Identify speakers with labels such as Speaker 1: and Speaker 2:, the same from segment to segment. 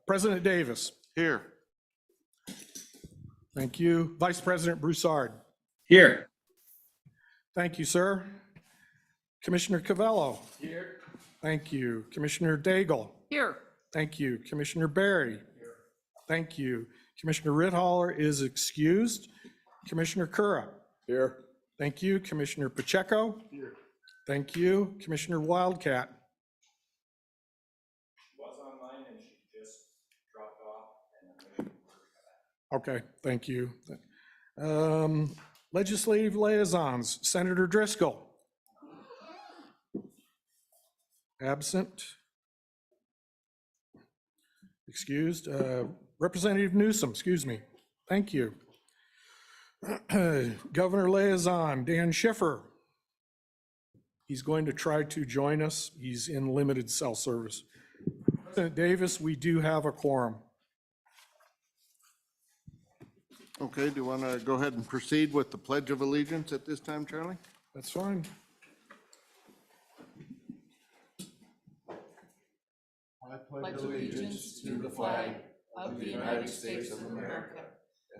Speaker 1: President Davis.
Speaker 2: Here.
Speaker 1: Thank you. Vice President Broussard.
Speaker 3: Here.
Speaker 1: Thank you, sir. Commissioner Covello.
Speaker 3: Here.
Speaker 1: Thank you. Commissioner Daigle.
Speaker 4: Here.
Speaker 1: Thank you. Commissioner Berry. Here. Thank you. Commissioner Rithaler is excused. Commissioner Cura.
Speaker 3: Here.
Speaker 1: Thank you. Commissioner Pacheco.
Speaker 3: Here.
Speaker 1: Thank you. Commissioner Wildcat.
Speaker 3: Was online and she just dropped off.
Speaker 1: Okay, thank you. Legislative liaisons, Senator Driscoll. Absent. Excused. Representative Newsom, excuse me. Thank you. Governor liaison, Dan Schiffer. He's going to try to join us. He's in limited cell service. President Davis, we do have a quorum.
Speaker 2: Okay, do you want to go ahead and proceed with the Pledge of Allegiance at this time, Charlie?
Speaker 1: That's fine.
Speaker 4: I pledge allegiance to the flag of the United States of America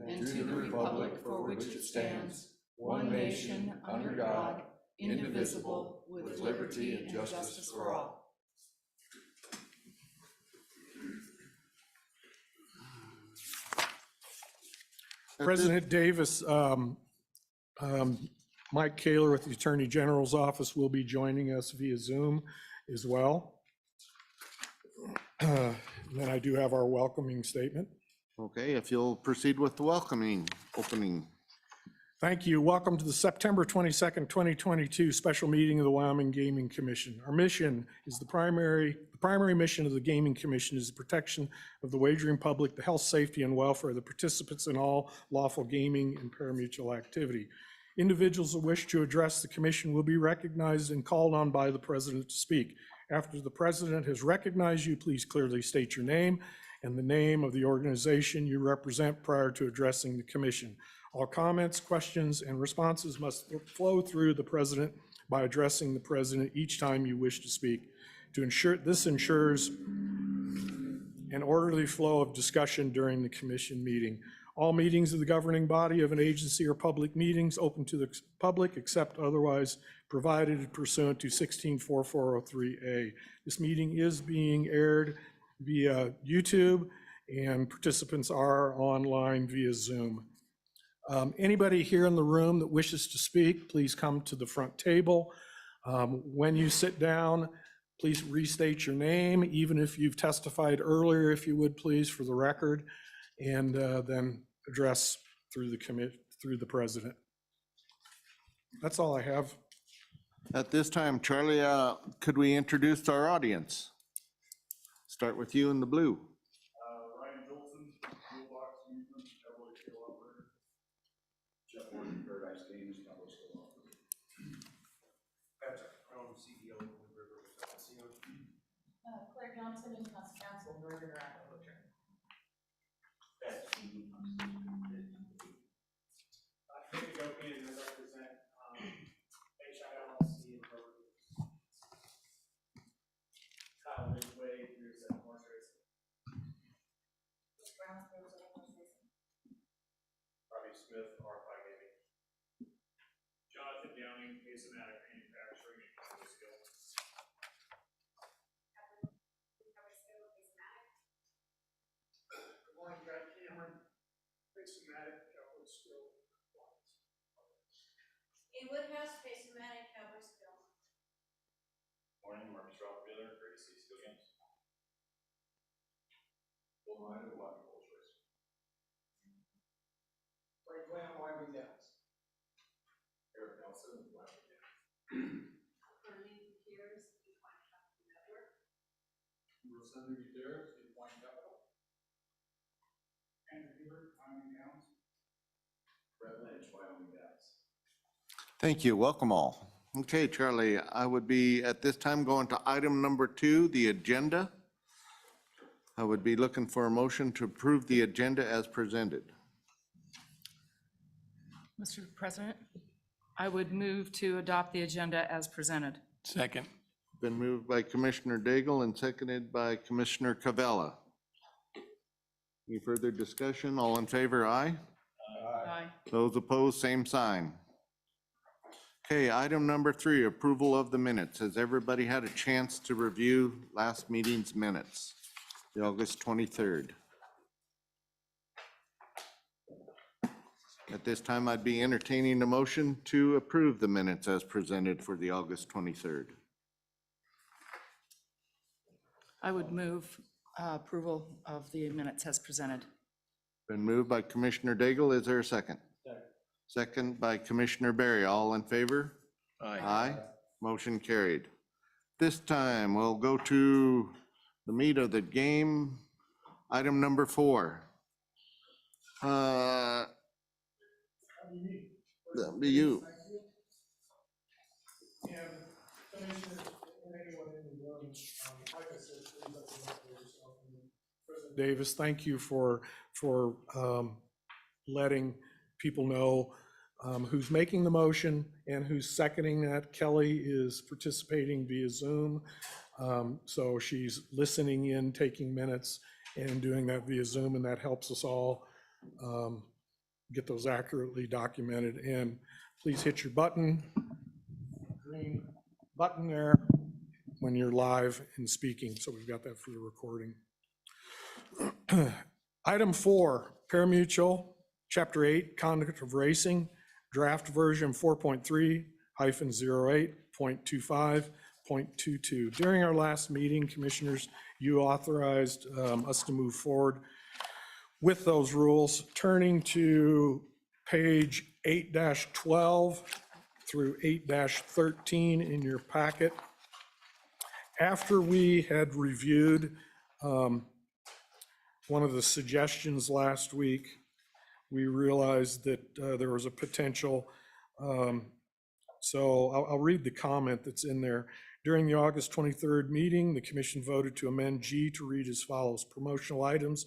Speaker 4: and to the republic for which it stands, one nation, under God, indivisible, with liberty and justice for all.
Speaker 1: President Davis, Mike Kaler with the Attorney General's office will be joining us via Zoom as well. And then I do have our welcoming statement.
Speaker 2: Okay, if you'll proceed with the welcoming opening.
Speaker 1: Thank you. Welcome to the September 22nd, 2022 special meeting of the Wyoming Gaming Commission. Our mission is the primary mission of the Gaming Commission is the protection of the wagering public, the health, safety, and welfare of the participants in all lawful gaming and parimutuel activity. Individuals who wish to address the commission will be recognized and called on by the president to speak. After the president has recognized you, please clearly state your name and the name of the organization you represent prior to addressing the commission. All comments, questions, and responses must flow through the president by addressing the president each time you wish to speak. This ensures an orderly flow of discussion during the commission meeting. All meetings of the governing body of an agency are public meetings open to the public except otherwise provided pursuant to 164403A. This meeting is being aired via YouTube and participants are online via Zoom. Anybody here in the room that wishes to speak, please come to the front table. When you sit down, please restate your name, even if you've testified earlier, if you would please, for the record, and then address through the president. That's all I have.
Speaker 2: At this time, Charlie, could we introduce our audience? Start with you in the blue.
Speaker 3: Ryan Jolson, Toolbox Movement, Cowboy Skill Operator. Jeff Morgan, Paradise Games, Cowboy Skill Operator. Patrick Crum, CEO of River Casino.
Speaker 4: Claire Johnson, in-house counsel, Northern Aqua Butcher.
Speaker 3: Nick Gopian, I represent HILC and River. Kyle Midway, here's at Horse Racing. Robbie Smith, R5 Gaming. Jonathan Downing, Asematic Manufacturing and Cowboy Skill. Good morning, Brad Cameron, Asematic Cowboy Skill.
Speaker 5: In Woodhouse, Pace-O-Matic, Cowboy Skill.
Speaker 3: Morning, Marcus Rothweiler, WGC Skill Games. Bull Rider, Water Horse Racing. Frank Lamb, Wyoming Downs. Eric Nelson, Wyoming Downs.
Speaker 5: Carly Gutierrez, Equine Capital Network.
Speaker 3: Rosenda Gutierrez, Equine Capital. Andrew Hebert, Wyoming Downs. Brett Lynch, Wyoming Downs.
Speaker 2: Thank you. Welcome all. Okay, Charlie, I would be at this time going to item number 2, the agenda. I would be looking for a motion to approve the agenda as presented.
Speaker 4: Mr. President, I would move to adopt the agenda as presented.
Speaker 1: Second.
Speaker 2: Been moved by Commissioner Daigle and seconded by Commissioner Cavella. Any further discussion? All in favor, aye.
Speaker 4: Aye.
Speaker 2: Those opposed, same sign. Okay, item number 3, approval of the minutes. Has everybody had a chance to review last meeting's minutes, the August 23rd? At this time, I'd be entertaining a motion to approve the minutes as presented for the August 23rd.
Speaker 4: I would move approval of the minutes as presented.
Speaker 2: Been moved by Commissioner Daigle. Is there a second? Second by Commissioner Berry. All in favor? Aye. Motion carried. This time, we'll go to the meat of the game. Item number 4. That'd be you.
Speaker 1: Davis, thank you for letting people know who's making the motion and who's seconding that. Kelly is participating via Zoom. So she's listening in, taking minutes, and doing that via Zoom, and that helps us all get those accurately documented. And please hit your button, green button there, when you're live and speaking. So we've got that for the recording. Item 4, parimutuel, Chapter 8, Conduct of Racing, draft version 4.3-08.25.22. During our last meeting, Commissioners, you authorized us to move forward with those rules. Turning to page 8-12 through 8-13 in your packet. After we had reviewed one of the suggestions last week, we realized that there was a potential. So I'll read the comment that's in there. During the August 23rd meeting, the commission voted to amend G to read as follows: promotional items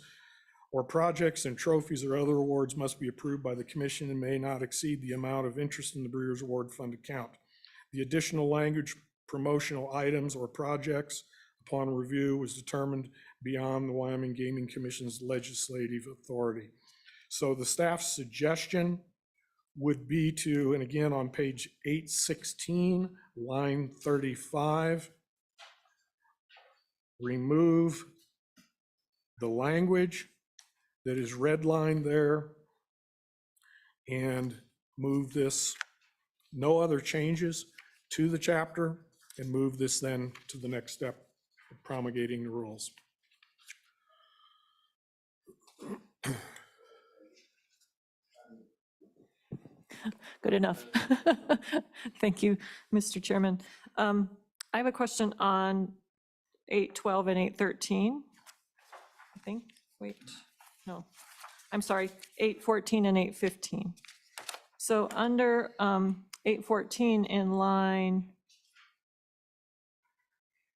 Speaker 1: or projects and trophies or other awards must be approved by the commission and may not exceed the amount of interest in the Brewer's Award Fund account. The additional language, promotional items or projects, upon review was determined beyond the Wyoming Gaming Commission's legislative authority. So the staff's suggestion would be to, and again on page 816, line 35, remove the language that is redlined there and move this, no other changes, to the chapter, and move this then to the next step of promulgating the rules.
Speaker 6: Good enough. Thank you, Mr. Chairman. I have a question on 8:12 and 8:13. I think, wait, no, I'm sorry, 8:14 and 8:15. So under 8:14 in line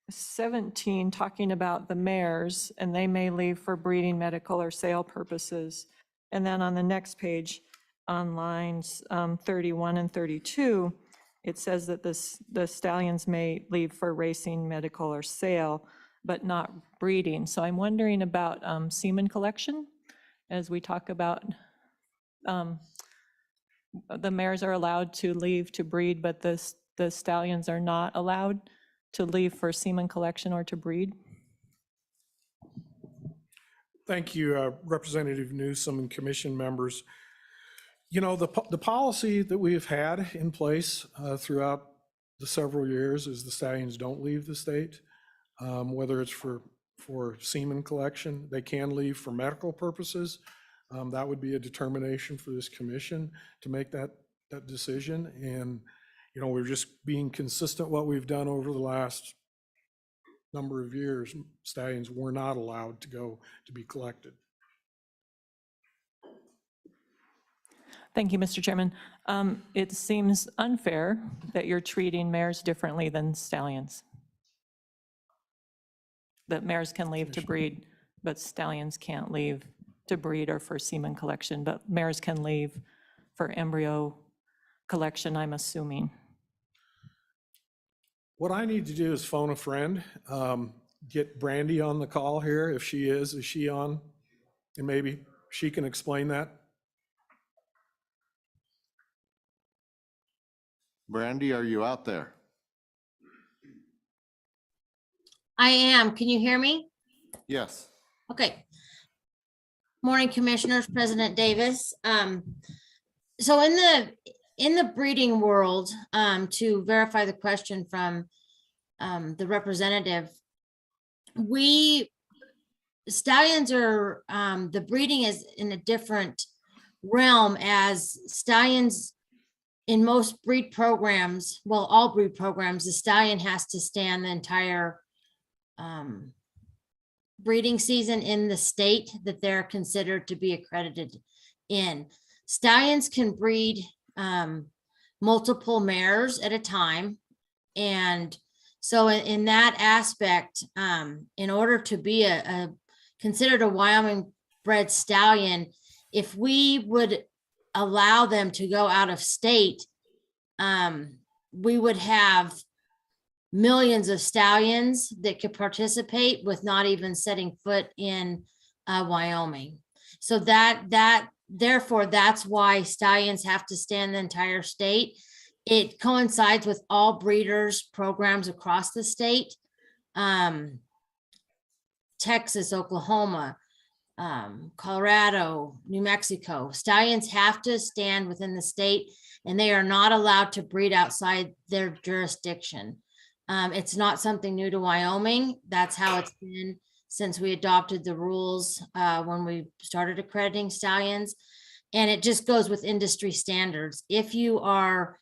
Speaker 6: 17, talking about the mares, and they may leave for breeding, medical, or sale purposes. And then on the next page, on lines 31 and 32, it says that the stallions may leave for racing, medical, or sale, but not breeding. So I'm wondering about semen collection, as we talk about the mares are allowed to leave to breed, but the stallions are not allowed to leave for semen collection or to breed.
Speaker 1: Thank you, Representative Newsom and commission members. You know, the policy that we have had in place throughout the several years is the stallions don't leave the state, whether it's for semen collection. They can leave for medical purposes. That would be a determination for this commission to make that decision. And, you know, we're just being consistent what we've done over the last number of years. Stallions were not allowed to go to be collected.
Speaker 6: Thank you, Mr. Chairman. It seems unfair that you're treating mares differently than stallions. That mares can leave to breed, but stallions can't leave to breed or for semen collection, but mares can leave for embryo collection, I'm assuming.
Speaker 1: What I need to do is phone a friend, get Brandy on the call here. If she is she on? And maybe she can explain that.
Speaker 2: Brandy, are you out there?
Speaker 7: I am. Can you hear me?
Speaker 2: Yes.
Speaker 7: Okay. Morning, Commissioners, President Davis. So in the breeding world, to verify the question from the representative, stallions are, the breeding is in a different realm, as stallions in most breed programs, well, all breed programs, the stallion has to stand the entire breeding season in the state that they're considered to be accredited in. Stallions can breed multiple mares at a time. And so in that aspect, in order to be considered a Wyoming bred stallion, if we would allow them to go out of state, we would have millions of stallions that could participate with not even setting foot in Wyoming. So therefore, that's why stallions have to stand the entire state. It coincides with all breeders programs across the state. Texas, Oklahoma, Colorado, New Mexico, stallions have to stand within the state, and they are not allowed to breed outside their jurisdiction. It's not something new to Wyoming. That's how it's been since we adopted the rules when we started accrediting stallions. And it just goes with industry standards. If you are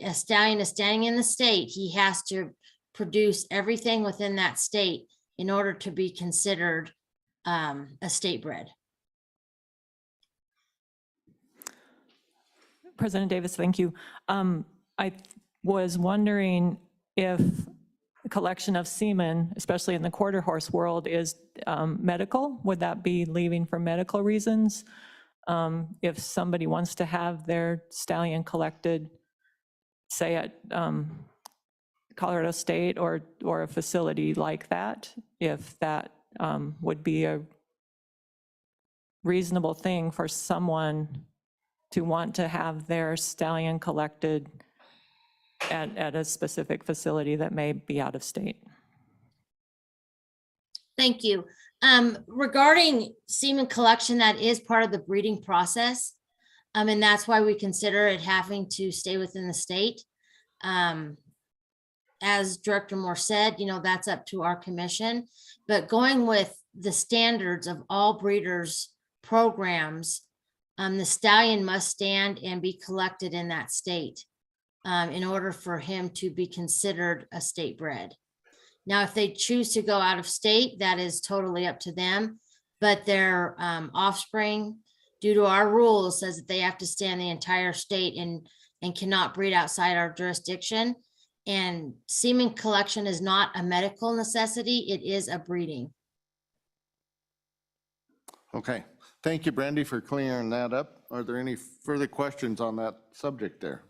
Speaker 7: a stallion is standing in the state, he has to produce everything within that state in order to be considered a state bred.
Speaker 6: President Davis, thank you. I was wondering if the collection of semen, especially in the quarter horse world, is medical. Would that be leaving for medical reasons? If somebody wants to have their stallion collected, say at Colorado State or a facility like that, if that would be a reasonable thing for someone to want to have their stallion collected at a specific facility that may be out of state.
Speaker 7: Thank you. Regarding semen collection, that is part of the breeding process. And that's why we consider it having to stay within the state. As Director Moore said, that's up to our commission, but going with the standards of all breeders programs, the stallion must stand and be collected in that state in order for him to be considered a state bred. Now, if they choose to go out of state, that is totally up to them, but their offspring, due to our rules, says that they have to stand the entire state and cannot breed outside our jurisdiction. And semen collection is not a medical necessity, it is a breeding.
Speaker 2: Okay. Thank you, Brandy, for clearing that up. Are there any further questions on that subject there?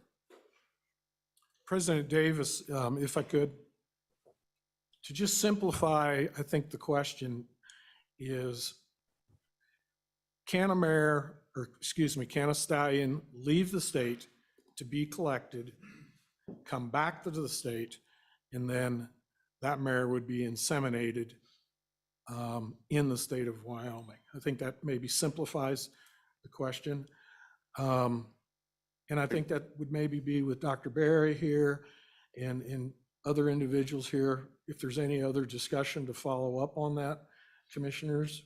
Speaker 1: President Davis, if I could, to just simplify, I think the question is, can a stallion leave the state to be collected, come back to the state, and then that mare would be inseminated in the state of Wyoming? I think that maybe simplifies the question. And I think that would maybe be with Dr. Berry here and other individuals here. If there's any other discussion to follow up on that, commissioners,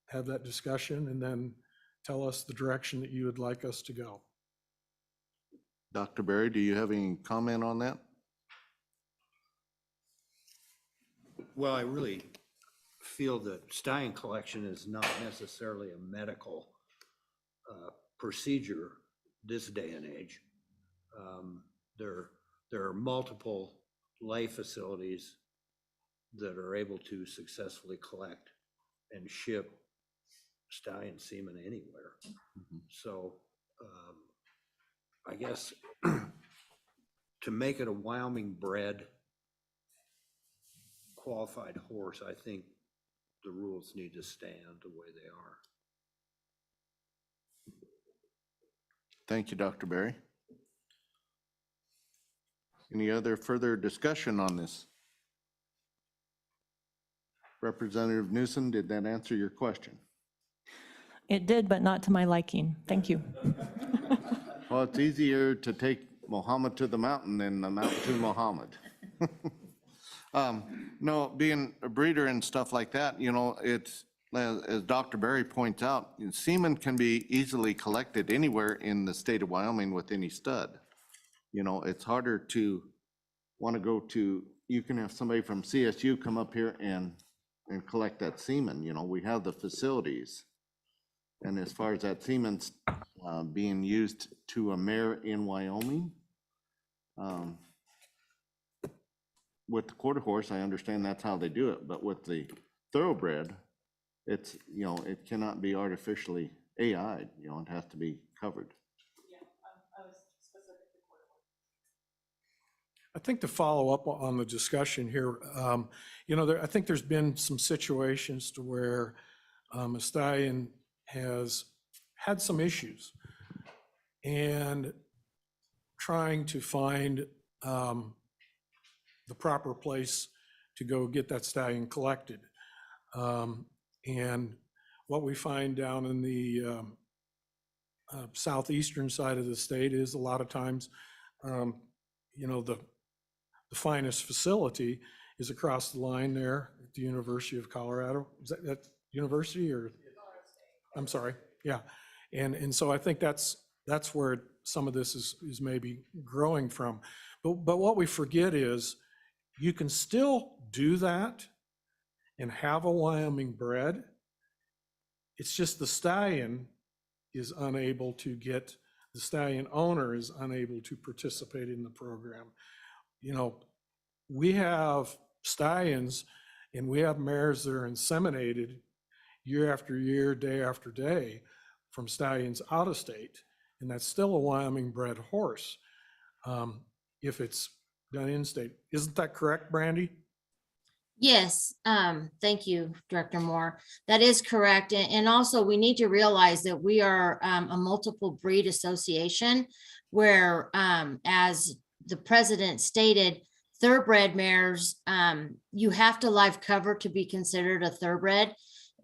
Speaker 1: have that discussion and then tell us the direction that you would like us to go.
Speaker 2: Dr. Berry, do you have any comment on that?
Speaker 3: Well, I really feel that stallion collection is not necessarily a medical procedure this day and age. There are multiple life facilities that are able to successfully collect and ship stallion semen anywhere. So I guess to make it a Wyoming bred qualified horse, I think the rules need to stand the way they are.
Speaker 2: Thank you, Dr. Berry. Any other further discussion on this? Representative Newsom, did that answer your question?
Speaker 6: It did, but not to my liking. Thank you.
Speaker 2: Well, it's easier to take Muhammad to the mountain than the mountain to Muhammad. No, being a breeder and stuff like that, you know, it's, as Dr. Berry points out, semen can be easily collected anywhere in the state of Wyoming with any stud. You know, it's harder to want to go to, you can have somebody from CSU come up here and collect that semen. You know, we have the facilities. And as far as that semen's being used to a mare in Wyoming, with the quarter horse, I understand that's how they do it, but with the thoroughbred, it's, you know, it cannot be artificially AI'd, you know, it has to be covered.
Speaker 1: I think to follow up on the discussion here, you know, I think there's been some situations to where a stallion has had some issues and trying to find the proper place to go get that stallion collected. And what we find down in the southeastern side of the state is a lot of times, you know, the finest facility is across the line there at the University of Colorado. Is that university or? I'm sorry, yeah. And so I think that's where some of this is maybe growing from. But what we forget is you can still do that and have a Wyoming bred. It's just the stallion is unable to get, the stallion owner is unable to participate in the program. You know, we have stallions and we have mares that are inseminated year after year, day after day from stallions out of state, and that's still a Wyoming bred horse if it's done in state. Isn't that correct, Brandy?
Speaker 7: Yes, thank you, Director Moore. That is correct. And also we need to realize that we are a multiple breed association where, as the president stated, thoroughbred mares, you have to live cover to be considered a thoroughbred.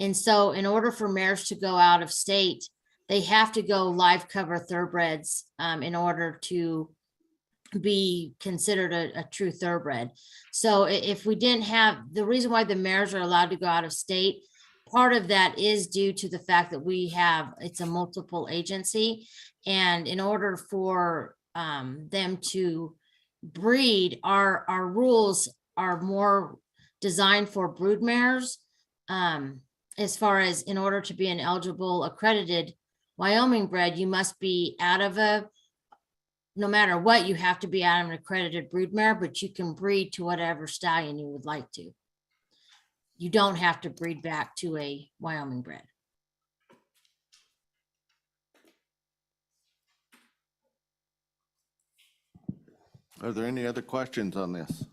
Speaker 7: And so in order for mares to go out of state, they have to go live cover thoroughbreds in order to be considered a true thoroughbred. So if we didn't have, the reason why the mares are allowed to go out of state, part of that is due to the fact that we have, it's a multiple agency. And in order for them to breed, our rules are more designed for brood mares. As far as in order to be an eligible accredited Wyoming bred, you must be out of a, no matter what, you have to be out of an accredited brood mare, but you can breed to whatever stallion you would like to. You don't have to breed back to a Wyoming bred.
Speaker 2: Are there any other questions on this?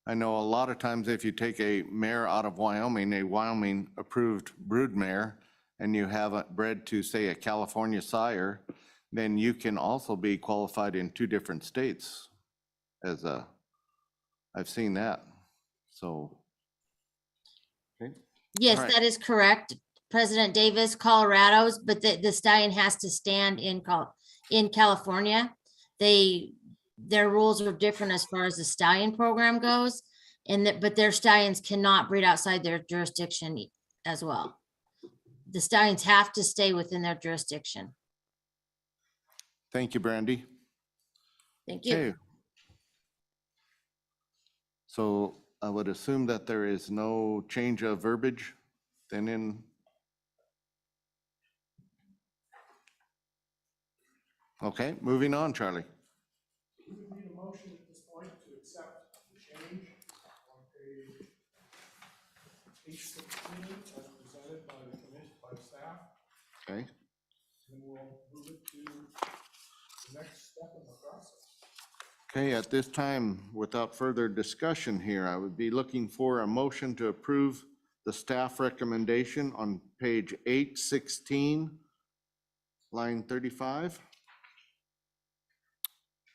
Speaker 2: I know a lot of times if you take a mare out of Wyoming, a Wyoming approved brood mare, and you have it bred to, say, a California sire, then you can also be qualified in 2 different states I've seen that, so. Okay.
Speaker 7: Yes,
Speaker 2: All right.
Speaker 7: that is correct. President Davis, Colorado's, but the stallion has to stand in California. Their rules are different as far as the stallion program goes, but their stallions cannot breed outside their jurisdiction as well. The stallions have to stay within their jurisdiction.
Speaker 2: Thank you, Brandy.
Speaker 7: Thank you.
Speaker 2: Okay. So I would assume that there is no change of verbiage then in. Okay, moving on, Charlie.
Speaker 1: We need a motion at this point to accept the change on page 16 as presented by the commission, by staff.
Speaker 2: Okay,
Speaker 1: And we'll move it to the next step in the process.
Speaker 2: okay, at this time, without further discussion here, I would be looking for a motion to approve the staff recommendation on page 816, line 35.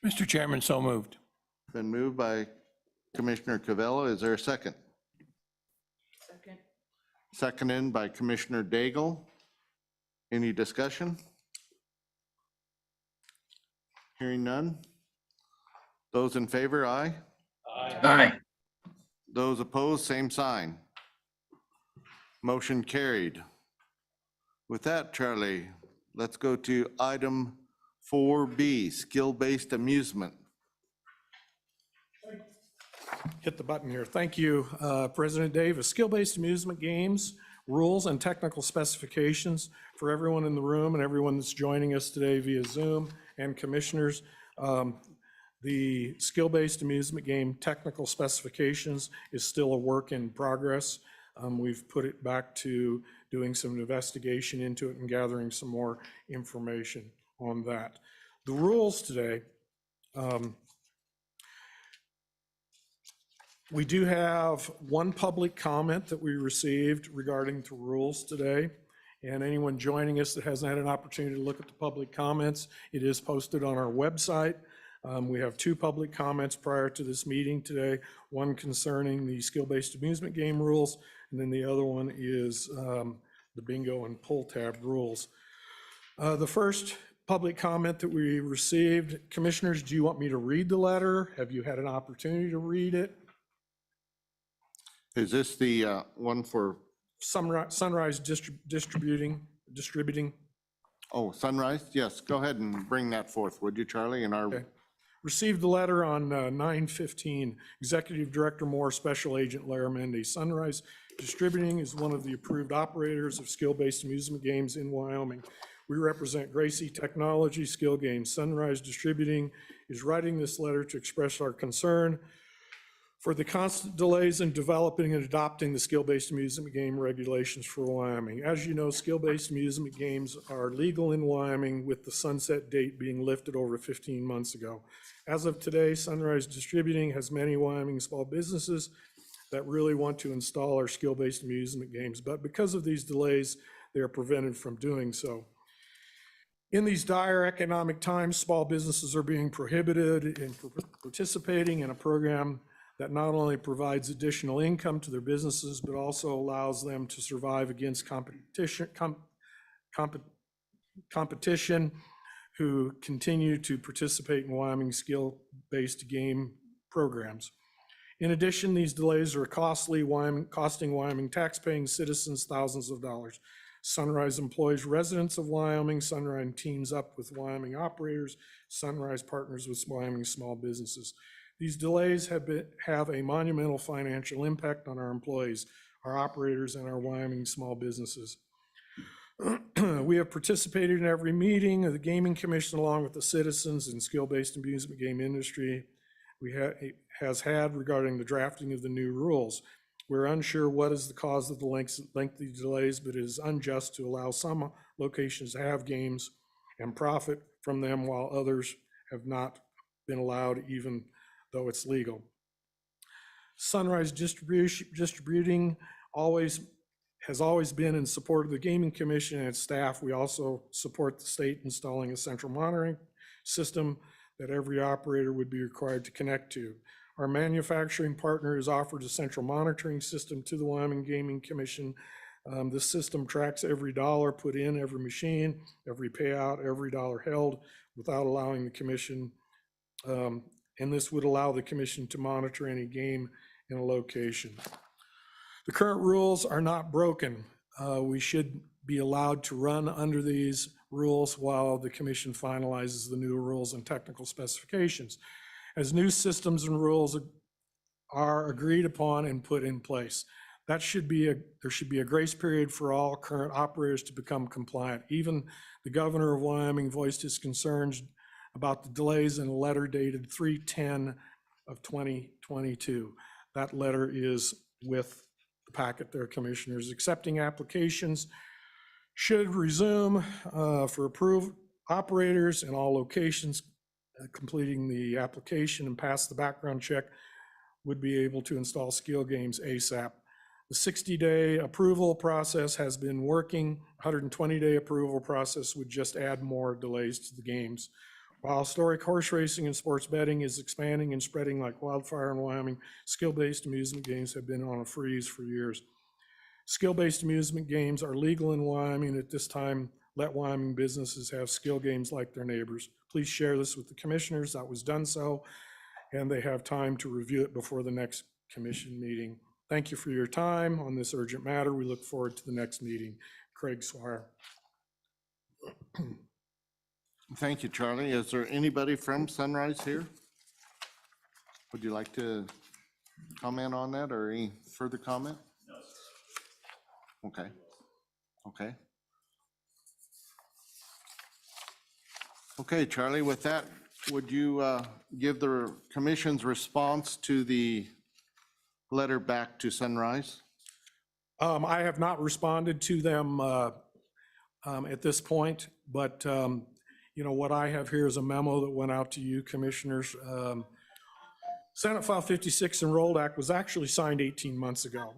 Speaker 8: Mr. Chairman, so moved.
Speaker 2: Been moved by Commissioner Cavella. Is there a second?
Speaker 4: Second.
Speaker 2: Seconded by Commissioner Daigle. Any discussion? Hearing none. Those in favor, aye.
Speaker 8: Aye.
Speaker 2: Those opposed, same sign. Motion carried. With that, Charlie, let's go to item 4B, skill-based amusement.
Speaker 1: Hit the button here. Thank you, President Davis. Skill-based amusement games, rules and technical specifications for everyone in the room and everyone that's joining us today via Zoom and commissioners. The skill-based amusement game technical specifications is still a work in progress. We've put it back to doing some investigation into it and gathering some more information on that. The rules today, we do have one public comment that we received regarding the rules today. And anyone joining us that hasn't had an opportunity to look at the public comments, it is posted on our website. We have two public comments prior to this meeting today, one concerning the skill-based amusement game rules, and then the other one is the bingo and pull tab rules. The first public comment that we received, commissioners, do you want me to read the letter? Have you had an opportunity to read it?
Speaker 2: Is this the one for,
Speaker 1: Sunrise Distributing.
Speaker 2: oh, Sunrise? Yes, go ahead and bring that forth, would you, Charlie? And our,
Speaker 1: Okay. Received the letter on 9/15. Executive Director Moore, Special Agent Laramendi. Sunrise Distributing is one of the approved operators of skill-based amusement games in Wyoming. We represent Gracie Technology Skill Games. Sunrise Distributing is writing this letter to express our concern for the constant delays in developing and adopting the skill-based amusement game regulations for Wyoming. As you know, skill-based amusement games are legal in Wyoming, with the sunset date being lifted over 15 months ago. As of today, Sunrise Distributing has many Wyoming small businesses that really want to install our skill-based amusement games, but because of these delays, they are prevented from doing so. In these dire economic times, small businesses are being prohibited in participating in a program that not only provides additional income to their businesses, but also allows them to survive against competition who continue to participate in Wyoming skill-based game programs. In addition, these delays are costing Wyoming taxpaying citizens thousands of dollars. Sunrise employs residents of Wyoming. Sunrise teams up with Wyoming operators. Sunrise partners with Wyoming small businesses. These delays have a monumental financial impact on our employees, our operators, and our Wyoming small businesses. We have participated in every meeting of the Gaming Commission along with the citizens and skill-based amusement game industry has had regarding the drafting of the new rules. We're unsure what is the cause of the lengthy delays, but it is unjust to allow some locations to have games and profit from them while others have not been allowed, even though it's legal. Sunrise Distributing has always been in support of the Gaming Commission and its staff. We also support the state installing a central monitoring system that every operator would be required to connect to. Our manufacturing partner has offered a central monitoring system to the Wyoming Gaming Commission. This system tracks every dollar put in, every machine, every payout, every dollar held, without allowing the commission, and this would allow the commission to monitor any game in a location. The current rules are not broken. We should be allowed to run under these rules while the commission finalizes the new rules and technical specifications. As new systems and rules are agreed upon and put in place, there should be a grace period for all current operators to become compliant. Even the governor of Wyoming voiced his concerns about the delays in a letter dated 3/10 of 2022. That letter is with the packet there, commissioners. Accepting applications should resume for approved operators in all locations. Completing the application and pass the background check would be able to install skill games ASAP. The 60-day approval process has been working. 120-day approval process would just add more delays to the games. While historic horse racing and sports betting is expanding and spreading like wildfire in Wyoming, skill-based amusement games have been on a freeze for years. Skill-based amusement games are legal in Wyoming at this time. Let Wyoming businesses have skill games like their neighbors. Please share this with the commissioners. That was done so, and they have time to review it before the next commission meeting. Thank you for your time on this urgent matter. We look forward to the next meeting. Craig Swire.
Speaker 2: Thank you, Charlie. Is there anybody from Sunrise here? Would you like to comment on that or any further comment? No, sir. Okay. Okay. Okay, Charlie, with that, would you give the commission's response to the letter back to Sunrise?
Speaker 1: I have not responded to them at this point, but you know, what I have here is a memo that went out to you commissioners. Senate File 56 Enrolled Act was actually signed 18 months ago.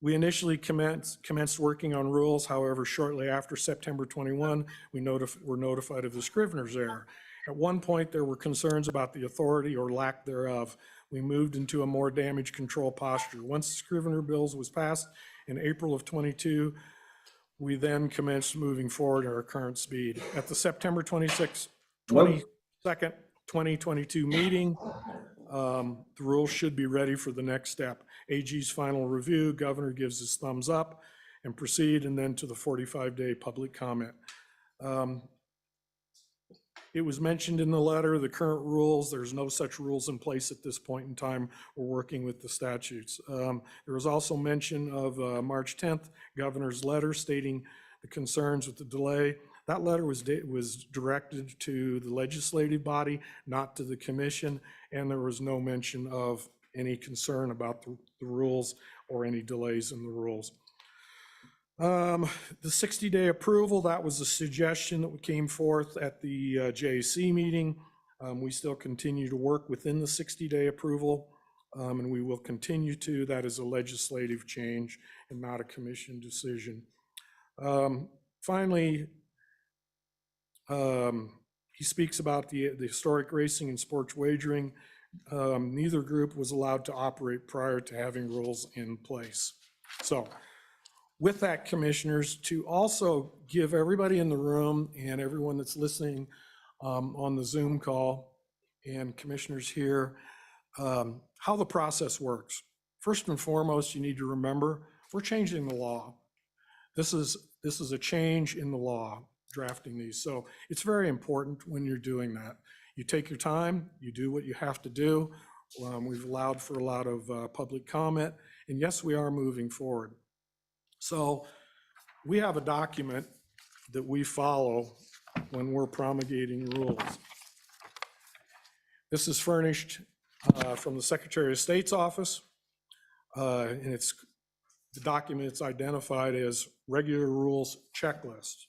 Speaker 1: We initially commenced working on rules. However, shortly after September 21, we were notified of the Scrivener's error. At one point, there were concerns about the authority or lack thereof. We moved into a more damage control posture. Once the Scrivener bills was passed in April of 22, we then commenced moving forward at our current speed. At the September 22nd, 2022 meeting, the rules should be ready for the next step. AG's final review, governor gives his thumbs up and proceed, and then to the 45-day public comment. It was mentioned in the letter, the current rules, there's no such rules in place at this point in time. We're working with the statutes. There was also mention of March 10th, governor's letter stating the concerns with the delay. That letter was directed to the legislative body, not to the commission, and there was no mention of any concern about the rules or any delays in the rules. The 60-day approval, that was a suggestion that came forth at the JAC meeting. We still continue to work within the 60-day approval, and we will continue to. That is a legislative change and not a commission decision. Finally, he speaks about the historic racing and sports wagering. Neither group was allowed to operate prior to having rules in place. So, with that, commissioners, to also give everybody in the room and everyone that's listening on the Zoom call and commissioners here, how the process works. First and foremost, you need to remember, we're changing the law. This is a change in the law, drafting these. So it's very important when you're doing that. You take your time, you do what you have to do. We've allowed for a lot of public comment, and yes, we are moving forward. So we have a document that we follow when we're promulgating rules. This is furnished from the Secretary of State's office, and the document is identified as regular rules checklist.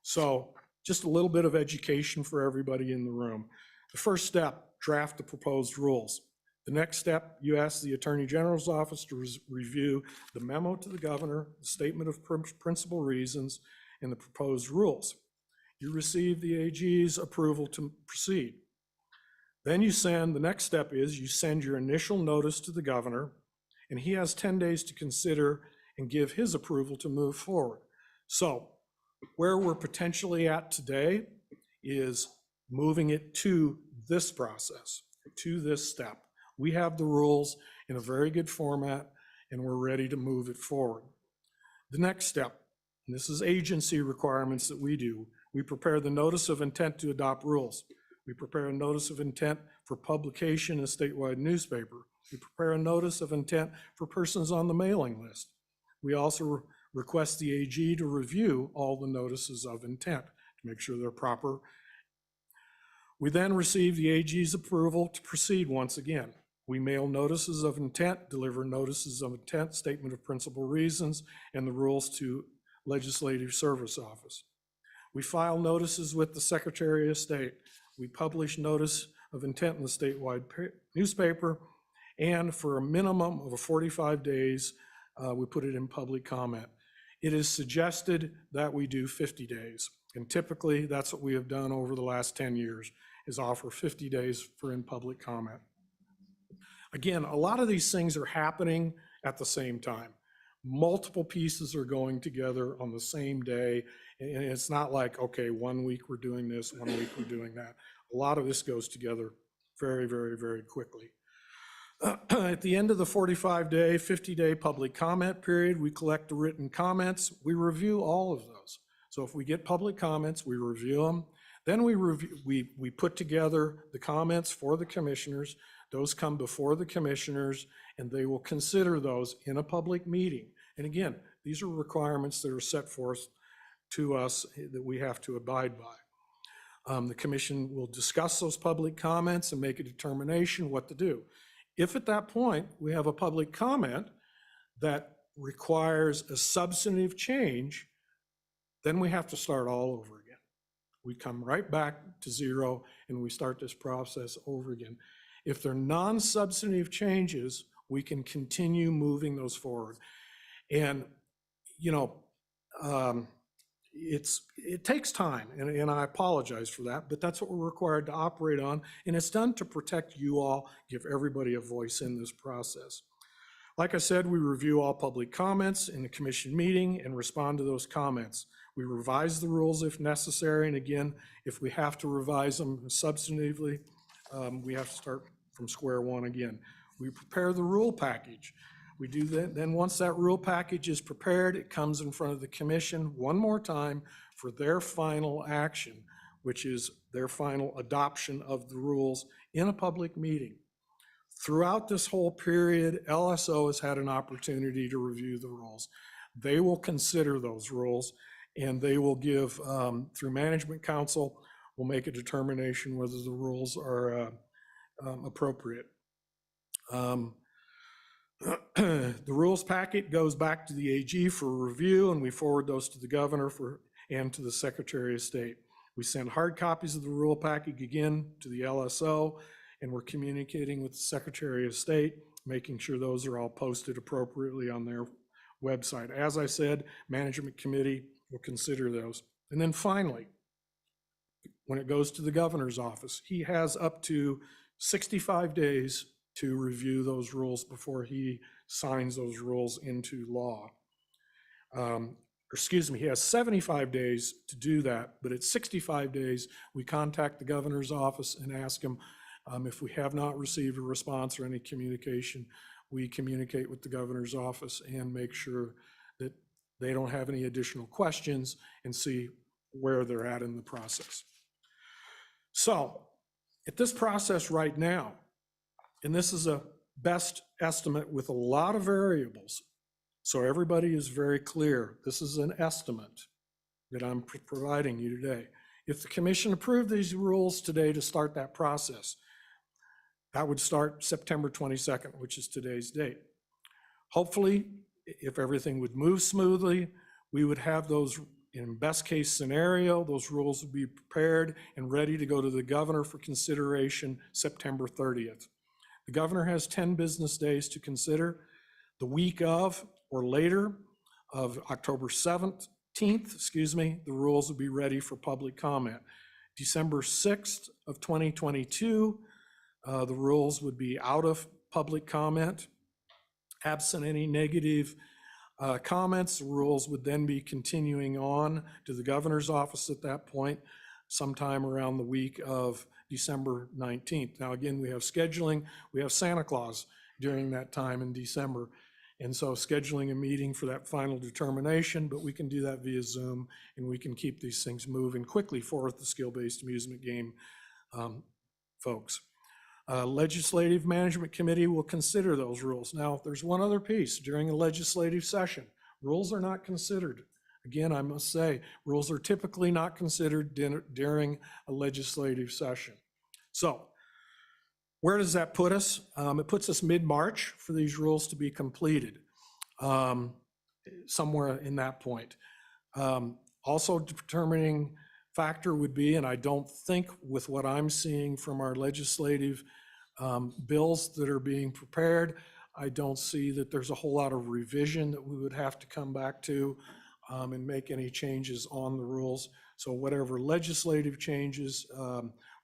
Speaker 1: So just a little bit of education for everybody in the room. The first step, draft the proposed rules. The next step, you ask the Attorney General's office to review the memo to the governor, the statement of principal reasons, and the proposed rules. You receive the AG's approval to proceed. Then the next step is you send your initial notice to the governor, and he has 10 days to consider and give his approval to move forward. So where we're potentially at today is moving it to this process, to this step. We have the rules in a very good format, and we're ready to move it forward. The next step, and this is agency requirements that we do. We prepare the notice of intent to adopt rules. We prepare a notice of intent for publication in a statewide newspaper. We prepare a notice of intent for persons on the mailing list. We also request the AG to review all the notices of intent to make sure they're proper. We then receive the AG's approval to proceed once again. We mail notices of intent, deliver notices of intent, statement of principal reasons, and the rules to Legislative Service Office. We file notices with the Secretary of State. We publish notice of intent in the statewide newspaper, And for a minimum of 45 days, we put it in public comment. It is suggested that we do 50 days. And typically, that's what we have done over the last 10 years, is offer 50 days for in-public comment. Again, a lot of these things are happening at the same time. Multiple pieces are going together on the same day. And it's not like, okay, 1 week we're doing this, 1 week we're doing that. A lot of this goes together very, very, very quickly. At the end of the 45-day, 50-day public comment period, we collect the written comments. We review all of those. So if we get public comments, we review them. Then we put together the comments for the commissioners. Those come before the commissioners, and they will consider those in a public meeting. And again, these are requirements that are set forth to us that we have to abide by. The commission will discuss those public comments and make a determination what to do. If at that point we have a public comment that requires a substantive change, then we have to start all over again. We come right back to zero and we start this process over again. If they're non-substantive changes, we can continue moving those forward. And, you know, it takes time, and I apologize for that, but that's what we're required to operate on, and it's done to protect you all, give everybody a voice in this process. Like I said, we review all public comments in the commission meeting and respond to those comments. We revise the rules if necessary, and again, if we have to revise them substantively, we have to start from square one again. We prepare the rule package. We do that. Then once that rule package is prepared, it comes in front of the commission one more time for their final action, which is their final adoption of the rules in a public meeting. Throughout this whole period, LSO has had an opportunity to review the rules. They will consider those rules, and they will give, through management council, will make a determination whether the rules are appropriate. The rules packet goes back to the AG for review, and we forward those to the governor and to the Secretary of State. We send hard copies of the rule package again to the LSO, and we're communicating with the Secretary of State, making sure those are all posted appropriately on their website. As I said, Management Committee will consider those. And then finally, when it goes to the governor's office, he has up to 65 days to review those rules before he signs those rules into law. Excuse me, he has 75 days to do that, but at 65 days, we contact the governor's office and ask him if we have not received a response or any communication, we communicate with the governor's office and make sure that they don't have any additional questions and see where they're at in the process. So at this process right now, and this is a best estimate with a lot of variables, so everybody is very clear, this is an estimate that I'm providing you today. If the commission approved these rules today to start that process, that would start September 22nd, which is today's date. Hopefully, if everything would move smoothly, we would have those, in best case scenario, those rules would be prepared and ready to go to the governor for consideration September 30th. The governor has 10 business days to consider. The week of or later of October 17th, the rules will be ready for public comment. December 6th of 2022, the rules would be out of public comment. Absent any negative comments, the rules would then be continuing on to the governor's office at that point, sometime around the week of December 19th. Now, again, we have scheduling, we have Santa Claus during that time in December. And so scheduling a meeting for that final determination, but we can do that via Zoom, and we can keep these things moving quickly for the skill-based amusement game folks. Legislative Management Committee will consider those rules. Now, there's one other piece. During a legislative session, rules are not considered. Again, I must say, rules are typically not considered during a legislative session. So where does that put us? It puts us mid-March for these rules to be completed, somewhere in that point. Also determining factor would be, and I don't think with what I'm seeing from our legislative bills that are being prepared. I don't see that there's a whole lot of revision that we would have to come back to and make any changes on the rules. So whatever legislative changes,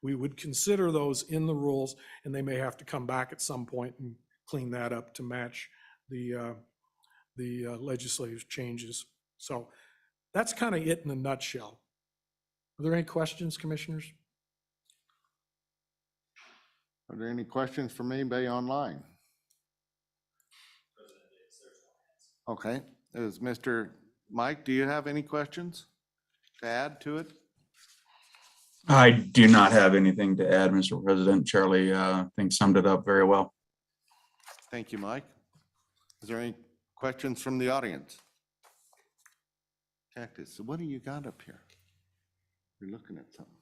Speaker 1: we would consider those in the rules, and they may have to come back at some point and clean that up to match the legislative changes. So that's kind of it in a nutshell. Are there any questions, commissioners?
Speaker 2: Are there any questions from anybody online? Okay, is Mr. Mike, do you have any questions to add to it?
Speaker 9: I do not have anything to add, Mr. President. Charlie, I think summed it up very well.
Speaker 2: Thank you, Mike. Is there any questions from the audience? Cactus, what do you got up here? You're looking at something.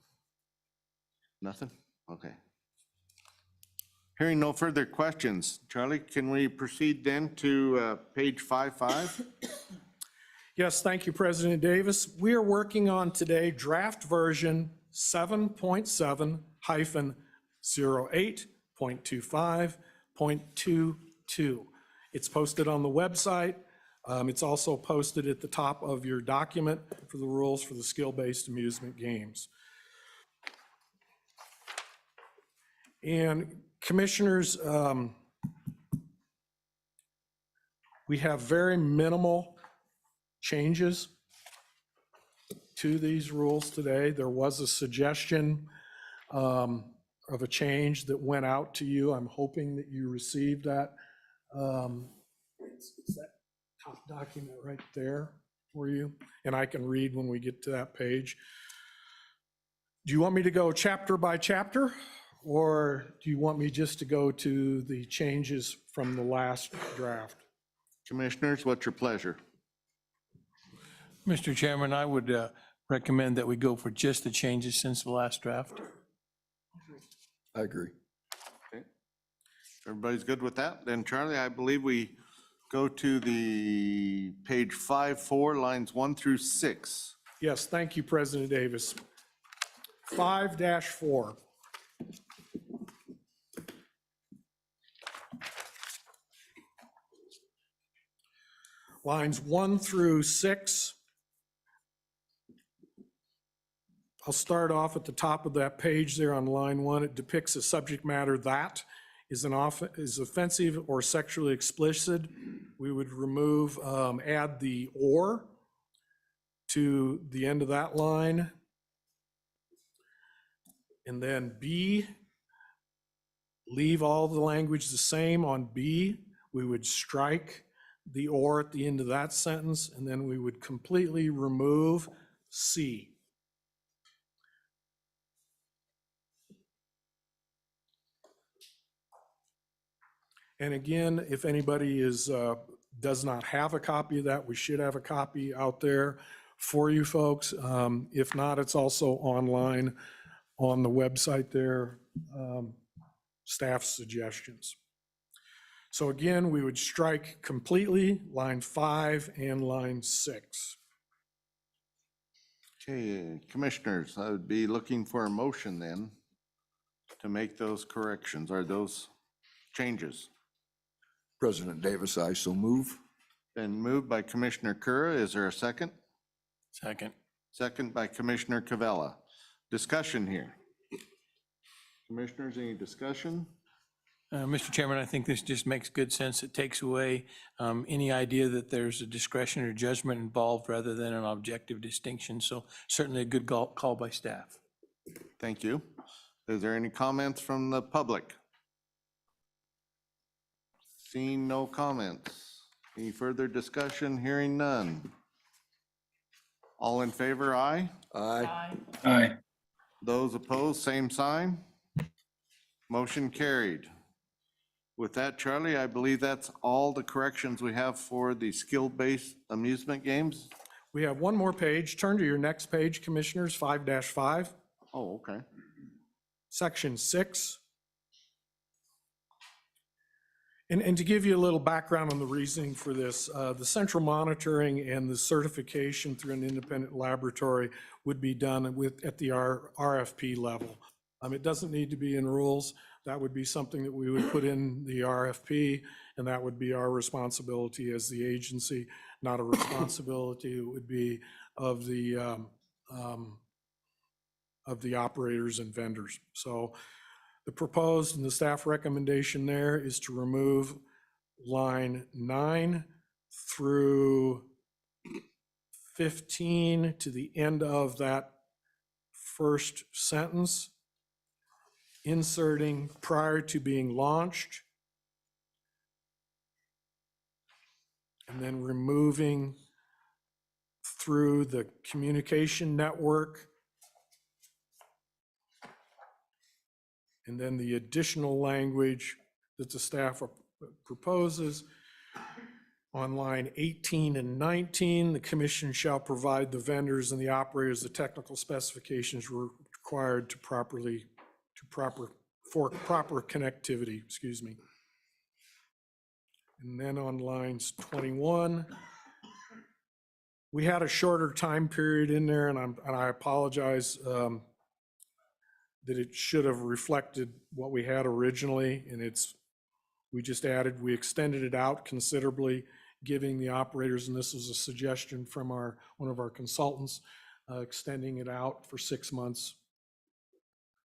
Speaker 2: Nothing? Okay. Hearing no further questions, Charlie, can we proceed then to page 5.5?
Speaker 1: Yes, thank you, President Davis. We are working on today draft version 7.7-08.25.22. It's posted on the website. It's also posted at the top of your document for the rules for the skill-based amusement games. And commissioners, we have very minimal changes to these rules today. There was a suggestion of a change that went out to you. I'm hoping that you received that. It's that top document right there for you, and I can read when we get to that page. Do you want me to go chapter by chapter, or do you want me just to go to the changes from the last draft?
Speaker 2: Commissioners, what's your pleasure?
Speaker 8: Mr. Chairman, I would recommend that we go for just the changes since the last draft.
Speaker 10: I agree.
Speaker 2: Okay. Everybody's good with that? Then Charlie, I believe we go to the page 5.4, lines 1 through 6.
Speaker 1: Yes, thank you, President Davis. 5-4. Lines 1 through 6. I'll start off at the top of that page there on line 1. It depicts a subject matter that is offensive or sexually explicit. We would remove, add the or to the end of that line. And then B, leave all the language the same on B. We would strike the or at the end of that sentence, and then we would completely remove C. And again, if anybody does not have a copy of that, we should have a copy out there for you folks. If not, it's also online on the website there, staff suggestions. So again, we would strike completely line 5 and line 6.
Speaker 2: Okay, commissioners, I would be looking for a motion then to make those corrections or those changes.
Speaker 10: President Davis, I so move.
Speaker 2: Been moved by Commissioner Kura. Is there a second?
Speaker 8: Second.
Speaker 2: Second by Commissioner Cavella. Discussion here. Commissioners, any discussion?
Speaker 8: Mr. Chairman, I think this just makes good sense. It takes away any idea that there's a discretion or judgment involved rather than an objective distinction. So certainly a good call by staff.
Speaker 2: Thank you. Is there any comments from the public? Seeing no comments. Any further discussion? Hearing none. All in favor, aye.
Speaker 10: Aye.
Speaker 9: Aye.
Speaker 2: Those opposed, same sign. Motion carried. With that, Charlie, I believe that's all the corrections we have for the skill-based amusement games.
Speaker 1: We have one more page. Turn to your next page, Commissioners, 5-5.
Speaker 2: Oh, okay.
Speaker 1: Section 6. And to give you a little background on the reasoning for this, the central monitoring and the certification through an independent laboratory would be done at the RFP level. It doesn't need to be in rules, that would be something that we would put in the RFP, and that would be our responsibility as the agency, not a responsibility. It would be of the operators and vendors. So the proposed and the staff recommendation there is to remove line 9 through 15 to the end of that first sentence, inserting prior to being launched, and then removing through the communication network, and then the additional language that the staff proposes on line 18 and 19, the commission shall provide the vendors and the operators the technical specifications required for proper connectivity, excuse me. And then on lines 21, we had a shorter time period in there, and I apologize that it should have reflected what we had originally, and we we extended it out considerably, giving the operators, and this was a suggestion from one of our consultants, extending it out for 6 months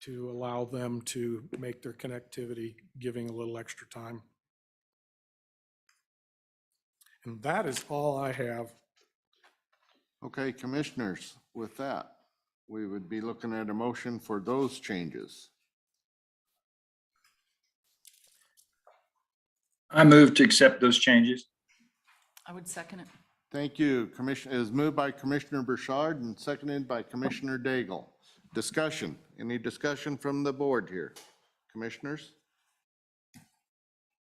Speaker 1: to allow them to make their connectivity, giving a little extra time. And that is all I have.
Speaker 2: Okay, commissioners, with that, we would be looking at a motion for those changes.
Speaker 11: I move to accept those changes.
Speaker 4: I would second it.
Speaker 2: Thank you. Commission is moved by Commissioner Burchard and seconded by Commissioner Daigle. Discussion. Any discussion from the board here? Commissioners?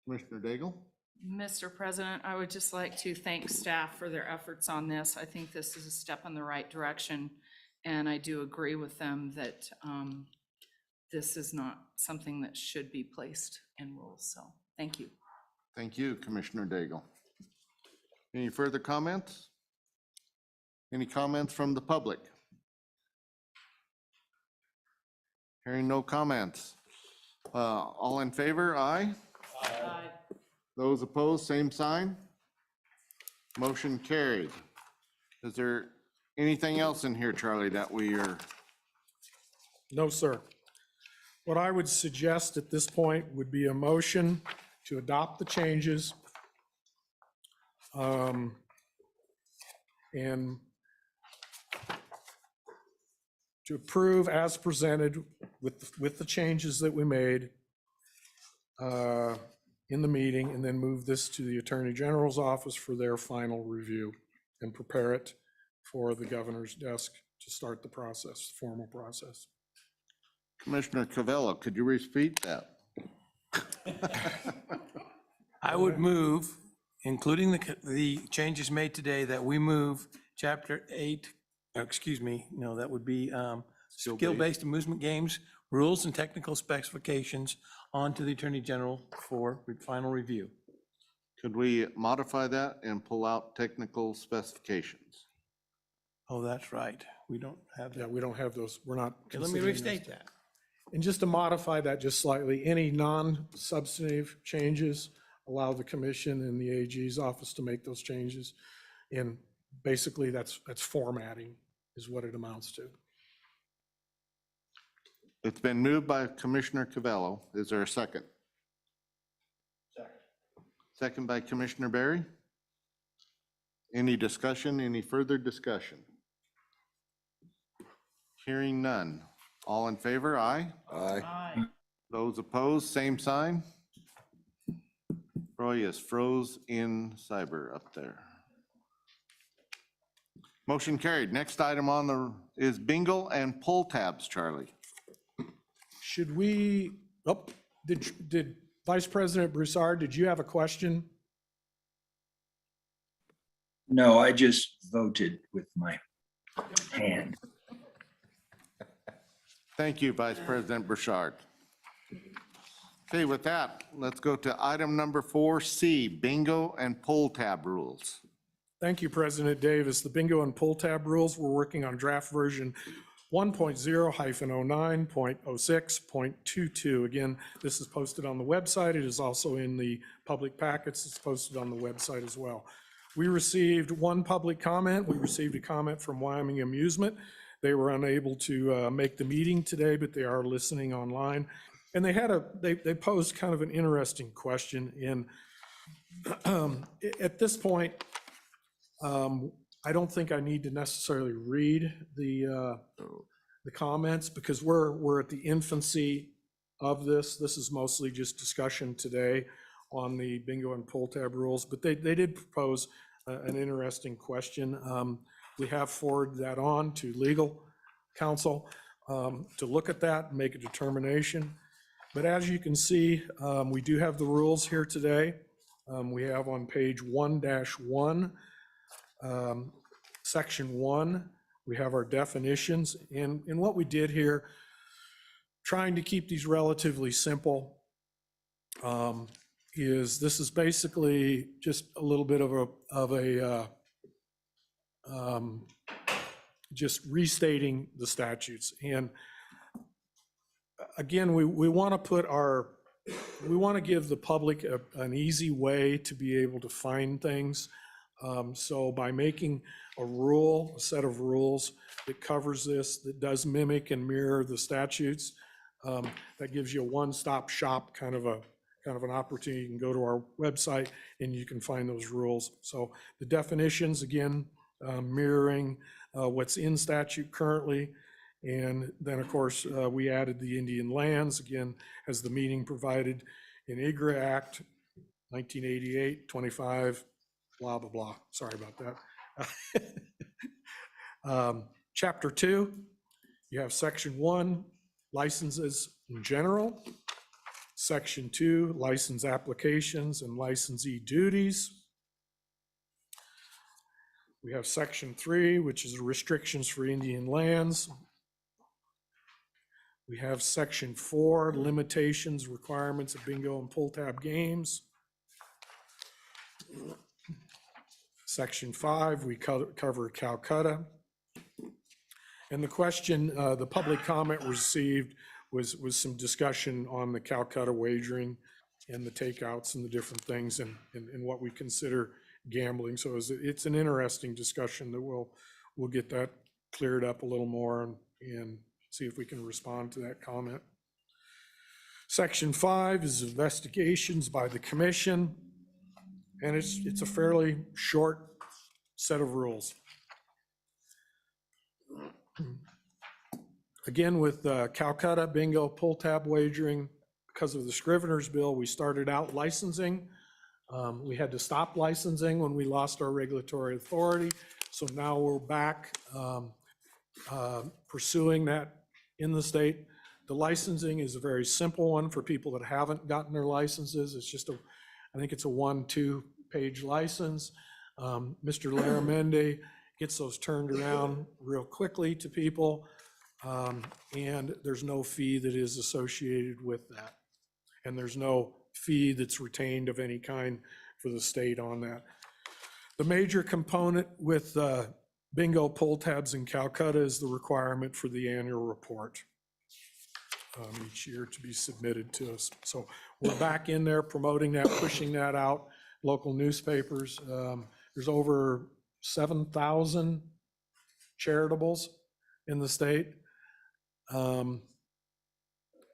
Speaker 2: Commissioner Daigle?
Speaker 4: Mr. President, I would just like to thank staff for their efforts on this. I think this is a step in the right direction, and I do agree with them that this is not something that should be placed in rules. So thank you.
Speaker 2: Thank you, Commissioner Daigle. Any further comments? Any comments from the public? Hearing no comments. All in favor, aye?
Speaker 4: Aye.
Speaker 2: Those opposed, same sign. Motion carried. Is there anything else in here, Charlie, that we are?
Speaker 1: No, sir. What I would suggest at this point would be a motion to adopt the changes and to approve as presented with the changes that we made in the meeting, and then move this to the Attorney General's office for their final review and prepare it for the governor's desk to start the process, formal process.
Speaker 2: Commissioner Covello, could you repeat that?
Speaker 8: I would move, including the changes made today, that we move Chapter 8, that would be skill-based amusement games, rules and technical specifications onto the Attorney General for final review.
Speaker 2: Could we modify that and pull out technical specifications?
Speaker 8: Oh, that's right. We don't have
Speaker 1: Yeah,
Speaker 8: that.
Speaker 1: we don't have those, we're not.
Speaker 8: Okay, let me
Speaker 1: considering those.
Speaker 8: restate that.
Speaker 1: And just to modify that just slightly, any non-substantive changes, allow the commission and the AG's office to make those changes. And basically, that's formatting is what it amounts to.
Speaker 2: It's been moved by Commissioner Covello. Is there a second? Second by Commissioner Berry. Any discussion, any further discussion? Hearing none. All in favor, aye?
Speaker 10: Aye.
Speaker 4: Aye.
Speaker 2: Those opposed, same sign. Roy is froze in cyber up there. Motion carried. Next item on is bingo and pull tabs, Charlie.
Speaker 1: Should we, did Vice President Broussard, did you have a question?
Speaker 11: No, I just voted with my hand.
Speaker 2: Thank you, Vice President Burchard. Okay, with that, let's go to item number 4C, bingo and pull tab rules.
Speaker 1: Thank you, President Davis. The bingo and pull tab rules, we're working on draft version 1.0-09.06.22. Again, this is posted on the website. It is also in the public packets. It's posted on the website as well. We received one public comment. We received a comment from Wyoming Amusement. They were unable to make the meeting today, but they are listening online. And they posed kind of an interesting question. And at this point, I don't think I need to necessarily read the comments because we're at the infancy of this. This is mostly just discussion today on the bingo and pull tab rules, but they did propose an interesting question. We have forwarded that on to legal counsel to look at that and make a determination. But as you can see, we do have the rules here today. We have on page 1-1, section 1, we have our definitions. And what we did here, trying to keep these relatively simple, is this is basically just a little bit of a just restating the statutes. And again, we want to put we want to give the public an easy way to be able to find things. So by making a set of rules that covers this, that does mimic and mirror the statutes, that gives you a one-stop shop kind of an opportunity. You can go to our website and you can find those rules. So the definitions, again, mirroring what's in statute currently. And then, of course, we added the Indian lands, again, as the meeting provided in IGRA Act 1988, 25, blah, blah, blah. Sorry about that. Chapter 2, you have section 1, licenses in general. Section 2, license applications and licensee duties. We have section 3, which is restrictions for Indian lands. We have section 4, limitations, requirements of bingo and pull tab games. Section 5, we cover Calcutta. And the question, the public comment received was some discussion on the Calcutta wagering and the takeouts and the different things and what we consider gambling. So it's an interesting discussion that we'll get that cleared up a little more and see if we can respond to that comment. Section 5 is investigations by the commission, and it's a fairly short set of rules. Again, with Calcutta bingo pull tab wagering, because of the Scrivener's bill, we started out licensing. We had to stop licensing when we lost our regulatory authority. So now we're back pursuing that in the state. The licensing is a very simple one for people that haven't gotten their licenses. It's just I think it's a 1-2 page license. Mr. Laramendi gets those turned around real quickly to people. And there's no fee that is associated with that. And there's no fee that's retained of any kind for the state on that. The major component with bingo pull tabs in Calcutta is the requirement for the annual report each year to be submitted to us. So we're back in there promoting that, pushing that out, local newspapers. There's over 7,000 charitables in the state. And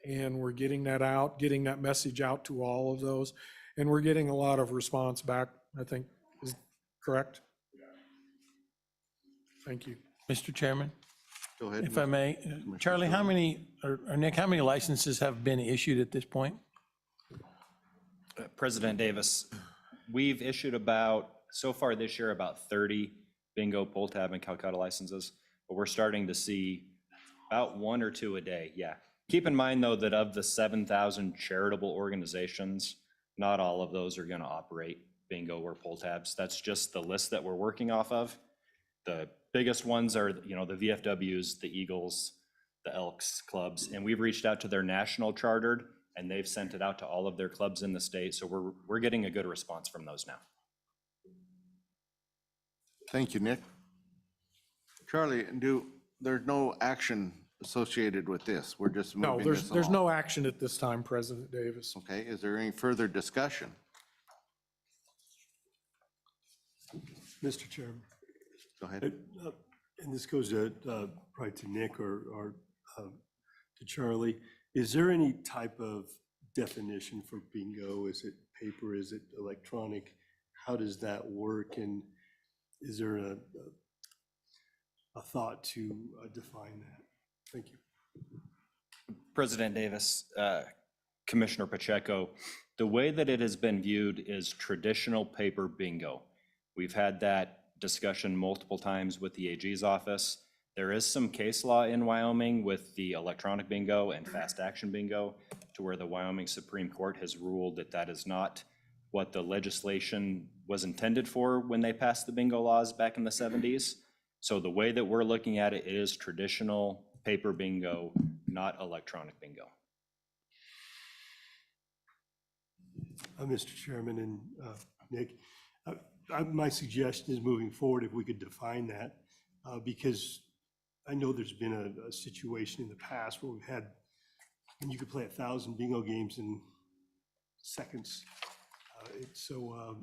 Speaker 1: we're getting that out, getting that message out to all of those. And we're getting a lot of response back, I think, is correct? Thank you.
Speaker 8: Mr. Chairman,
Speaker 2: Go ahead.
Speaker 8: if I may, Charlie, how many, or Nick, how many licenses have been issued at this point?
Speaker 12: President Davis, we've issued so far this year, about 30 bingo, pull tab, and Calcutta licenses, but we're starting to see about 1 or 2 a day, yeah. Keep in mind, though, that of the 7,000 charitable organizations, not all of those are gonna operate bingo or pull tabs. That's just the list that we're working off of. The biggest ones are, the VFWs, the Eagles, the Elks clubs, and we've reached out to their national chartered, and they've sent it out to all of their clubs in the state, so we're getting a good response from those now.
Speaker 2: Thank you, Nick. Charlie, there's no action associated with this. We're just
Speaker 1: No,
Speaker 2: moving this
Speaker 1: there's
Speaker 2: along.
Speaker 1: no action at this time, President Davis.
Speaker 2: Okay, is there any further discussion?
Speaker 3: Mr. Chairman,
Speaker 2: Go ahead.
Speaker 3: and this goes to, probably to Nick or to Charlie. Is there any type of definition for bingo? Is it paper? Is it electronic? How does that work? And is there a thought to define that? Thank you.
Speaker 12: President Davis, Commissioner Pacheco, the way that it has been viewed is traditional paper bingo. We've had that discussion multiple times with the AG's office. There is some case law in Wyoming with the electronic bingo and fast action bingo, to where the Wyoming Supreme Court has ruled that that is not what the legislation was intended for when they passed the bingo laws back in the 70s. So the way that we're looking at it is traditional paper bingo, not electronic bingo.
Speaker 3: Mr. Chairman and Nick, my suggestion is moving forward, if we could define that, because I know there's been a situation in the past where we've had, and you could play 1,000 bingo games in seconds. So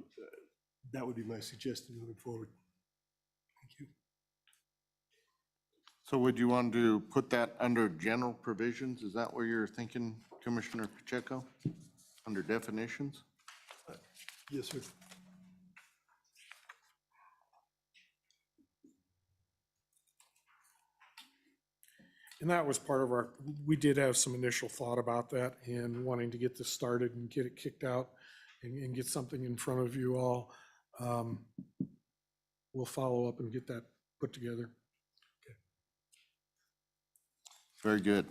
Speaker 3: that would be my suggestion moving forward. Thank you.
Speaker 2: So would you want to put that under general provisions? Is that where you're thinking, Commissioner Pacheco? Under definitions?
Speaker 3: Yes, sir.
Speaker 1: And that was part of our, we did have some initial thought about that and wanting to get this started and get it kicked out and get something in front of you all. We'll follow up and get that put together.
Speaker 2: Very good.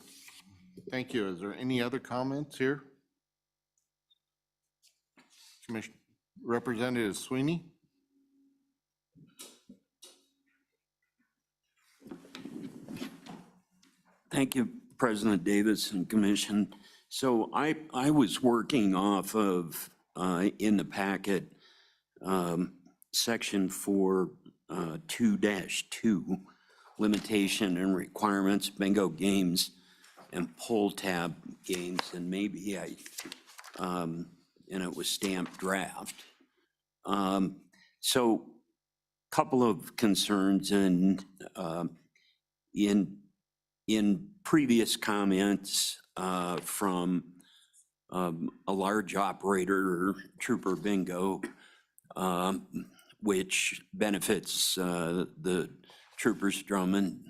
Speaker 2: Thank you. Is there any other comments here? Commissioner Representative Sweeney?
Speaker 13: Thank you, President Davis and Commission. So I was working off of, in the packet, section 4(2)(2), limitation and requirements, bingo games and pull tab games, and maybe and it was stamped draft. So couple of concerns, and in previous comments from a large operator, Trooper Bingo, which benefits the Troopers Drummond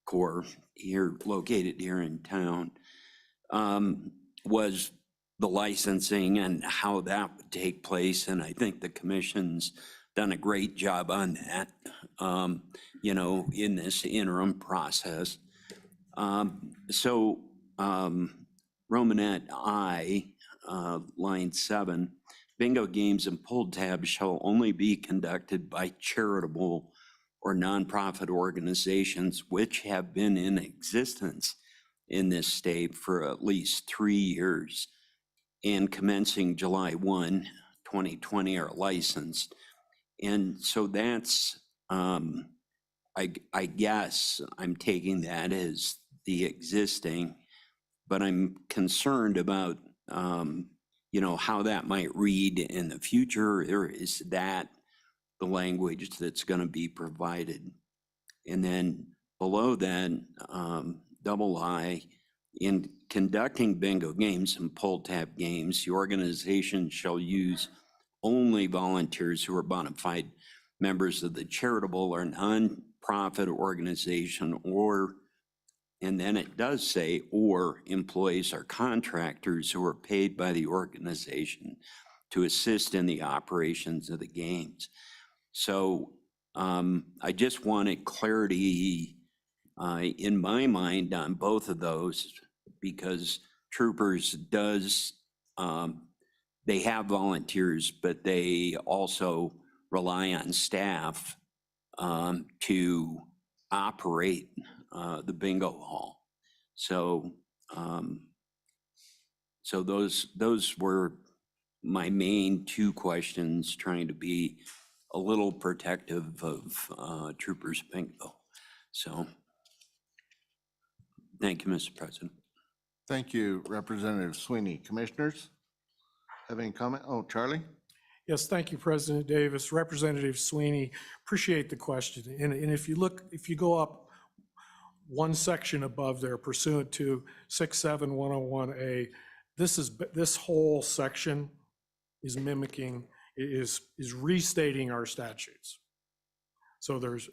Speaker 13: Corps here, located here in town, was the licensing and how that would take place. And I think the commission's done a great job on that, you know, in this interim process. Romanette I, line 7, bingo games and pull tabs shall only be conducted by charitable or nonprofit organizations which have been in existence in this state for at least 3 years and commencing July 1, 2020 are licensed. And so that's, I guess I'm taking that as the existing, but I'm concerned about, you know, how that might read in the future, or is that the language that's going to be provided? And then below that, double I, in conducting bingo games and pull tab games, the organization shall use only volunteers who are bona fide members of the charitable or nonprofit organization, or, and then it does say, or employees or contractors who are paid by the organization to assist in the operations of the games. So I just wanted clarity in my mind on both of those, because Troopers does, they have volunteers, but they also rely on staff to operate the bingo hall. So, so those were my main two questions, trying to be a little protective of Troopers Bingo. So, thank you, Mr. President.
Speaker 2: Thank you, Representative Sweeney. Commissioners, have any comment? Oh, Charlie?
Speaker 1: Yes, thank you, President Davis. Representative Sweeney, appreciate the question. And if you go up one section above there pursuant to 67101A, this whole section is mimicking, is restating our statutes. So there's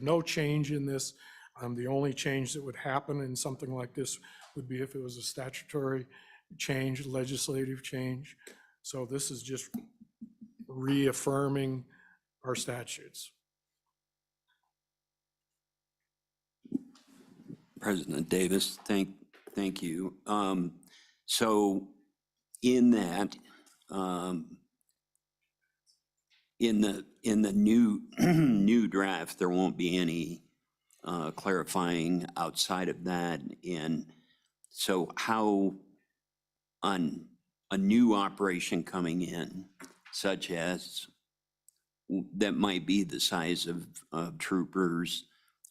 Speaker 1: no change in this. The only change that would happen in something like this would be if it was a statutory change, legislative change. So this is just reaffirming our statutes.
Speaker 13: President Davis, thank you. So in that, in the new draft, there won't be any clarifying outside of that. And so how on a new operation coming in, such as that might be the size of Troopers,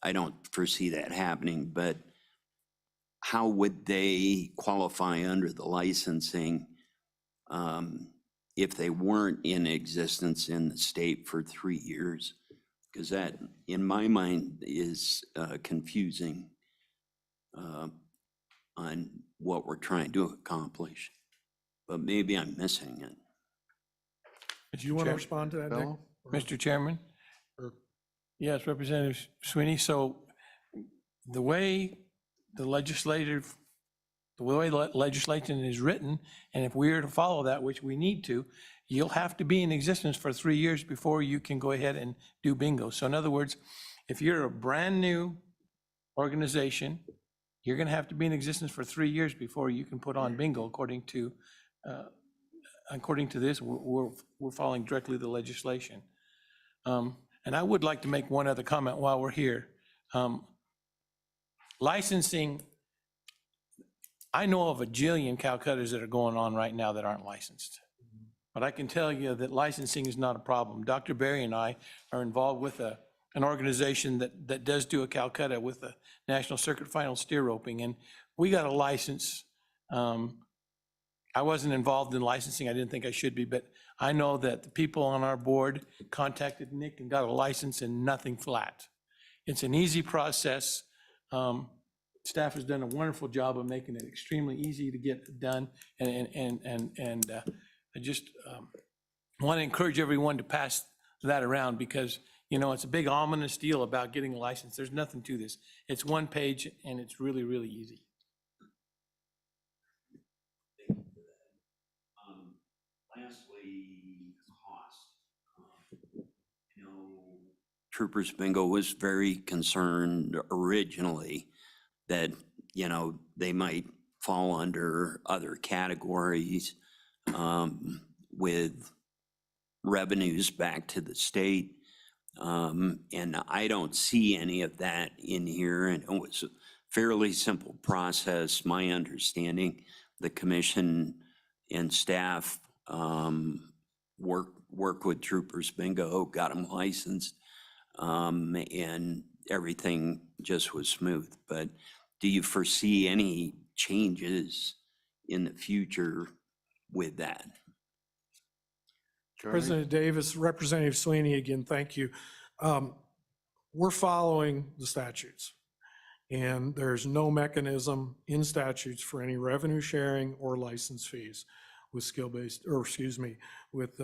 Speaker 13: I don't foresee that happening, but how would they qualify under the licensing if they weren't in existence in the state for 3 years? Because that, in my mind, is confusing on what we're trying to accomplish. But maybe I'm missing it.
Speaker 1: Do you want to respond to that, Nick?
Speaker 2: Bello?
Speaker 8: Mr. Chairman? Yes, Representative Sweeney. So the way the legislation is written, and if we are to follow that, which we need to, you'll have to be in existence for 3 years before you can go ahead and do bingo. So in other words, if you're a brand new organization, you're going to have to be in existence for 3 years before you can put on bingo. According to this, we're following directly the legislation. And I would like to make one other comment while we're here. Licensing, I know of a jillion Calcuttas that are going on right now that aren't licensed. But I can tell you that licensing is not a problem. Dr. Berry and I are involved with an organization that does do a Calcutta with the National Circuit Final Steer Roping, and we got a license. I wasn't involved in licensing. I didn't think I should be, but I know that the people on our board contacted Nick and got a license and nothing flat. It's an easy process. Staff has done a wonderful job of making it extremely easy to get done. And I just want to encourage everyone to pass that around because, you know, it's a big ominous deal about getting a license. There's nothing to this. It's one page and it's really, really easy.
Speaker 13: Lastly, cost. You know, Troopers Bingo was very concerned originally that, you know, they might fall under other categories with revenues back to the state. And I don't see any of that in here. And it was a fairly simple process. My understanding, the commission and staff work with Troopers Bingo, got them licensed, and everything just was smooth. But do you foresee any changes in the future with that?
Speaker 2: Charlie?
Speaker 1: President Davis, Representative Sweeney, again, thank you. We're following the statutes, and there's no mechanism in statutes for any revenue sharing or license fees with skill-based, or excuse me, with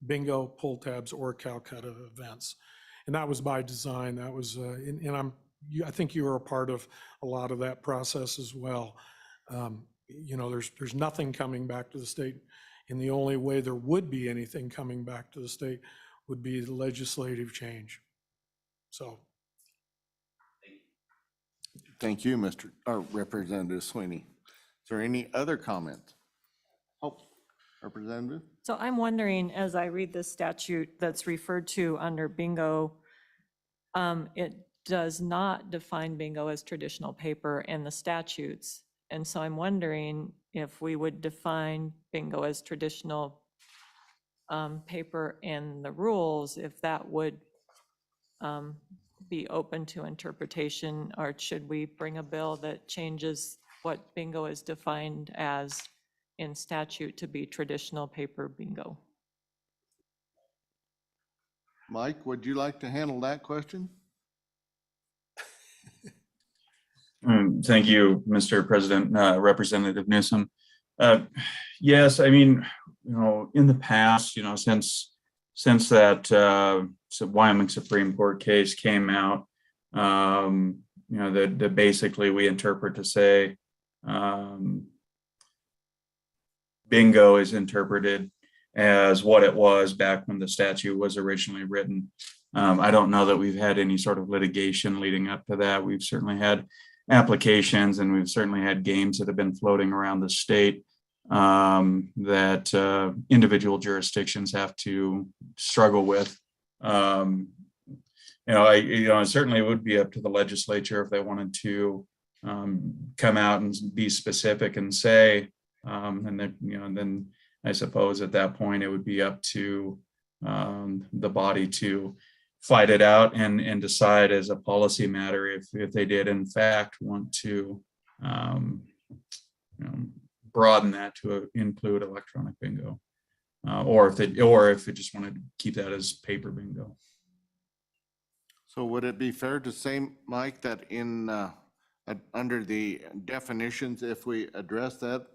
Speaker 1: bingo, pull tabs, or Calcutta events. And that was by design. That was, I think you were a part of a lot of that process as well. You know, there's nothing coming back to the state. And the only way there would be anything coming back to the state would be the legislative change. So.
Speaker 2: Thank you, Representative Sweeney. Is there any other comment? Oh, Representative?
Speaker 6: So I'm wondering, as I read this statute that's referred to under bingo, it does not define bingo as traditional paper in the statutes. And so I'm wondering if we would define bingo as traditional paper in the rules, if that would be open to interpretation, or should we bring a bill that changes what bingo is defined as in statute to be traditional paper bingo?
Speaker 2: Mike, would you like to handle that question?
Speaker 9: Thank you, Mr. President, Representative Newsom. Yes, I mean, in the past, since that Wyoming Supreme Court case came out, that basically we interpret to say bingo is interpreted as what it was back when the statute was originally written. I don't know that we've had any sort of litigation leading up to that. We've certainly had applications, and we've certainly had games that have been floating around the state that individual jurisdictions have to struggle with. It certainly would be up to the legislature if they wanted to come out and be specific and say, and then I suppose at that point it would be up to the body to fight it out and decide as a policy matter if they did in fact want to broaden that to include electronic bingo, or if they just wanted to keep that as paper bingo.
Speaker 2: So would it be fair to say, Mike, that in under the definitions, if we address that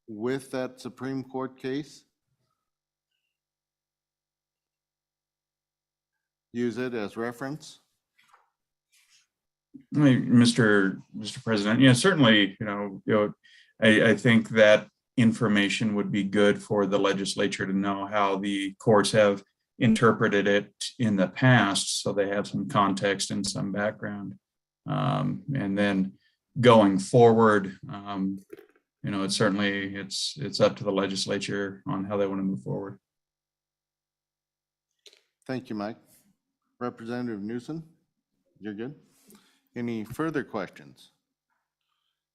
Speaker 2: with that Supreme Court case, use it as reference?
Speaker 9: Mr. President, certainly, I think that information would be good for the legislature to know how the courts have interpreted it in the past, so they have some context and some background. And then going forward, it's certainly it's up to the legislature on how they want to move forward.
Speaker 2: Thank you, Mike. Representative Newsom, you're good. Any further questions?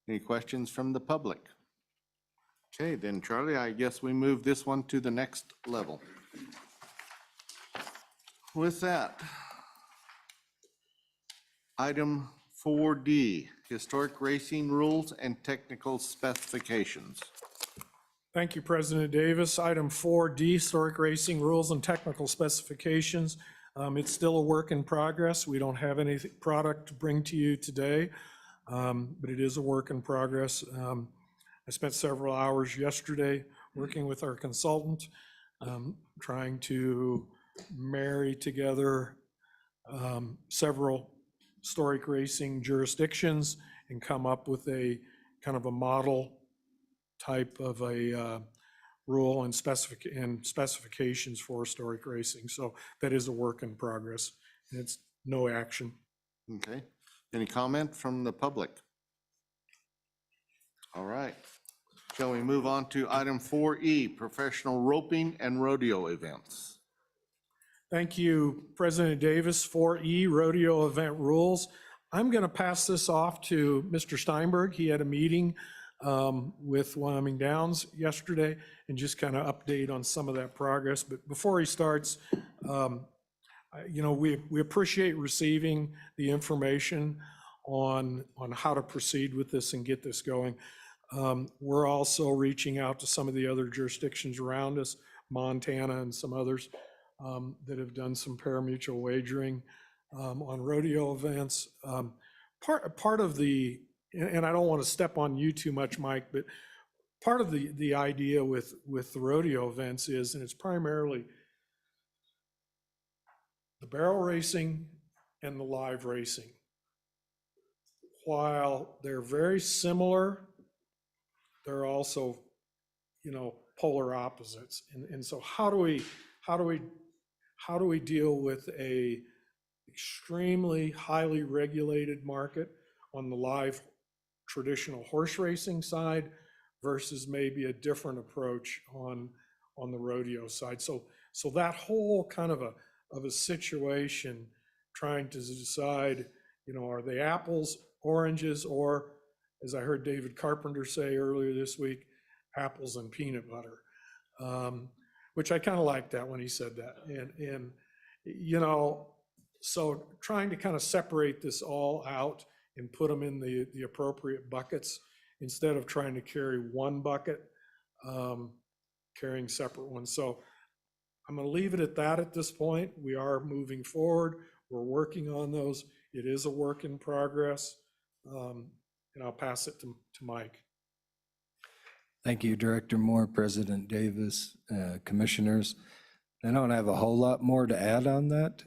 Speaker 2: Any questions from the public? Okay, then Charlie, I guess we move this one to the next level. With that, item 4D, historic racing rules and technical specifications.
Speaker 1: Thank you, President Davis. Item 4D, historic racing rules and technical specifications. It's still a work in progress. We don't have any product to bring to you today, but it is a work in progress. I spent several hours yesterday working with our consultant, trying to marry together several historic racing jurisdictions and come up with a kind of a model type of a rule and specifications for historic racing. So that is a work in progress, and it's no action.
Speaker 2: Okay. Any comment from the public? All right. Shall we move on to item 4E, professional roping and rodeo events?
Speaker 1: Thank you, President Davis. 4E, rodeo event rules. I'm going to pass this off to Mr. Steinberg. He had a meeting with Wyoming Downs yesterday and just kind of update on some of that progress. But before he starts, we appreciate receiving the information on how to proceed with this and get this going. We're also reaching out to some of the other jurisdictions around us, Montana and some others that have done some pari-mutuel wagering on rodeo events. Part of the, and I don't want to step on you too much, Mike, but part of the idea with the rodeo events is, and it's primarily the barrel racing and the live racing. While they're very similar, they're also, polar opposites. And so how do we deal with a extremely highly regulated market on the live traditional horse racing side versus maybe a different approach on the rodeo side? So that whole kind of a situation, trying to decide, are they apples, oranges, or, as I heard David Carpenter say earlier this week, apples and peanut butter. which I kind of liked that when he said that. And, you know, so trying to kind of separate this all out and put them in the appropriate buckets instead of trying to carry one bucket, carrying separate ones. So I'm going to leave it at that at this point. We are moving forward. We're working on those. It is a work in progress. And I'll pass it to Mike.
Speaker 14: Thank you, Director Moore, President Davis, Commissioners. I don't have a whole lot more to add on that.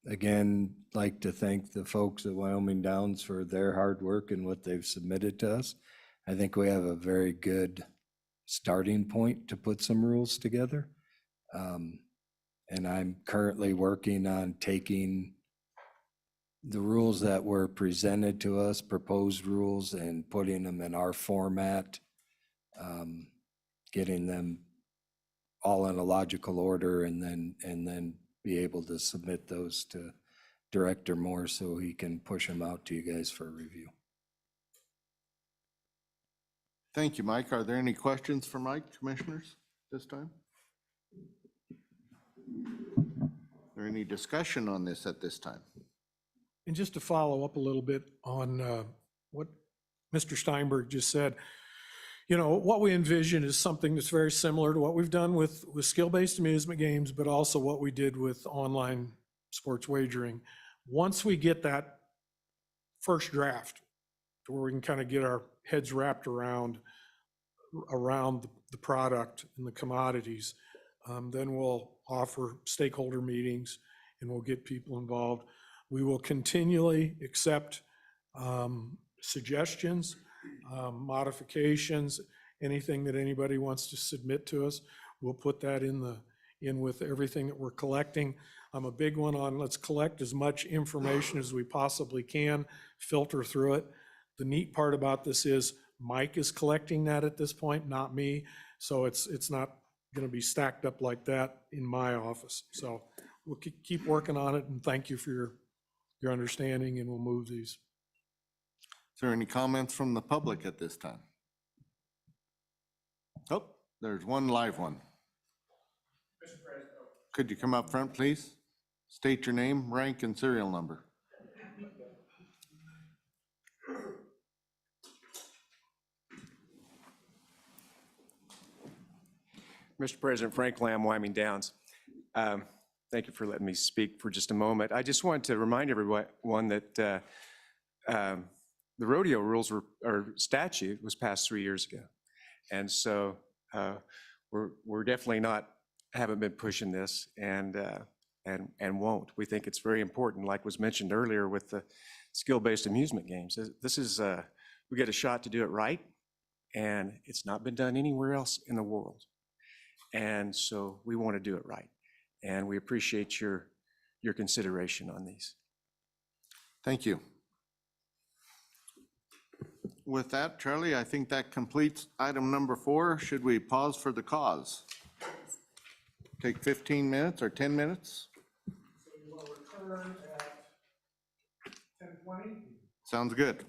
Speaker 14: Again, like to thank the folks at Wyoming Downs for their hard work and what they've submitted to us. I think we have a very good starting point to put some rules together. And I'm currently working on taking the rules that were presented to us, proposed rules, and putting them in our format, getting them all in a logical order, and then be able to submit those to Director Moore so he can push them out to you guys for review.
Speaker 2: Thank you, Mike. Are there any questions for Mike, Commissioners, this time? Is there any discussion on this at this time?
Speaker 1: And just to follow up a little bit on what Mr. Steinberg just said, you know, what we envision is something that's very similar to what we've done with skill-based amusement games, but also what we did with online sports wagering. Once we get that first draft to where we can kind of get our heads wrapped around the product and the commodities, then we'll offer stakeholder meetings and we'll get people involved. We will continually accept suggestions, modifications, anything that anybody wants to submit to us. We'll put that in with everything that we're collecting. I'm a big one on let's collect as much information as we possibly can, filter through it. The neat part about this is Mike is collecting that at this point, not me. So it's not going to be stacked up like that in my office. So we'll keep working on it, and thank you for your understanding, and we'll move these.
Speaker 2: Is there any comments from the public at this time? Oh, there's one live one. Could you come up front, please? State your name, rank, and serial number.
Speaker 15: Mr. President, Frank Lamb, Wyoming Downs. Thank you for letting me speak for just a moment. I just wanted to remind everyone that the rodeo rules or statute was passed 3 years ago. And so we're definitely haven't been pushing this and won't. We think it's very important, like was mentioned earlier with the skill-based amusement games. This is, we get a shot to do it right, and it's not been done anywhere else in the world. And so we want to do it right. And we appreciate your consideration on these.
Speaker 2: Thank you. With that, Charlie, I think that completes item number 4. Should we pause for the cause? Take 15 minutes or 10 minutes?
Speaker 1: So you will return at 10:20?
Speaker 2: Sounds good.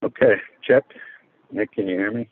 Speaker 16: Okay, check. Nick, can you hear me?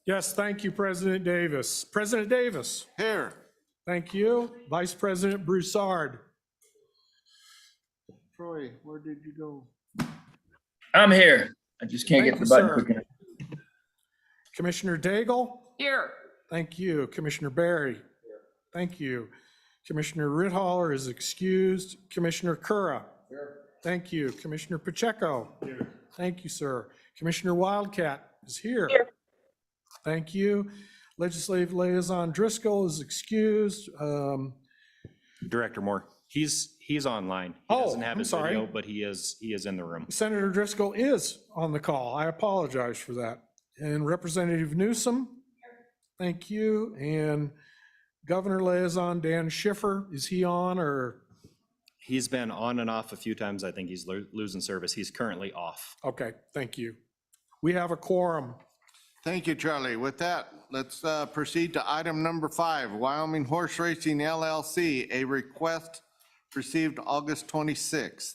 Speaker 1: Yes, thank you, President Davis. President Davis.
Speaker 2: Here.
Speaker 1: Thank you. Vice President Broussard.
Speaker 2: Troy, where did you go?
Speaker 11: I'm here. I just can't
Speaker 1: Thank
Speaker 11: get the
Speaker 1: you,
Speaker 11: button
Speaker 1: sir.
Speaker 11: quick enough.
Speaker 1: Commissioner Daigle.
Speaker 4: Here.
Speaker 1: Thank you. Commissioner Barry. Thank you. Commissioner Rithaller is excused. Commissioner Cura. Thank you. Commissioner Pacheco. Thank you, sir. Commissioner Wildcat is here. Thank you. Legislative Liaison Driscoll is excused.
Speaker 12: Director Moore, he's online. He
Speaker 1: Oh,
Speaker 12: doesn't have
Speaker 1: I'm
Speaker 12: his
Speaker 1: sorry.
Speaker 12: video, but he is in the room.
Speaker 1: Senator Driscoll is on the call. I apologize for that. And Representative Newsom, thank you. And Governor Liaison Dan Schiffer, is he on or?
Speaker 12: He's been on and off a few times. I think he's losing service. He's currently off.
Speaker 1: Okay, thank you. We have a quorum.
Speaker 2: Thank you, Charlie. With that, let's proceed to item number 5, Wyoming Horse Racing LLC, a request received August 26th.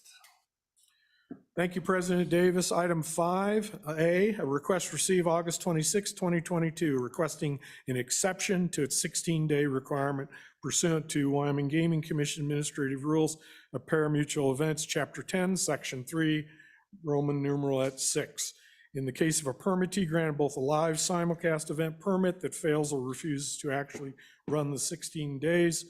Speaker 1: Thank you, President Davis. Item 5A, a request received August 26, 2022, requesting an exception to its 16-day requirement pursuant to Wyoming Gaming Commission Administrative Rules of Parimutuel Events, Chapter 10, Section 3, Roman numeral 6. In the case of a permittee granted both a live simulcast event permit that fails or refuses to actually run the 16 days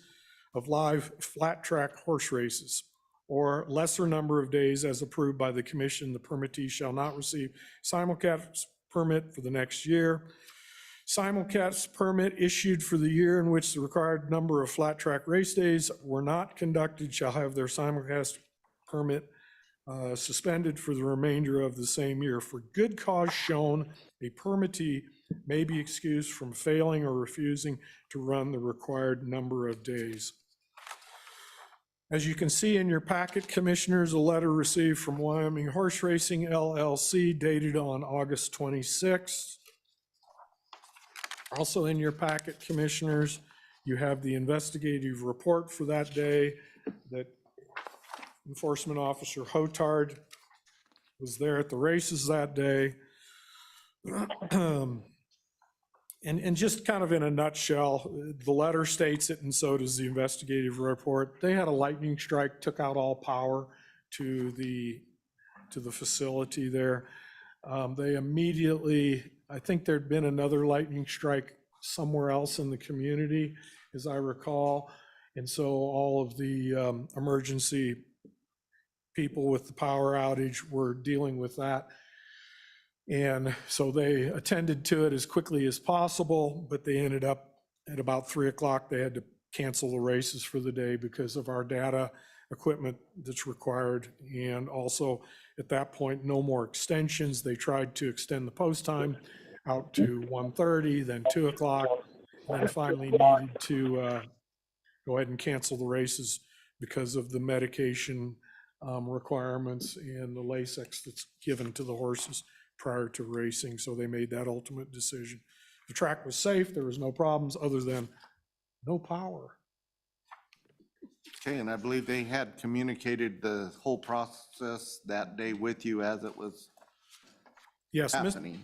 Speaker 1: of live flat track horse races, or lesser number of days as approved by the commission, the permittee shall not receive simulcast permit for the next year. Simulcast permit issued for the year in which the required number of flat track race days were not conducted shall have their simulcast permit suspended for the remainder of the same year. For good cause shown, a permittee may be excused from failing or refusing to run the required number of days. As you can see in your packet, Commissioners, a letter received from Wyoming Horse Racing LLC dated on August 26th. Also in your packet, Commissioners, you have the investigative report for that day that Enforcement Officer Hotard was there at the races that day. And just kind of in a nutshell, the letter states it, and so does the investigative report. They had a lightning strike, took out all power to the facility there. They immediately, I think there'd been another lightning strike somewhere else in the community, as I recall. And so all of the emergency people with the power outage were dealing with that. And so they attended to it as quickly as possible, but they ended up at about 3 o'clock, they had to cancel the races for the day because of our data equipment that's required. And also at that point, no more extensions. They tried to extend the post time out to 1:30, then 2 o'clock, and then finally needed to go ahead and cancel the races because of the medication requirements and the Lasix that's given to the horses prior to racing. So they made that ultimate decision. The track was safe. There was no problems other than no power.
Speaker 2: Okay, and I believe they had communicated the whole process that day with you as it was
Speaker 1: Yes,
Speaker 2: happening.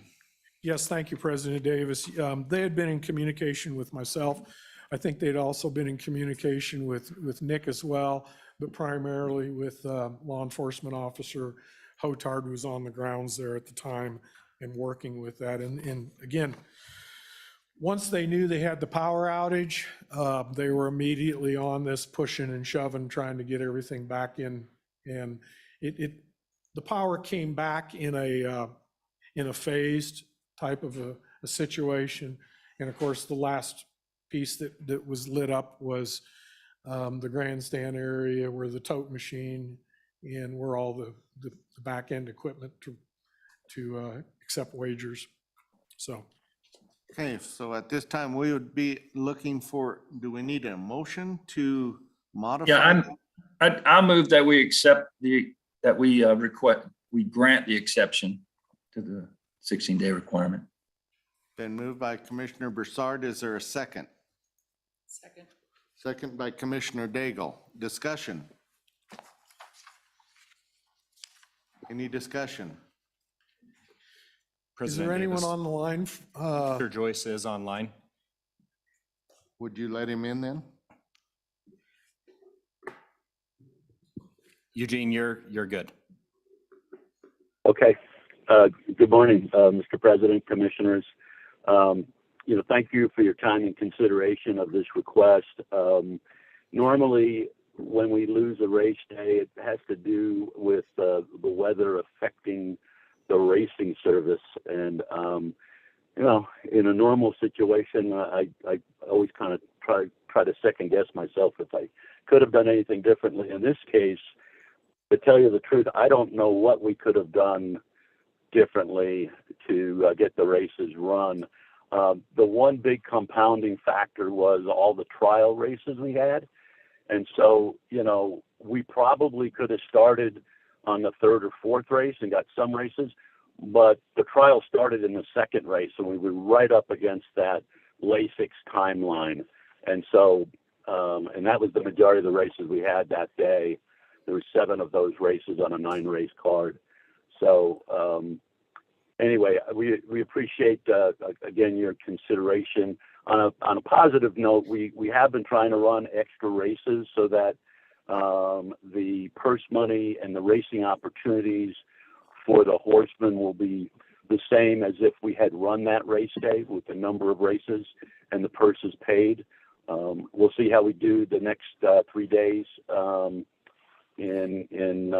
Speaker 1: Yes, thank you, President Davis. They had been in communication with myself. I think they'd also been in communication with Nick as well, but primarily with law enforcement officer Hotard, was on the grounds there at the time and working with that. And again, once they knew they had the power outage, they were immediately on this, pushing and shoving, trying to get everything back in. And the power came back in a phased type of a situation. And of course, the last piece that was lit up was the grandstand area where the tote machine and where all the back end equipment to accept wagers. So.
Speaker 2: Okay, so at this time, we would be looking for, do we need a motion to modify?
Speaker 11: Yeah, I move that we accept that we grant the exception to the 16-day requirement.
Speaker 2: Been moved by Commissioner Broussard. Is there a second?
Speaker 4: Second.
Speaker 2: Second by Commissioner Daigle. Discussion. Any discussion?
Speaker 1: Is there
Speaker 12: President
Speaker 1: anyone
Speaker 12: Davis.
Speaker 1: on the line?
Speaker 12: Mr. Joyce is online.
Speaker 2: Would you let him in then?
Speaker 12: Eugene, you're good.
Speaker 16: Okay. Good morning, Mr. President, Commissioners. Thank you for your time and consideration of this request. Normally, when we lose a race day, it has to do with the weather affecting the racing service. And, in a normal situation, I always kind of try to second guess myself if I could have done anything differently. In this case, to tell you the truth, I don't know what we could have done differently to get the races run. The one big compounding factor was all the trial races we had. And so, we probably could have started on the third or fourth race and got some races, but the trial started in the second race, and we were right up against that LASIX timeline. And so, and that was the majority of the races we had that day. There were 7 of those races on a 9-race card. So anyway, we appreciate, again, your consideration. On a positive note, we have been trying to run extra races so that the purse money and the racing opportunities for the horsemen will be the same as if we had run that race day with the number of races and the purses paid. We'll see how we do the next 3 days in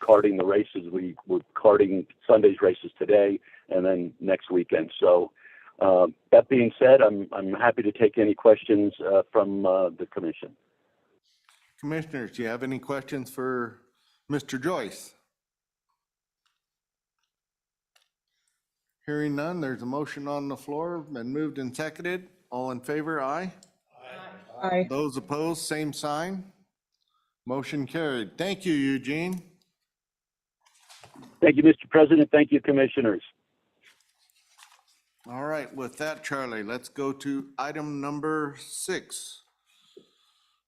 Speaker 16: carding the races. We're carding Sunday's races today and then next weekend. So that being said, I'm happy to take any questions from the commission.
Speaker 2: Commissioners, do you have any questions for Mr. Joyce? Hearing none, there's a motion on the floor, been moved and seconded. All in favor, aye?
Speaker 6: Aye.
Speaker 2: Those opposed, same sign. Motion carried. Thank you, Eugene.
Speaker 16: Thank you, Mr. President. Thank you, Commissioners.
Speaker 2: All right, with that, Charlie, let's go to item number 6.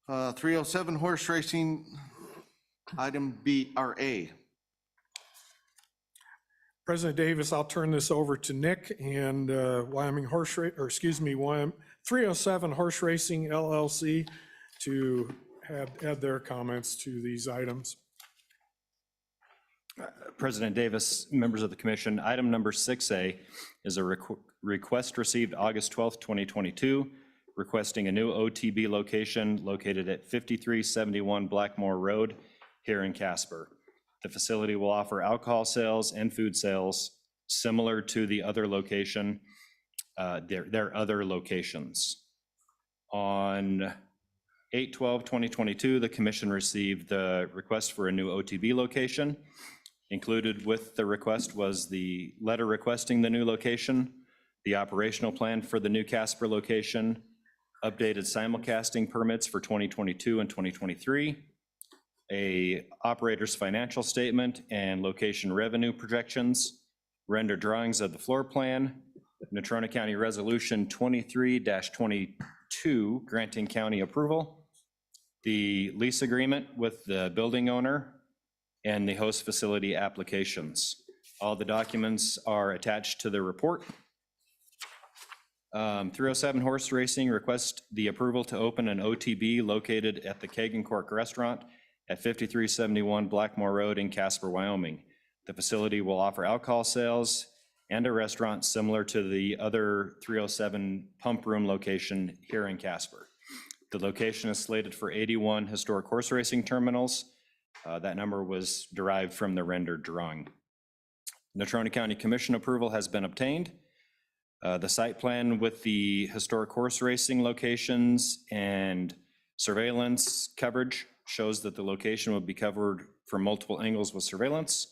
Speaker 2: 307 horse racing, item B, or A.
Speaker 1: President Davis, I'll turn this over to Nick and Wyoming 307 Horse Racing LLC to add their comments to these items.
Speaker 12: President Davis, members of the commission, item number 6A is a request received August 12th, 2022, requesting a new OTB location located at 5371 Blackmore Road here in Casper. The facility will offer alcohol sales and food sales similar to the other location, their other locations. On 8/12/2022, the commission received the request for a new OTB location. Included with the request was the letter requesting the new location, the operational plan for the new Casper location, updated simulcasting permits for 2022 and 2023, a operator's financial statement and location revenue projections, render drawings of the floor plan, Natrona County Resolution 23-22 granting county approval, the lease agreement with the building owner, and the host facility applications. All the documents are attached to the report. 307 Horse Racing requests the approval to open an OTB located at the Kagan Cork Restaurant at 5371 Blackmore Road in Casper, Wyoming. The facility will offer alcohol sales and a restaurant similar to the other 307 Pump Room location here in Casper. The location is slated for 81 historic horse racing terminals. That number was derived from the rendered drawing. Natrona County Commission approval has been obtained. The site plan with the historic horse racing locations and surveillance coverage shows that the location will be covered from multiple angles with surveillance.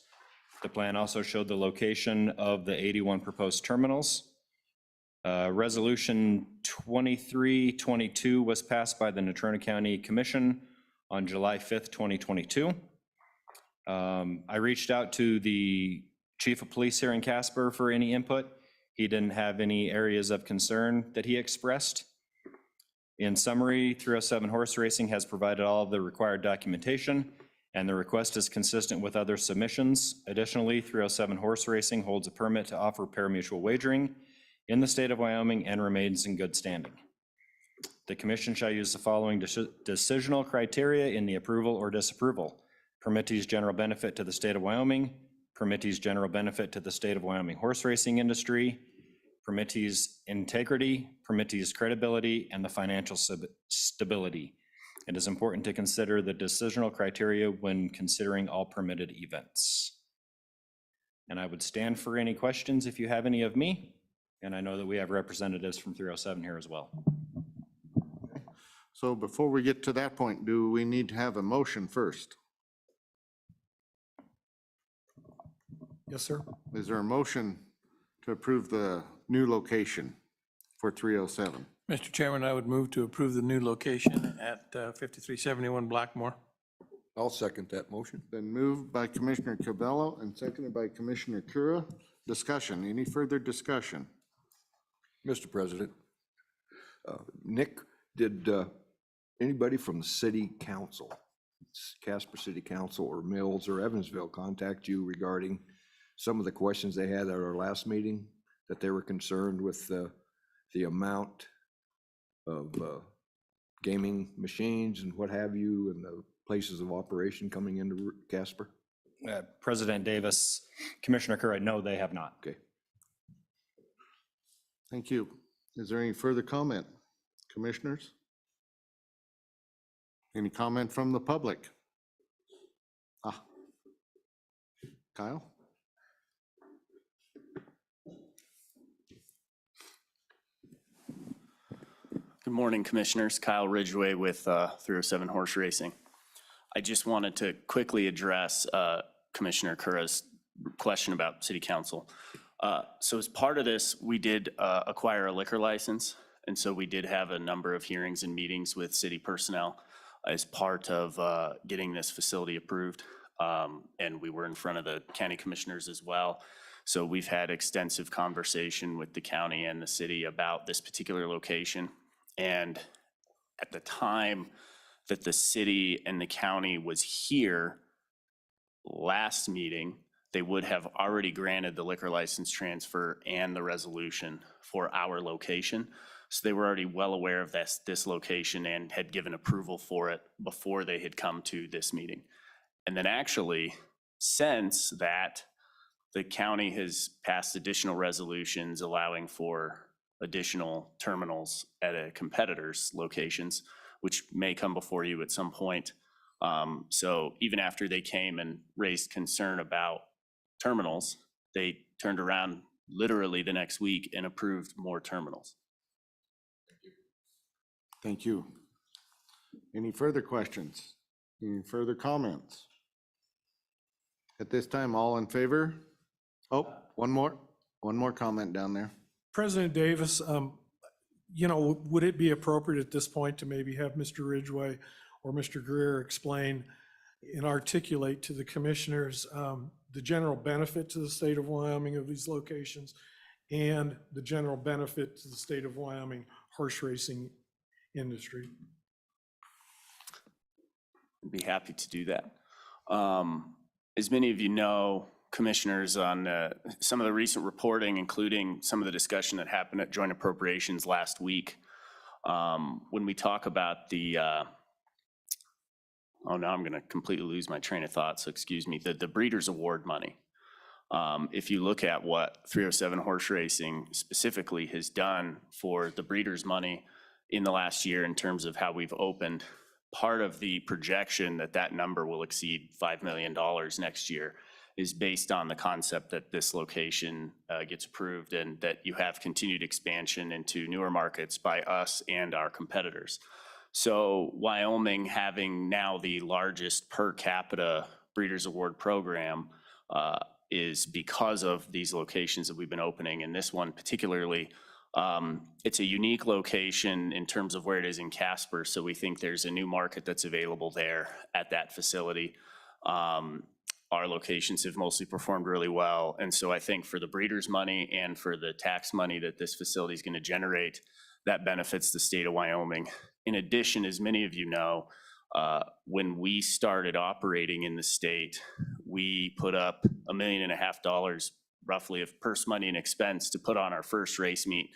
Speaker 12: The plan also showed the location of the 81 proposed terminals. Resolution 2322 was passed by the Natrona County Commission on July 5th, 2022. I reached out to the chief of police here in Casper for any input. He didn't have any areas of concern that he expressed. In summary, 307 Horse Racing has provided all of the required documentation and the request is consistent with other submissions. Additionally, 307 Horse Racing holds a permit to offer parimutuel wagering in the state of Wyoming and remains in good standing. The commission shall use the following decisional criteria in the approval or disapproval. Permittee's general benefit to the state of Wyoming, permittee's general benefit to the state of Wyoming horse racing industry, permittee's integrity, permittee's credibility, and the financial stability. It is important to consider the decisional criteria when considering all permitted events. And I would stand for any questions if you have any of me. And I know that we have representatives from 307 here as well.
Speaker 2: So before we get to that point, do we need to have a motion first?
Speaker 1: Yes, sir.
Speaker 2: Is there a motion to approve the new location for 307?
Speaker 8: Mr. Chairman, I would move to approve the new location at 5371 Blackmore.
Speaker 10: I'll second that motion.
Speaker 2: Been moved by Commissioner Cabello and seconded by Commissioner Kura. Discussion, any further discussion?
Speaker 10: Mr. President, Nick, did anybody from the city council, Casper City Council or Mills or Evansville contact you regarding some of the questions they had at our last meeting, that they were concerned with the amount of gaming machines and what have you, and the places of operation coming into Casper?
Speaker 12: President Davis, Commissioner Kerr, no, they have not.
Speaker 2: Okay. Thank you. Is there any further comment, commissioners? Any comment from the public? Kyle?
Speaker 17: Good morning, Commissioners. Kyle Ridgway with 307 Horse Racing. I just wanted to quickly address Commissioner Kura's question about City Council. So as part of this, we did acquire a liquor license, and so we did have a number of hearings and meetings with city personnel as part of getting this facility approved. And we were in front of the county commissioners as well. So we've had extensive conversation with the county and the city about this particular location. And at the time that the city and the county was here last meeting, they would have already granted the liquor license transfer and the resolution for our location. So they were already well aware of this location and had given approval for it before they had come to this meeting. And then actually, since that, the county has passed additional resolutions allowing for additional terminals at a competitor's locations, which may come before you at some point. So even after they came and raised concern about terminals, they turned around literally the next week and approved more terminals.
Speaker 2: Thank you. Any further questions? Any further comments? At this time, all in favor? Oh, one more comment down there.
Speaker 1: President Davis, you know, would it be appropriate at this point to maybe have Mr. Ridgway or Mr. Greer explain and articulate to the commissioners the general benefit to the state of Wyoming of these locations and the general benefit to the state of Wyoming horse racing industry?
Speaker 17: I'd be happy to do that. As many of you know, commissioners, on some of the recent reporting, including some of the discussion that happened at joint appropriations last week, when we talk about the, oh, now I'm going to completely lose my train of thought, so excuse me, the Breeders' Award money. If you look at what 307 Horse Racing specifically has done for the Breeders' money in the last year in terms of how we've opened, part of the projection that that number will exceed $5 million next year is based on the concept that this location gets approved and that you have continued expansion into newer markets by us and our competitors. So Wyoming, having now the largest per capita Breeders' Award program, is because of these locations that we've been opening, and this one particularly. It's a unique location in terms of where it is in Casper, so we think there's a new market that's available there at that facility. Our locations have mostly performed really well, and so I think for the breeders' money and for the tax money that this facility is going to generate, that benefits the state of Wyoming. In addition, as many of you know, When we started operating in the state, we put up $1.5 million roughly of purse money and expense to put on our first race meet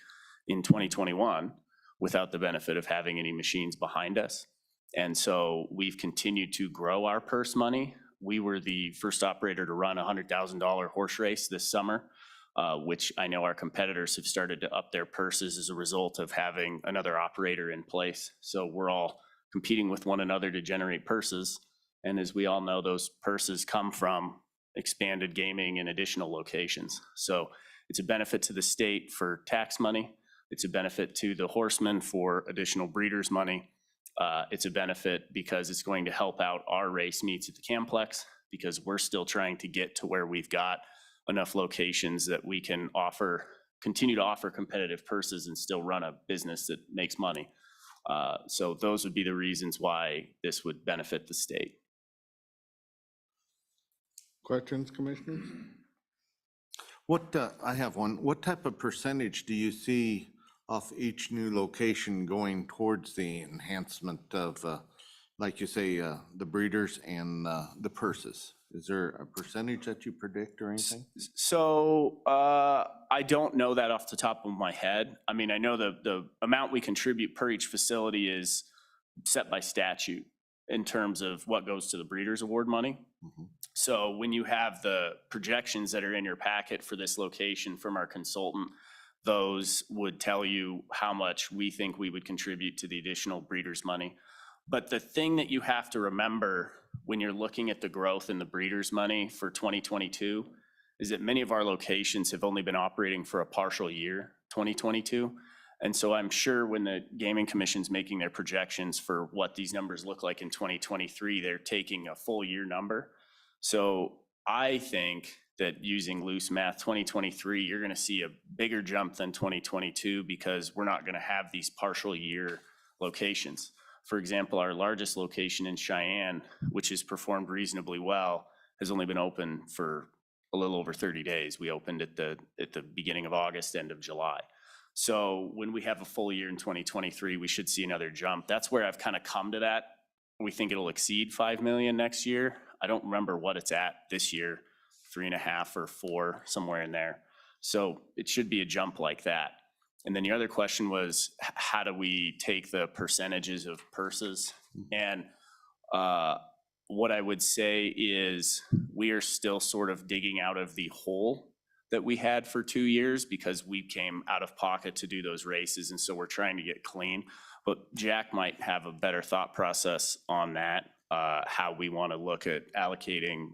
Speaker 17: in 2021 without the benefit of having any machines behind us. And so we've continued to grow our purse money. We were the first operator to run a $100,000 horse race this summer, which I know our competitors have started to up their purses as a result of having another operator in place. So we're all competing with one another to generate purses. And as we all know, those purses come from expanded gaming and additional locations. So it's a benefit to the state for tax money. It's a benefit to the horsemen for additional breeders' money. It's a benefit because it's going to help out our race meets at the Camplex, because we're still trying to get to where we've got enough locations that we can continue to offer competitive purses and still run a business that makes money. So those would be the reasons why this would benefit the state.
Speaker 2: Questions, commissioners? I have one. What type of percentage do you see off each new location going towards the enhancement of, like you say, the breeders and the purses? Is there a percentage that you predict or anything?
Speaker 17: So I don't know that off the top of my head. I mean, I know the amount we contribute per each facility is set by statute in terms of what goes to the Breeders Award money.
Speaker 2: Mm-hmm.
Speaker 17: So when you have the projections that are in your packet for this location from our consultant, those would tell you how much we think we would contribute to the additional breeders' money. But the thing that you have to remember when you're looking at the growth in the breeders' money for 2022 is that many of our locations have only been operating for a partial year, 2022. And so I'm sure when the Gaming Commission's making their projections for what these numbers look like in 2023, they're taking a full year number. So I think that using loose math, 2023, you're going to see a bigger jump than 2022 because we're not going to have these partial year locations. For example, our largest location in Cheyenne, which has performed reasonably well, has only been open for a little over 30 days. We opened at the beginning of August, end of July. So when we have a full year in 2023, we should see another jump. That's where I've kind of come to that. We think it'll exceed 5 million next year. I don't remember what it's at this year, 3.5 or 4, somewhere in there. So it should be a jump like that. And then the other question was, how do we take the percentages of purses? And what I would say is we are still sort of digging out of the hole that we had for 2 years because we came out of pocket to do those races. And so we're trying to get clean. But Jack might have a better thought process on that, how we want to look at allocating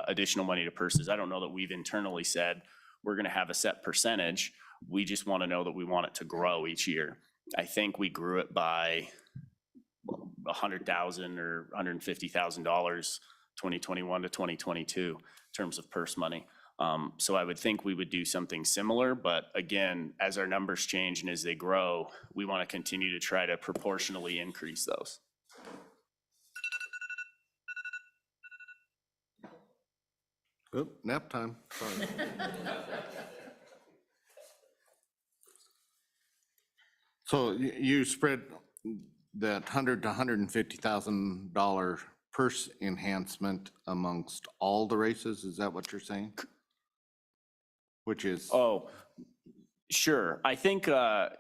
Speaker 17: additional money to purses. I don't know that we've internally said we're going to have a set percentage. We just want to know that we want it to grow each year. I think we grew it by $100,000 or $150,000, 2021 to 2022 in terms of purse money. So I would think we would do something similar, but again, as our numbers change and as they grow, we want to continue to try to proportionally increase those.
Speaker 2: Oh, nap time, sorry. So you spread that $100,000 to $150,000 purse enhancement amongst all the races? Is that what you're saying? Which is?
Speaker 17: Oh, sure. I think, I'll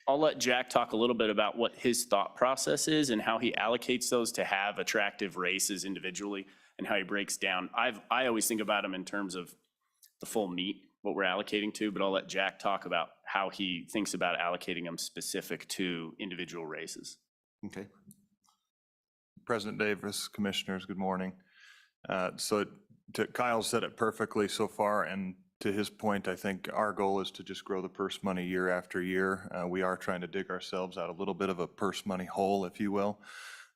Speaker 17: let Jack talk a little bit about what his thought process is and how he allocates those to have attractive races individually and how he breaks down. I always think about them in terms of the full meet, what we're allocating to, but I'll let Jack talk about how he thinks about allocating them specific to individual races.
Speaker 2: Okay.
Speaker 3: President Davis, commissioners, good morning. So Kyle said it perfectly so far, and to his point, I think our goal is to just grow the purse money year after year. We are trying to dig ourselves out a little bit of a purse money hole, if you will.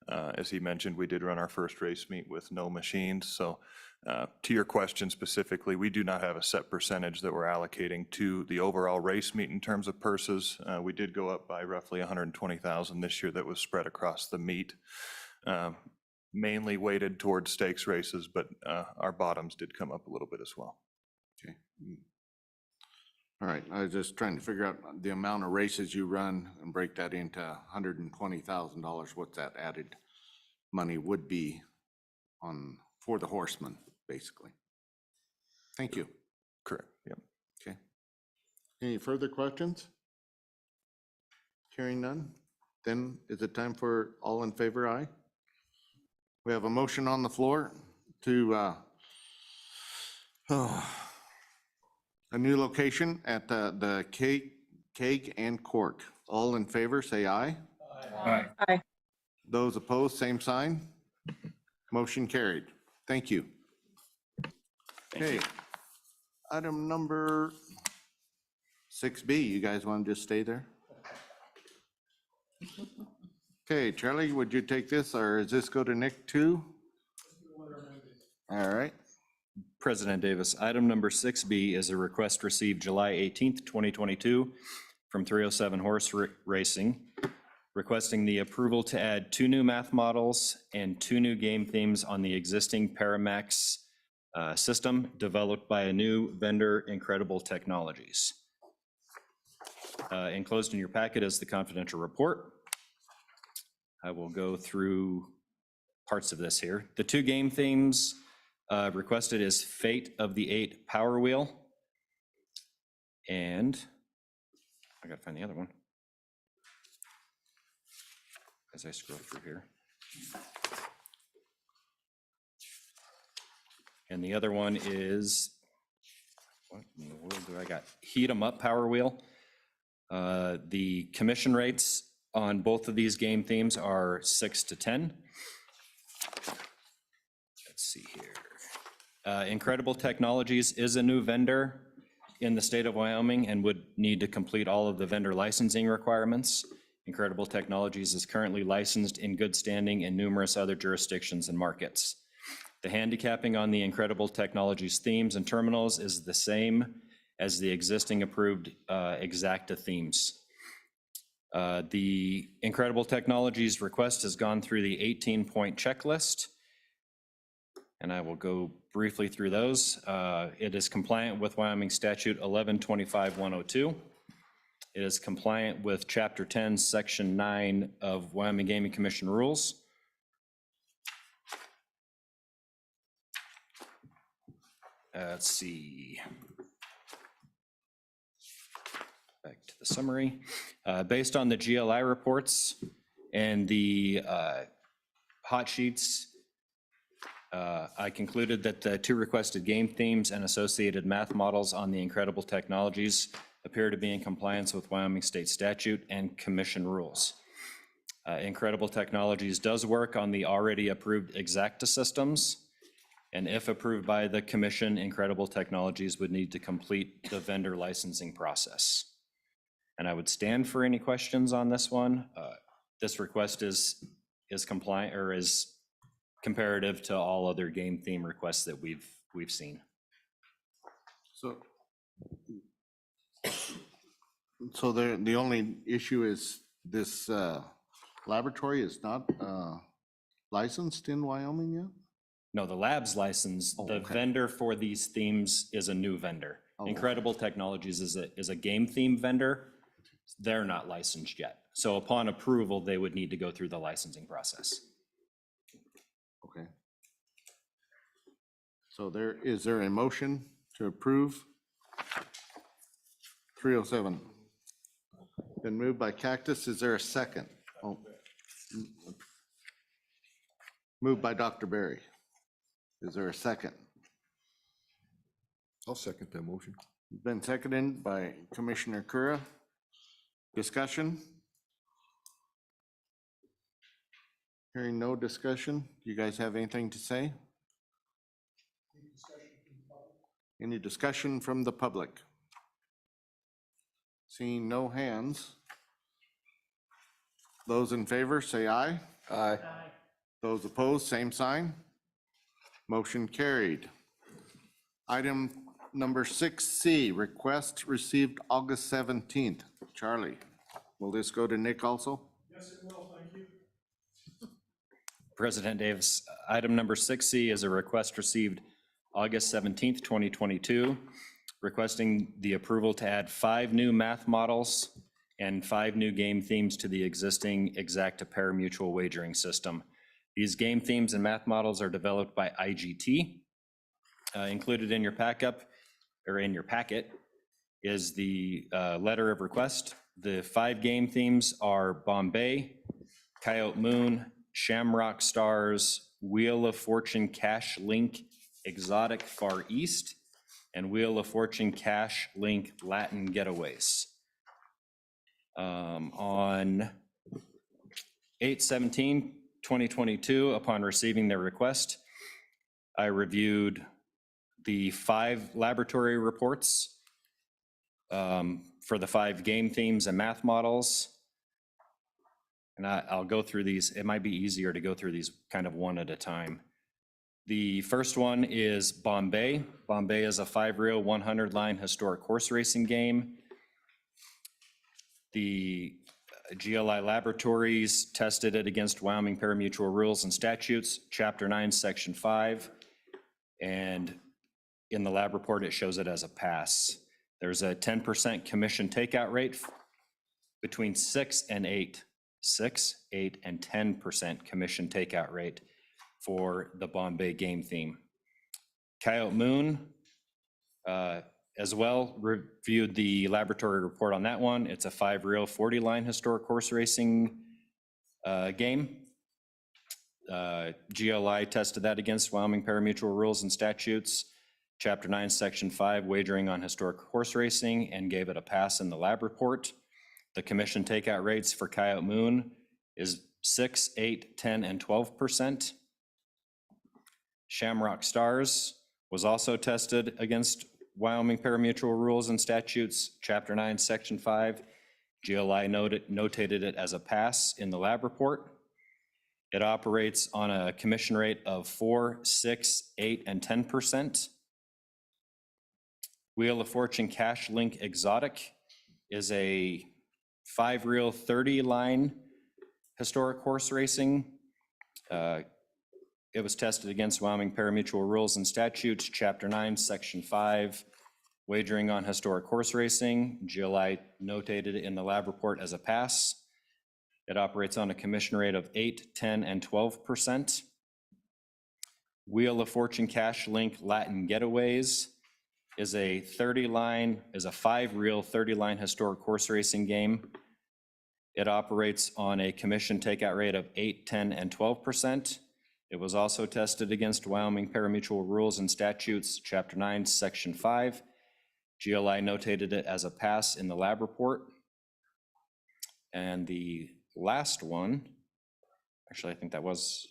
Speaker 3: As he mentioned, we did run our first race meet with no machines. So to your question specifically, we do not have a set percentage that we're allocating to the overall race meet in terms of purses. We did go up by roughly 120,000 this year that was spread across the meet, mainly weighted towards stakes races, but our bottoms did come up a little bit as well.
Speaker 2: Okay. All right, I was just trying to figure out the amount of races you run and break that into $120,000. What's that added money would be for the horsemen, basically. Thank you.
Speaker 10: Correct, yep.
Speaker 2: Okay. Any further questions? Hearing none, then is it time for all in favor, aye? We have a motion on the floor to a new location at the Keg and Cork. All in favor, say aye.
Speaker 11: Aye.
Speaker 6: Aye.
Speaker 2: Those opposed, same sign. Motion carried. Thank you. Okay. Item number 6B, you guys want to just stay there? Okay, Charlie, would you take this, or does this go to Nick too? All right.
Speaker 12: President Davis, item number 6B is a request received July 18th, 2022 from 307 Horse Racing, requesting the approval to add 2 new math models and 2 new game themes on the existing Paramax system developed by a new vendor, Incredible Technologies. Enclosed in your packet is the confidential report. I will go through parts of this here. The 2 game themes requested is Fate of the 8 Power Wheel, and I gotta find the other one as I scroll through here. And the other one is, what in the world do I got? Heat 'em Up Power Wheel. The commission rates on both of these game themes are 6 to 10. Let's see here. Incredible Technologies is a new vendor in the state of Wyoming and would need to complete all of the vendor licensing requirements. Incredible Technologies is currently licensed in good standing in numerous other jurisdictions and markets. The handicapping on the Incredible Technologies themes and terminals is the same as the existing approved Exacta themes. The Incredible Technologies request has gone through the 18-point checklist, and I will go briefly through those. It is compliant with Wyoming Statute 1125-102. It is compliant with Chapter 10, Section 9 of Wyoming Gaming Commission rules. Let's see. Back to the summary. Based on the GLI reports and the hot sheets, I concluded that the 2 requested game themes and associated math models on the Incredible Technologies appear to be in compliance with Wyoming State statute and commission rules. Incredible Technologies does work on the already approved Exacta systems, and if approved by the commission, Incredible Technologies would need to complete the vendor licensing process. And I would stand for any questions on this one. This request is compliant, or is comparative to all other game theme requests that we've seen.
Speaker 2: So the only issue is this laboratory is not licensed in Wyoming yet?
Speaker 12: No, the lab's licensed. The vendor for these themes is a new vendor. Incredible Technologies is a game theme vendor. They're not licensed yet. So upon approval, they would need to go through the licensing process.
Speaker 2: Okay. So is there a motion to approve 307? Been moved by Cactus. Is there a second? Oh. Moved by Dr. Berry. Is there a second?
Speaker 10: I'll second that motion.
Speaker 2: Been seconded by Commissioner Kura. Discussion? Hearing no discussion. Do you guys have anything to say? Any discussion from the public? Seeing no hands. Those in favor, say aye.
Speaker 10: Aye.
Speaker 2: Those opposed, same sign. Motion carried. Item number 6C, request received August 17th. Charlie, will this go to Nick also?
Speaker 1: Yes, it will, thank you.
Speaker 12: President Davis, item number 6C is a request received August 17th, 2022, requesting the approval to add 5 new math models and 5 new game themes to the existing Exacta pari-mutuel wagering system These game themes and math models are developed by IGT. Included in your packet is the letter of request. The 5 game themes are Bombay, Coyote Moon, Shamrock Stars, Wheel of Fortune Cash Link Exotic Far East, and Wheel of Fortune Cash Link Latin Getaways. On 8/17/2022, upon receiving their request, I reviewed the 5 laboratory reports for the 5 game themes and math models. And I'll go through these. It might be easier to go through these kind of one at a time. The first one is Bombay. Bombay is a 5-reel 100-line historic horse racing game. The GLI Laboratories tested it against Wyoming parimutuel rules and statutes, Chapter 9, Section 5. And in the lab report, it shows it as a pass. There's a 10% commission takeout rate between 6 and 8. 6, 8, and 10% commission takeout rate for the Bombay game theme. Coyote Moon, as well, reviewed the laboratory report on that one. It's a 5-reel 40-line historic horse racing game. GLI tested that against Wyoming parimutuel rules and statutes, Chapter 9, Section 5, wagering on historic horse racing, and gave it a pass in the lab report. The commission takeout rates for Coyote Moon is 6, 8, 10, and 12%. Shamrock Stars was also tested against Wyoming parimutuel rules and statutes, Chapter 9, Section 5. GLI notated it as a pass in the lab report. It operates on a commission rate of 4, 6, 8, and 10%. Wheel of Fortune Cash Link Exotic is a 5-reel 30-line historic horse racing. It was tested against Wyoming parimutuel rules and statutes, Chapter 9, Section 5, wagering on historic horse racing. GLI notated it in the lab report as a pass. It operates on a commission rate of 8, 10, and 12%. Wheel of Fortune Cash Link Latin Getaways is a 5-reel 30-line historic horse racing game. It operates on a commission takeout rate of 8, 10, and 12%. It was also tested against Wyoming parimutuel rules and statutes, Chapter 9, Section 5. GLI notated it as a pass in the lab report. And the last one, actually, I think that was,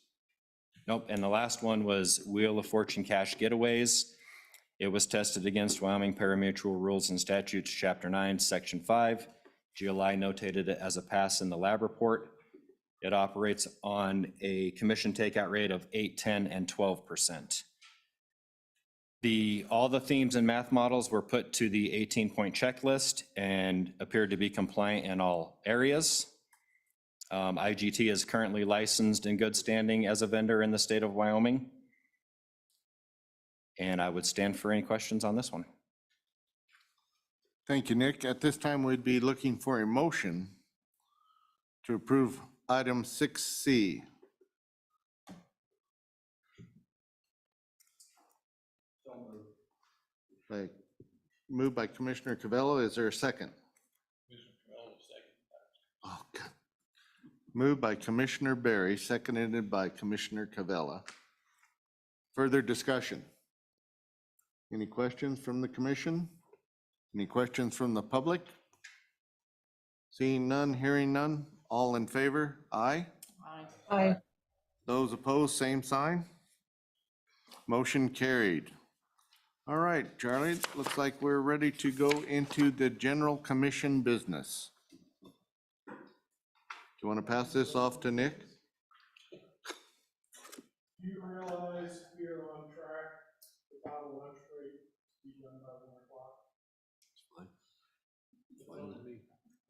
Speaker 12: nope, and the last one was Wheel of Fortune Cash Getaways. It was tested against Wyoming parimutuel rules and statutes, Chapter 9, Section 5. GLI notated it as a pass in the lab report. It operates on a commission takeout rate of 8, 10, and 12%. All the themes and math models were put to the 18-point checklist and appeared to be compliant in all areas. IGT is currently licensed in good standing as a vendor in the state of Wyoming. And I would stand for any questions on this one.
Speaker 2: Thank you, Nick. At this time, we'd be looking for a motion to approve item 6C. Moved by Commissioner Covello. Is there a second? Oh, God. Moved by Commissioner Berry, seconded by Commissioner Covello. Further discussion? Any questions from the commission? Any questions from the public? Seeing none, hearing none, all in favor? Aye.
Speaker 6: Aye.
Speaker 2: Those opposed, same sign. Motion carried. All right, Charlie, looks like we're ready to go into the general commission business. Do you want to pass this off to Nick?
Speaker 1: Do you realize we are on track without a lunch break to be done by 1 o'clock?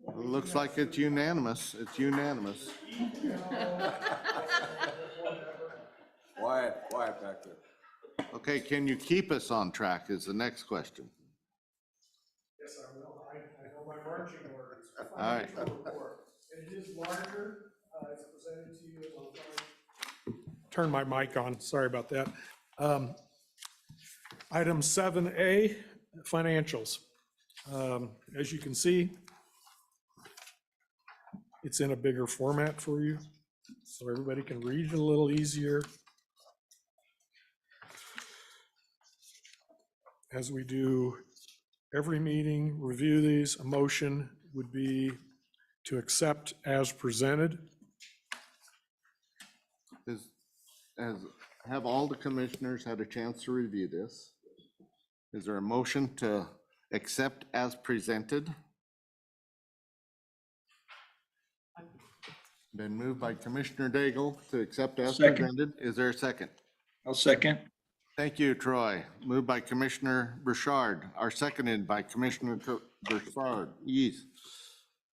Speaker 2: It looks like it's unanimous. It's unanimous.
Speaker 10: Quiet back there.
Speaker 2: Okay, can you keep us on track is the next question.
Speaker 1: Yes, I will. I know my marching orders.
Speaker 2: All right.
Speaker 1: Financial report. And it is larger. It's presented to you on turn my mic on, sorry about that. Item 7A, financials. As you can see, it's in a bigger format for you, so everybody can read it a little easier. As we do every meeting, review these, a motion would be to accept as presented.
Speaker 2: Have all the commissioners had a chance to review this? Is there a motion to accept as presented? Been moved by Commissioner Daigle to accept as
Speaker 11: Second.
Speaker 2: presented. Is there a second?
Speaker 11: I'll second.
Speaker 2: Thank you, Troy. Moved by Commissioner Burchard, or seconded by Commissioner Burchard. Yes.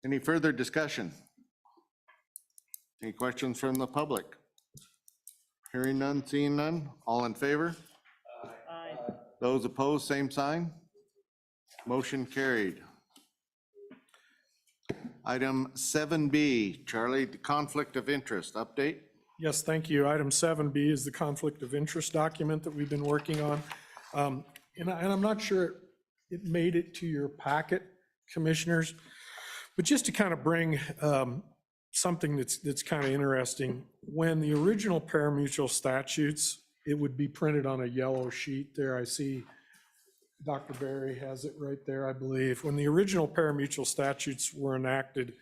Speaker 2: Any further discussion? Any questions from the public? Hearing none, seeing none. All in favor?
Speaker 6: Aye.
Speaker 2: Those opposed, same sign. Motion carried. Item 7B, Charlie, the conflict of interest update.
Speaker 1: Yes, thank you. Item 7B is the conflict of interest document that we've been working on. And I'm not sure it made it to your packet, commissioners, but just to kind of bring something that's kind of interesting. When the original parimutuel statutes, it would be printed on a yellow sheet there. I see Dr. Berry has it right there, I believe. When the original parimutuel statutes were enacted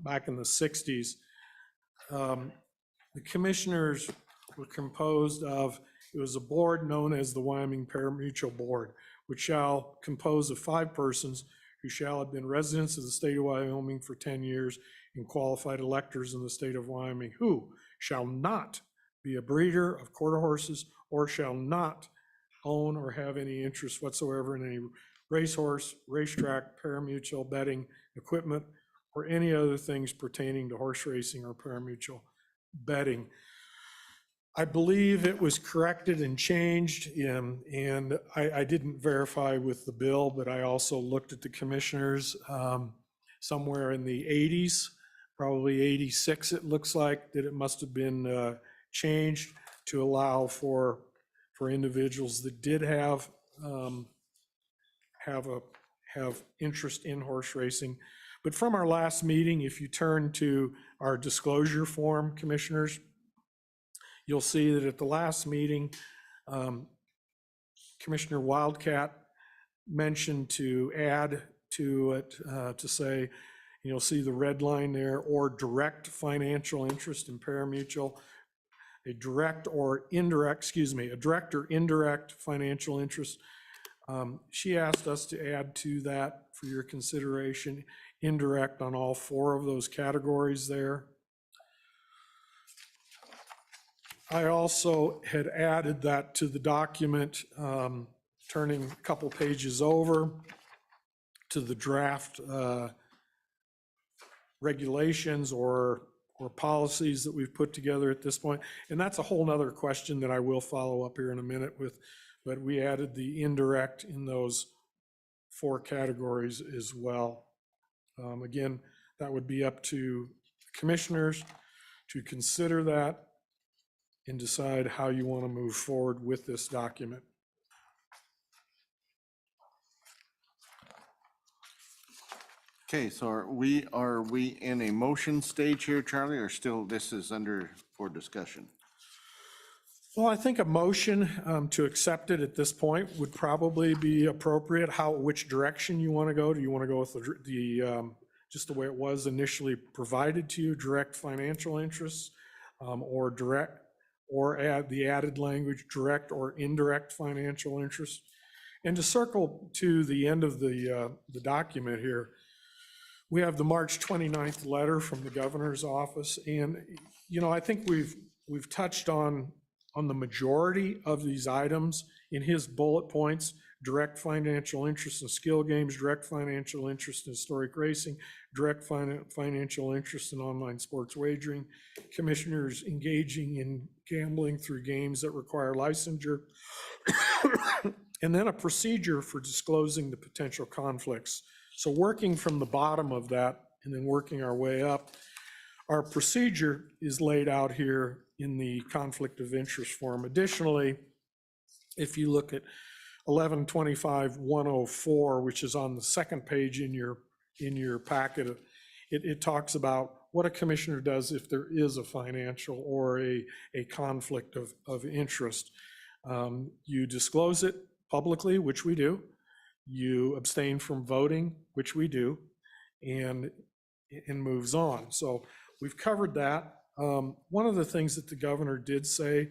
Speaker 1: back in the 60s, the commissioners were composed of, it was a board known as the Wyoming Parimutuel Board, which shall compose of 5 persons who shall have been residents of the state of Wyoming for 10 years and qualified electors in the state of Wyoming, who shall not be a breeder of quarter horses or shall not own or have any interest whatsoever in any racehorse, racetrack, parimutuel betting equipment, or any other things pertaining to horse racing or parimutuel betting. I believe it was corrected and changed, and I didn't verify with the bill, but I also looked at the commissioners somewhere in the 80s, probably 86 it looks like, that it must have been changed to allow for individuals that did have interest in horse racing. But from our last meeting, if you turn to our disclosure form, commissioners, you'll see that at the last meeting, Commissioner Wildcat mentioned to add to it to say, you'll see the red line there, or direct financial interest in parimutuel, a direct or indirect financial interest. She asked us to add to that for your consideration, indirect on all 4 of those categories there. I also had added that to the document, turning a couple pages over to the draft regulations or policies that we've put together at this point. And that's a whole nother question that I will follow up here in a minute with, but we added the indirect in those 4 categories as well. Again, that would be up to commissioners to consider that and decide how you want to move forward with this document.
Speaker 2: Okay, so are we in a motion stage here, Charlie, or still this is under for discussion?
Speaker 1: Well, I think a motion to accept it at this point would probably be appropriate. Which direction you want to go? Do you want to go with the just the way it was initially provided to you, direct financial interests, or direct, or add the added language, direct or indirect financial interests? And to circle to the end of the document here, we have the March 29th letter from the governor's office. And, you know, I think we've touched on the majority of these items in his bullet points: direct financial interest in skill games, direct financial interest in historic racing, direct financial interest in online sports wagering, commissioners engaging in gambling through games that require licensure, and then a procedure for disclosing the potential conflicts. So working from the bottom of that and then working our way up, our procedure is laid out here in the conflict of interest form. Additionally, if you look at 1125-104, which is on the second page in your packet, it talks about what a commissioner does if there is a financial or a conflict of interest. You disclose it publicly, which we do. You abstain from voting, which we do, and moves on. So we've covered that. One of the things that the governor did say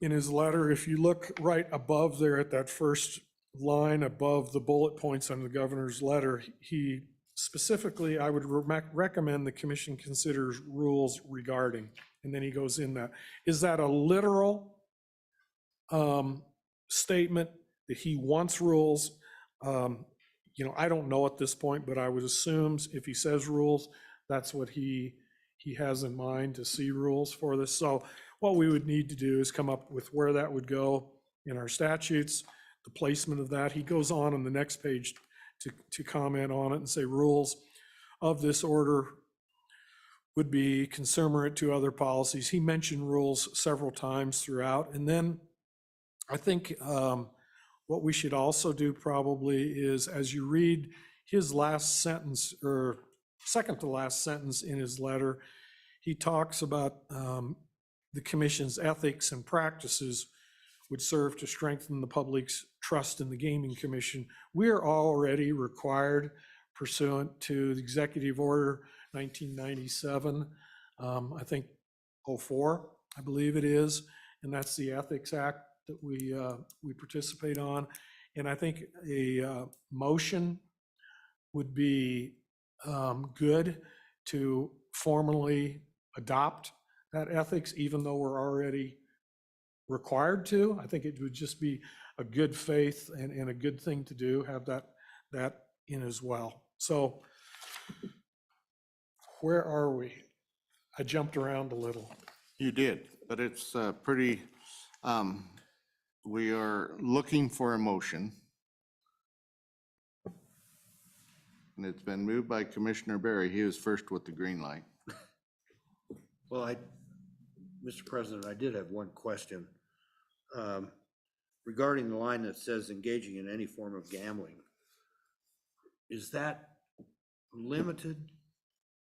Speaker 1: in his letter, if you look right above there at that first line above the bullet points on the governor's letter, he specifically, I would recommend the commission considers rules regarding, and then he goes in that. Is that a literal statement that he wants rules? I don't know at this point, but I would assume if he says rules, that's what he has in mind, to see rules for this. So what we would need to do is come up with where that would go in our statutes, the placement of that. He goes on the next page to comment on it and say rules of this order would be consummate to other policies. He mentioned rules several times throughout. And then I think what we should also do probably is, as you read his last sentence, or second to last sentence in his letter, he talks about the commission's ethics and practices would serve to strengthen the public's trust in the Gaming Commission. We are already required, pursuant to the Executive Order 1997, I think 04, I believe it is, and that's the Ethics Act that we participate on. And I think a motion would be good to formally adopt that ethics, even though we're already required to. I think it would just be a good faith and a good thing to do, have that in as well. So where are we? I jumped around a little.
Speaker 2: You did, but it's pretty, we are looking for a motion. And it's been moved by Commissioner Berry. He was first with the green light.
Speaker 18: Well, Mr. President, I did have one question. Regarding the line that says engaging in any form of gambling, is that limited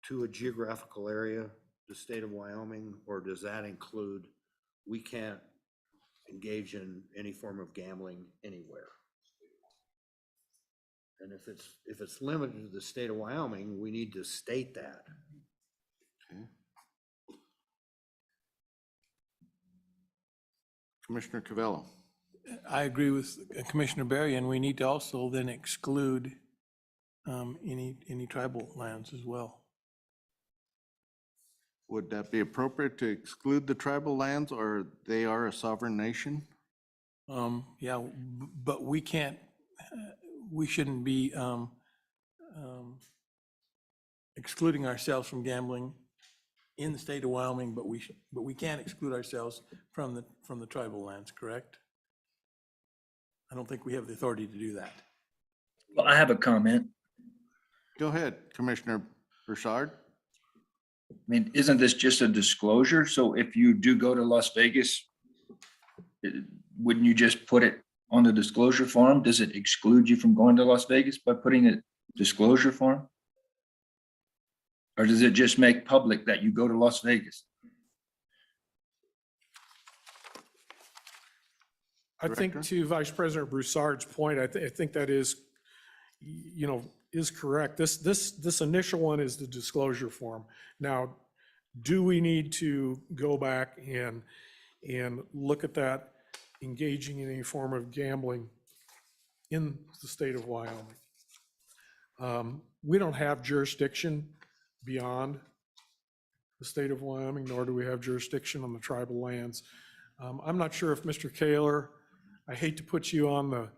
Speaker 18: to a geographical area, the state of Wyoming, or does that include we can't engage in any form of gambling anywhere? And if it's limited to the state of Wyoming, we need to state that.
Speaker 2: Okay. Commissioner Covello.
Speaker 8: I agree with Commissioner Berry, and we need to also then exclude any tribal lands as well.
Speaker 2: Would that be appropriate to exclude the tribal lands, or they are a sovereign nation?
Speaker 8: Yeah, but we can't, we shouldn't be excluding ourselves from gambling in the state of Wyoming, but we can't exclude ourselves from the tribal lands, correct? I don't think we have the authority to do that.
Speaker 11: Well, I have a comment.
Speaker 2: Go ahead, Commissioner Broussard.
Speaker 11: I mean, isn't this just a disclosure? So if you do go to Las Vegas, wouldn't you just put it on the disclosure form? Does it exclude you from going to Las Vegas by putting a disclosure form? Or does it just make public that you go to Las Vegas?
Speaker 1: I think to Vice President Broussard's point, I think that is, is correct. This initial one is the disclosure form. Now, do we need to go back and look at that, engaging in any form of gambling in the state of Wyoming? We don't have jurisdiction beyond the state of Wyoming, nor do we have jurisdiction on the tribal lands. I'm not sure if Mr. Kaler, I hate to put you on the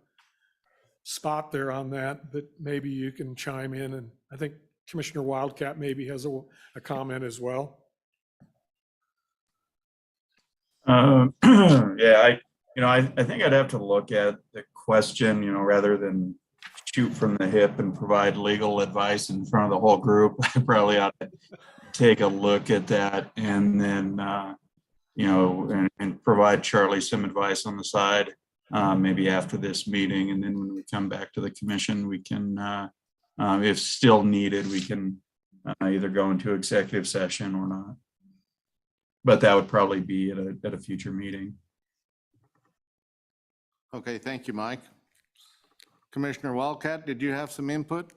Speaker 1: spot there on that, but maybe you can chime in, and I think Commissioner Wildcat maybe has a comment as well.
Speaker 9: Yeah, I think I'd have to look at the question, rather than shoot from the hip and provide legal advice in front of the whole group. I probably ought to take a look at that and then, and provide Charlie some advice on the side, maybe after this meeting. And then when we come back to the commission, we can, if still needed, we can either go into executive session or not. But that would probably be at a future meeting.
Speaker 2: Okay, thank you, Mike. Commissioner Wildcat, did you have some input?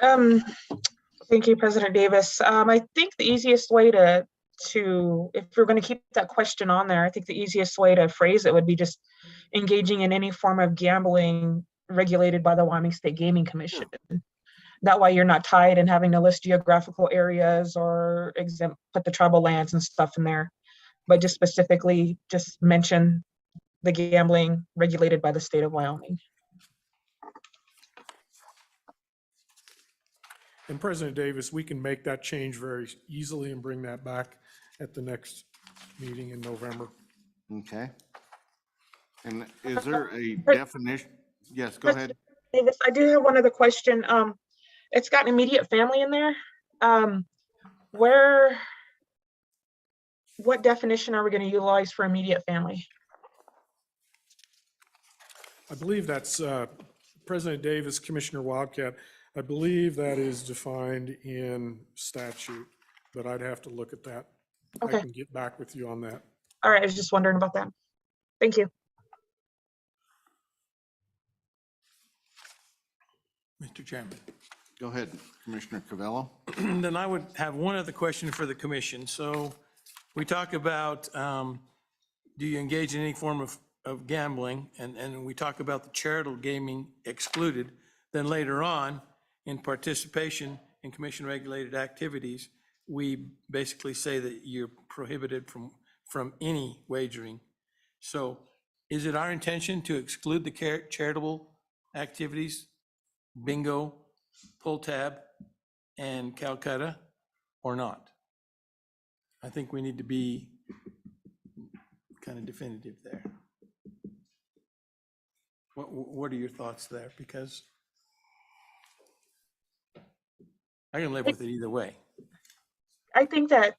Speaker 19: Thank you, President Davis. I think the easiest way to if we're going to keep that question on there, I think the easiest way to phrase it would be just engaging in any form of gambling regulated by the Wyoming State Gaming Commission. That way you're not tied and having to list geographical areas or put the tribal lands and stuff in there, but just specifically just mention the gambling regulated by the state of Wyoming.
Speaker 1: And President Davis, we can make that change very easily and bring that back at the next meeting in November.
Speaker 2: Okay. And is there a definition? Yes, go ahead.
Speaker 19: Davis, I do have one other question. It's got immediate family in there. What definition are we going to utilize for immediate family?
Speaker 1: I believe that's President Davis, Commissioner Wildcat. I believe that is defined in statute, but I'd have to look at that.
Speaker 19: Okay.
Speaker 1: I can get back with you on that.
Speaker 19: All right, I was just wondering about that. Thank you.
Speaker 8: Mr. Chairman.
Speaker 2: Go ahead, Commissioner Covello.
Speaker 8: Then I would have one other question for the commission. So we talk about, do you engage in any form of gambling? And we talk about the charitable gaming excluded. Then later on, in participation in commission-regulated activities, we basically say that you're prohibited from any wagering. So is it our intention to exclude the charitable activities, bingo, pull tab, and Calcutta, or not? I think we need to be kind of definitive there. What are your thoughts there? Because I can live with it either way.
Speaker 19: I think that,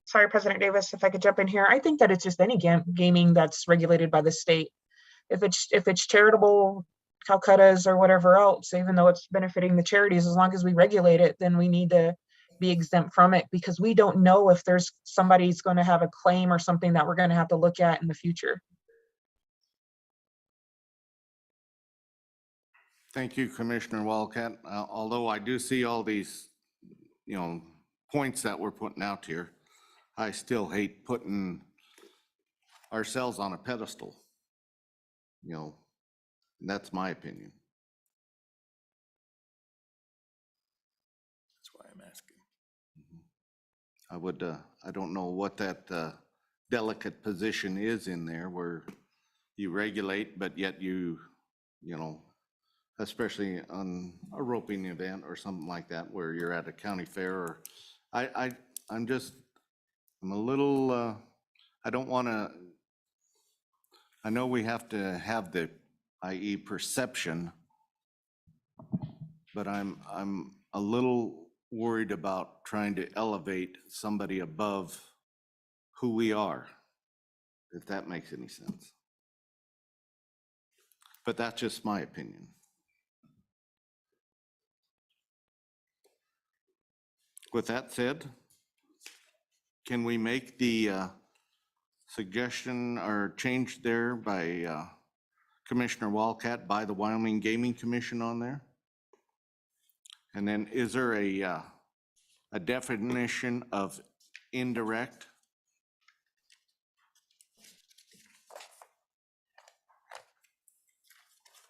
Speaker 19: sorry, President Davis, if I could jump in here. I think that it's just any gaming that's regulated by the state. If it's charitable, Calcuttas or whatever else, even though it's benefiting the charities, as long as we regulate it, then we need to be exempt from it, because we don't know if there's somebody's going to have a claim or something that we're going to have to look at in the future.
Speaker 2: Thank you, Commissioner Wildcat. Although I do see all these, points that we're putting out here, I still hate putting ourselves on a pedestal. That's my opinion.
Speaker 8: That's why I'm asking.
Speaker 2: I don't know what that delicate position is in there where you regulate, but yet especially on a roping event or something like that, where you're at a county fair, or I'm a little, I don't want to, I know we have to have the, i.e. perception, but I'm a little worried about trying to elevate somebody above who we are, if that makes any sense. But that's just my opinion. With that said, can we make the suggestion or change there by Commissioner Wildcat by the Wyoming Gaming Commission on there? And then is there a definition of indirect?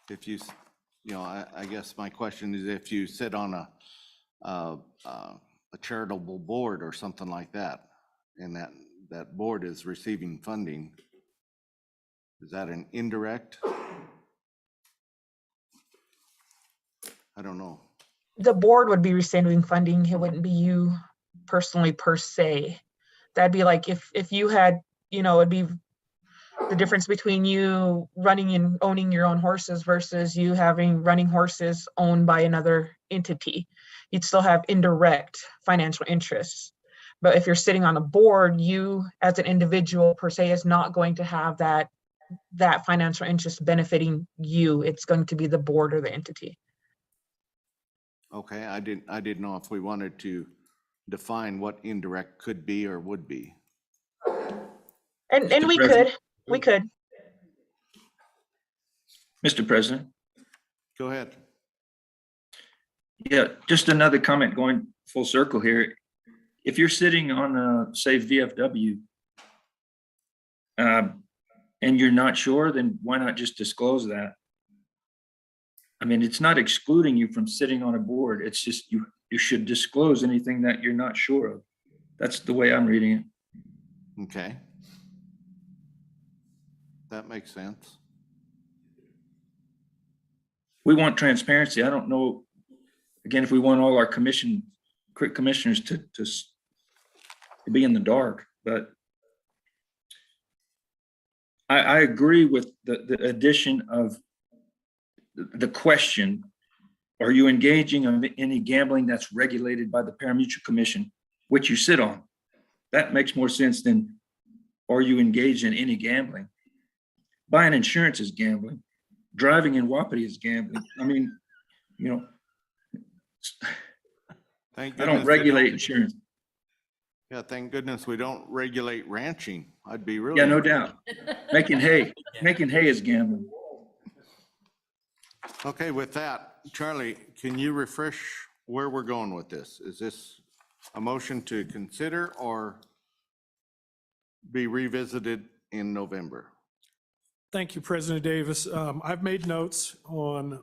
Speaker 2: If you, I guess my question is, if you sit on a charitable board or something like that, and that board is receiving funding, is that an indirect? I don't know.
Speaker 19: The board would be receiving funding. It wouldn't be you personally per se. That'd be like if you had, it'd be the difference between you running and owning your own horses versus you having running horses owned by another entity. You'd still have indirect financial interests. But if you're sitting on a board, you as an individual per se is not going to have that financial interest benefiting you. It's going to be the board or the entity.
Speaker 2: Okay, I didn't know if we wanted to define what indirect could be or would be.
Speaker 19: And
Speaker 11: Mr.
Speaker 19: we
Speaker 11: President.
Speaker 19: could.
Speaker 11: Mr. President,
Speaker 2: Go ahead.
Speaker 11: yeah, just another comment going full circle here. If you're sitting on, say, VFW, and you're not sure, then why not just disclose that? I mean, it's not excluding you from sitting on a board. It's just you should disclose anything that you're not sure of. That's the way I'm reading it.
Speaker 2: Okay. That makes sense.
Speaker 11: We want transparency. I don't know, again, if we want all our commissioners to be in the dark, but I agree with the addition of the question, are you engaging in any gambling that's regulated by the Parimutuel Commission, which you sit on? That makes more sense than, are you engaged in any gambling? Buying insurance is gambling. Driving in Wapiti is gambling. I mean, you know,
Speaker 2: Thank
Speaker 11: I
Speaker 2: goodness
Speaker 11: don't
Speaker 2: they
Speaker 11: regulate insurance.
Speaker 2: Yeah, thank goodness we don't regulate ranching. I'd be really.
Speaker 11: Yeah, no doubt. Making hay is gambling.
Speaker 2: Okay, with that, Charlie, can you refresh where we're going with this? Is this a motion to consider or be revisited in November?
Speaker 1: Thank you, President Davis. I've made notes on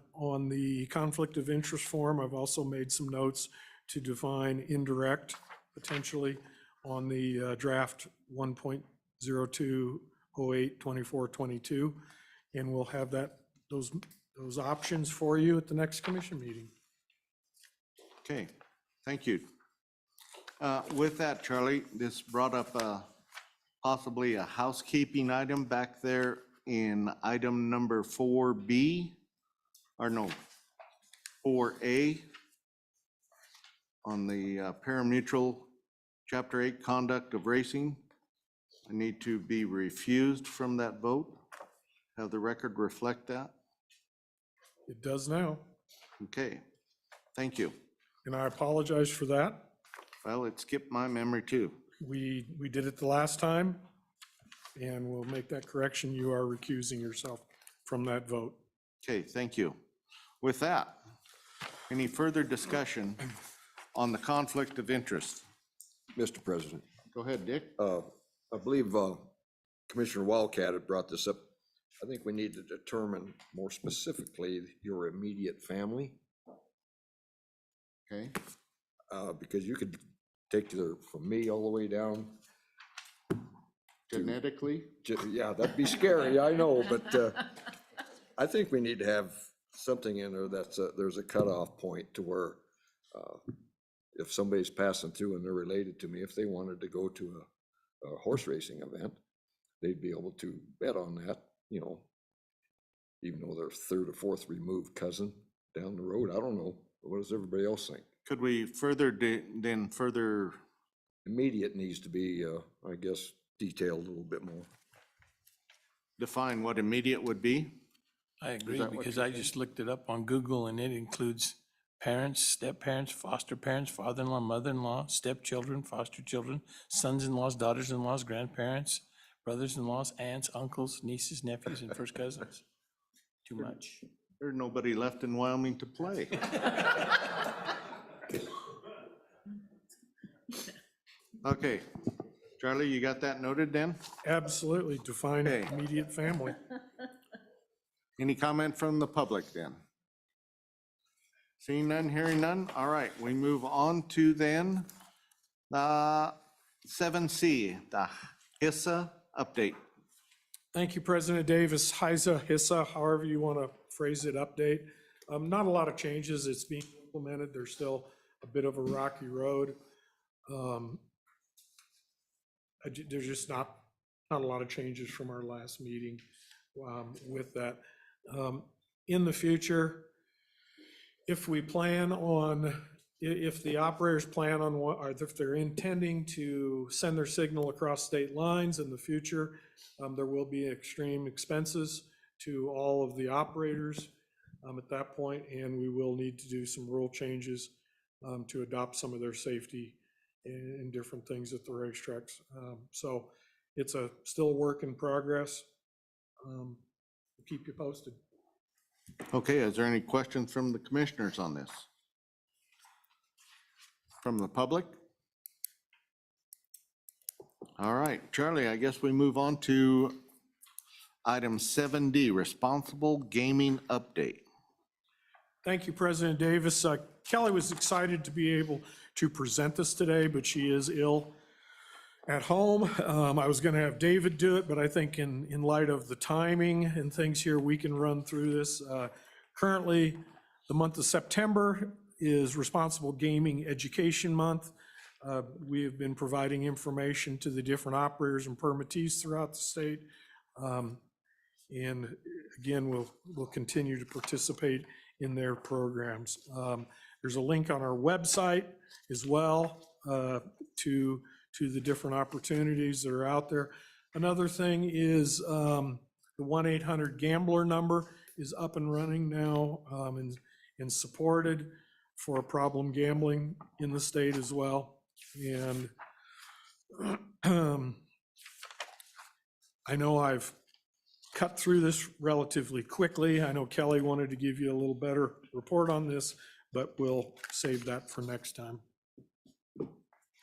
Speaker 1: the conflict of interest form. I've also made some notes to define indirect potentially on the draft 1.02082422. And we'll have those options for you at the next commission meeting.
Speaker 2: Okay, thank you. With that, Charlie, this brought up possibly a housekeeping item back there in item number 4B, or no, 4A, on the parimutuel Chapter 8 conduct of racing. I need to be refused from that vote. Have the record reflect that?
Speaker 1: It does now,
Speaker 2: Okay, thank you.
Speaker 1: and I apologize for that.
Speaker 2: Well, it skipped my memory too.
Speaker 1: We did it the last time, and we'll make that correction. You are recusing yourself from that vote.
Speaker 2: Okay, thank you. With that, any further discussion on the conflict of interest?
Speaker 10: Mr. President,
Speaker 2: Go ahead, Dick.
Speaker 10: I believe Commissioner Wildcat had brought this up. I think we need to determine more specifically your immediate family,
Speaker 2: Okay,
Speaker 10: because you could take from me all the way down.
Speaker 2: genetically?
Speaker 10: Yeah, that'd be scary, I know, but I think we need to have something in there there's a cutoff point to where if somebody's passing through and they're related to me, if they wanted to go to a horse racing event, they'd be able to bet on that, you know, even though they're third or fourth removed cousin down the road. I don't know. What does everybody else think?
Speaker 2: Could we further
Speaker 10: Immediate needs to be, I guess, detailed a little bit more.
Speaker 2: define what immediate would be?
Speaker 8: I agree,
Speaker 2: that what
Speaker 8: because
Speaker 2: you're
Speaker 8: I just looked it up on Google, and it includes parents, step-parents, foster parents, father-in-law, mother-in-law, stepchildren, foster children, sons-in-laws, daughters-in-laws, grandparents, brothers-in-laws, aunts, uncles, nieces, nephews, and first cousins. Too much.
Speaker 2: There's nobody left in Wyoming to play. Okay, Charlie, you got that noted then?
Speaker 1: Absolutely, define
Speaker 2: Okay.
Speaker 1: immediate family.
Speaker 2: Any comment from the public then? Seeing none, hearing none. All right, we move on to then 7C, the HISA update.
Speaker 1: Thank you, President Davis. HISA, however you want to phrase it, update. Not a lot of changes. It's being implemented. There's still a bit of a rocky road. There's just not a lot of changes from our last meeting with that. In the future, if we plan on, if the operators plan on, or if they're intending to send their signal across state lines in the future, there will be extreme expenses to all of the operators at that point, and we will need to do some rule changes to adopt some of their safety and different things at the racetracks. So it's still a work in progress. We'll keep you posted.
Speaker 2: Okay, is there any questions from the commissioners on this? From the public? All right, Charlie, I guess we move on to item 7D, responsible gaming update.
Speaker 1: Thank you, President Davis. Kelly was excited to be able to present this today, but she is ill at home. I was going to have David do it, but I think in light of the timing and things here, we can run through this. Currently, the month of September is Responsible Gaming Education Month. We have been providing information to the different operators and permittees throughout the state. And again, we'll continue to participate in their programs. There's a link on our website as well to the different opportunities that are out there. Another thing is the 1-800-GAMBLER number is up and running now and supported for problem gambling in the state as well. And I know I've cut through this relatively quickly. I know Kelly wanted to give you a little better report on this, but we'll save that for next time.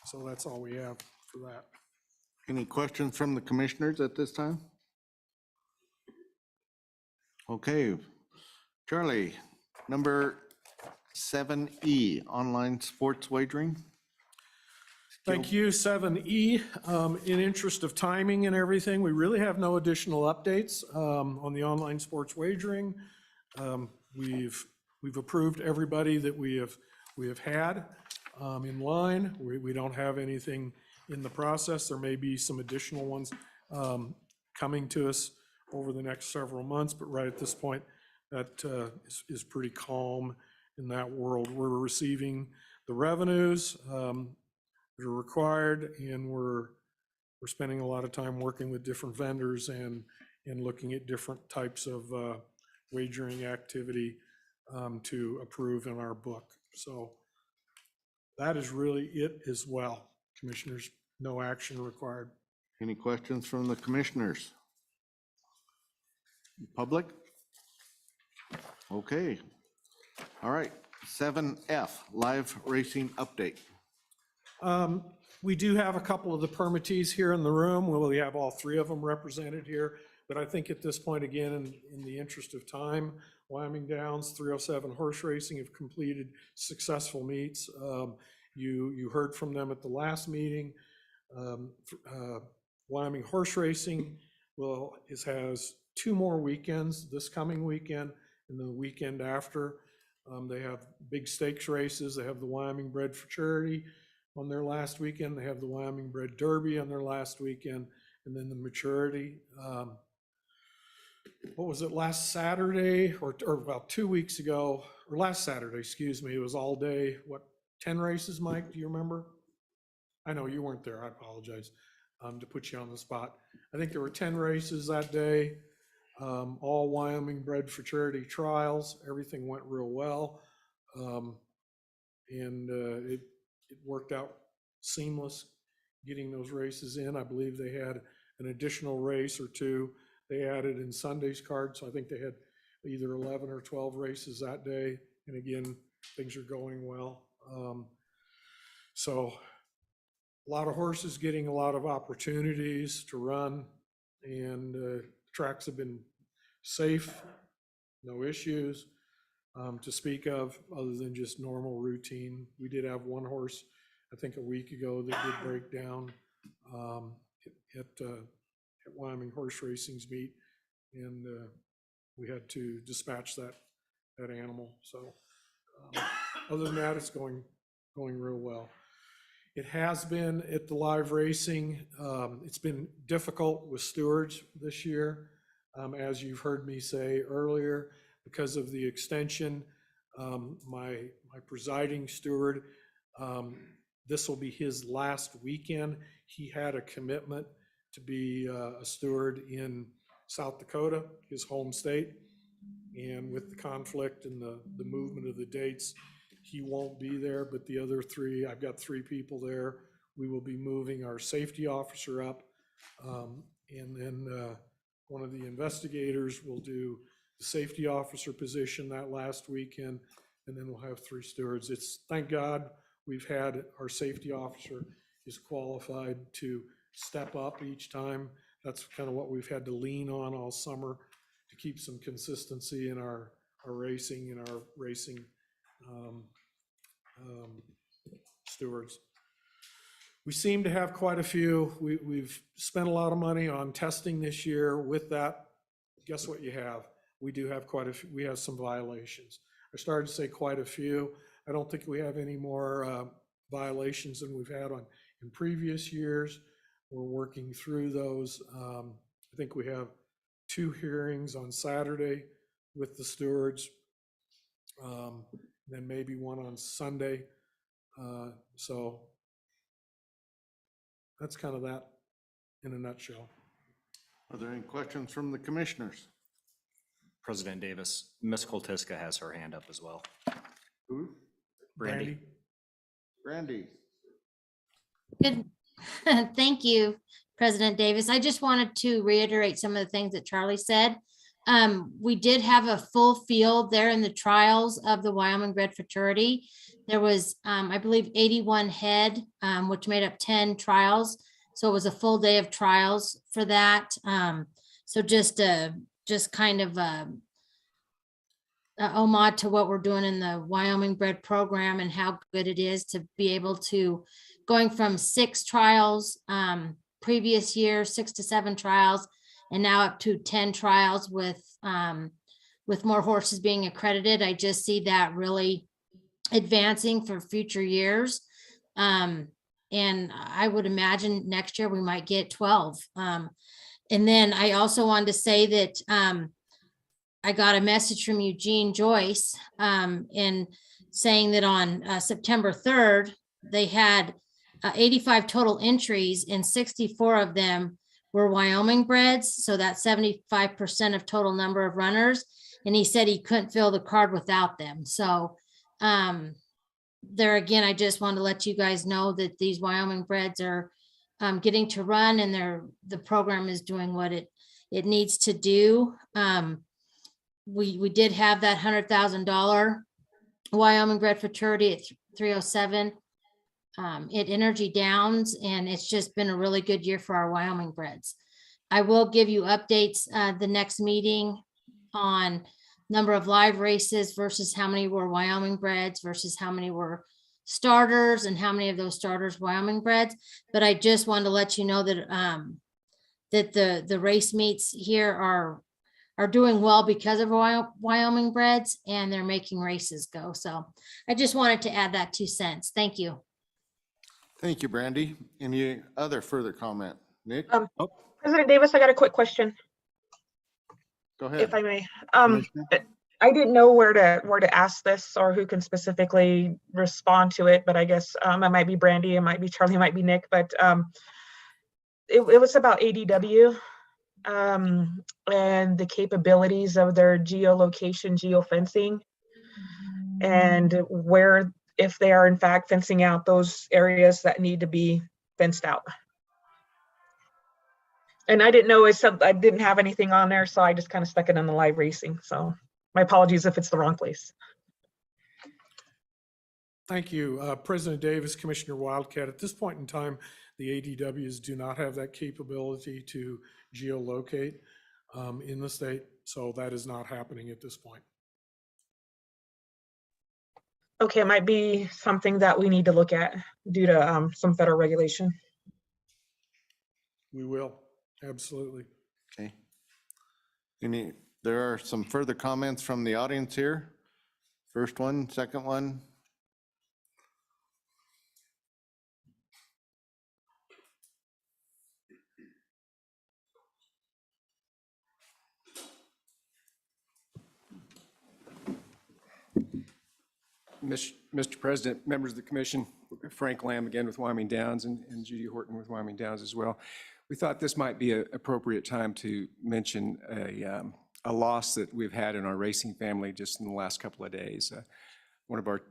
Speaker 1: So that's all we have for that.
Speaker 2: Any questions from the commissioners at this time? Okay, Charlie, number 7E, online sports wagering.
Speaker 1: Thank you. 7E, in interest of timing and everything, we really have no additional updates on the online sports wagering. We've approved everybody that we have had in line. We don't have anything in the process. There may be some additional ones coming to us over the next several months, but right at this point, that is pretty calm in that world. We're receiving the revenues that are required, and we're spending a lot of time working with different vendors and looking at different types of wagering activity to approve in our book. So that is really it as well. Commissioners, no action required.
Speaker 2: Any questions from the commissioners? Public? Okay. All right. 7F, live racing update.
Speaker 1: We do have a couple of the permittees here in the room. We have all three of them represented here, but I think at this point, again, in the interest of time, Wyoming Downs, 307 Horse Racing have completed successful meets. You heard from them at the last meeting. Wyoming Horse Racing has 2 more weekends, this coming weekend and the weekend after. They have big stakes races. They have the Wyoming Bred for Charity on their last weekend. They have the Wyoming Bred Derby on their last weekend, and then the maturity. What was it, last Saturday or about 2 weeks ago, or last Saturday, excuse me, it was all day, 10 races, Mike, do you remember? I know you weren't there, I apologize to put you on the spot. I think there were 10 races that day, all Wyoming Bred for Charity trials. Everything went real well. And it worked out seamless getting those races in. I believe they had an additional race or 2 they added in Sunday's card. So I think they had either 11 or 12 races that day. And again, things are going well. So a lot of horses getting a lot of opportunities to run, and tracks have been safe, no issues to speak of other than just normal routine. We did have one horse, I think a week ago, that did break down at Wyoming Horse Racing's meet, and we had to dispatch that animal. So other than that, it's going real well. It has been at the live racing. It's been difficult with stewards this year, as you've heard me say earlier, because of the extension. My presiding steward, this will be his last weekend. He had a commitment to be a steward in South Dakota, his home state. And with the conflict and the movement of the dates, he won't be there, but the other three, I've got 3 people there. We will be moving our safety officer up. And then one of the investigators will do the safety officer position that last weekend, and then we'll have 3 stewards. It's, thank God, we've had our safety officer is qualified to step up each time. That's kind of what we've had to lean on all summer to keep some consistency in our racing and our racing stewards. We seem to have quite a few. We've spent a lot of money on testing this year. With that, guess what you have? We do have quite a few. We have some violations. I started to say quite a few. I don't think we have any more violations than we've had in previous years. We're working through those. I think we have 2 hearings on Saturday with the stewards, then maybe 1 on Sunday. So that's kind of that in a nutshell.
Speaker 2: Are there any questions from the commissioners?
Speaker 12: President Davis, Ms. Koltiska has her hand up as well.
Speaker 2: Who?
Speaker 12: Brandy.
Speaker 2: Brandy.
Speaker 7: Good. Thank you, President Davis. I just wanted to reiterate some of the things that Charlie said. We did have a full field there in the trials of the Wyoming bred futurity. There was, I believe, 81 head, which made up 10 trials. So it was a full day of trials for that. So just kind of a homage to what we're doing in the Wyoming bred program and how good it is to be able to going from 6 trials previous year, 6 to 7 trials, and now up to 10 trials with more horses being accredited. I just see that really advancing for future years. And I would imagine next year we might get 12. And then I also wanted to say that I got a message from Eugene Joyce in saying that on September 3rd, they had 85 total entries and 64 of them were Wyoming breds. So that's 75% of total number of runners. And he said he couldn't fill the card without them. So there again, I just want to let you guys know that these Wyoming breds are getting to run and the program is doing what it needs to do. We did have that $100,000 Wyoming bred futurity at 307 at Energy Downs, and it's just been a really good year for our Wyoming breds. I will give you updates the next meeting on number of live races versus how many were Wyoming breds versus how many were starters and how many of those starters Wyoming breds. But I just wanted to let you know that that the race meets here are doing well because of Wyoming breds, and they're making races go. So I just wanted to add that 2 cents. Thank you.
Speaker 2: Thank you, Brandy. Any other further comment? Nick?
Speaker 19: President Davis, I got a quick question,
Speaker 2: Go ahead.
Speaker 19: if I may.
Speaker 2: Commissioner?
Speaker 19: I didn't know where to ask this or who can specifically respond to it, but I guess it might be Brandy, it might be Charlie, it might be Nick, but it was about ADW and the capabilities of their geolocation, geofencing, and where, if they are in fact fencing out those areas that need to be fenced out. And I didn't know, I didn't have anything on there, so I just kind of stuck it in the live racing. So my apologies if it's the wrong place.
Speaker 1: Thank you, President Davis, Commissioner Wildcat. At this point in time, the ADWs do not have that capability to geolocate in the state, so that is not happening at this point.
Speaker 19: Okay, it might be something that we need to look at due to some federal regulation.
Speaker 1: We will, absolutely.
Speaker 2: Okay. There are some further comments from the audience here. First one, second one.
Speaker 15: Mr. President, members of the commission, Frank Lamb again with Wyoming Downs and Judy Horton with Wyoming Downs as well. We thought this might be an appropriate time to mention a loss that we've had in our racing family just in the last couple of days. One of our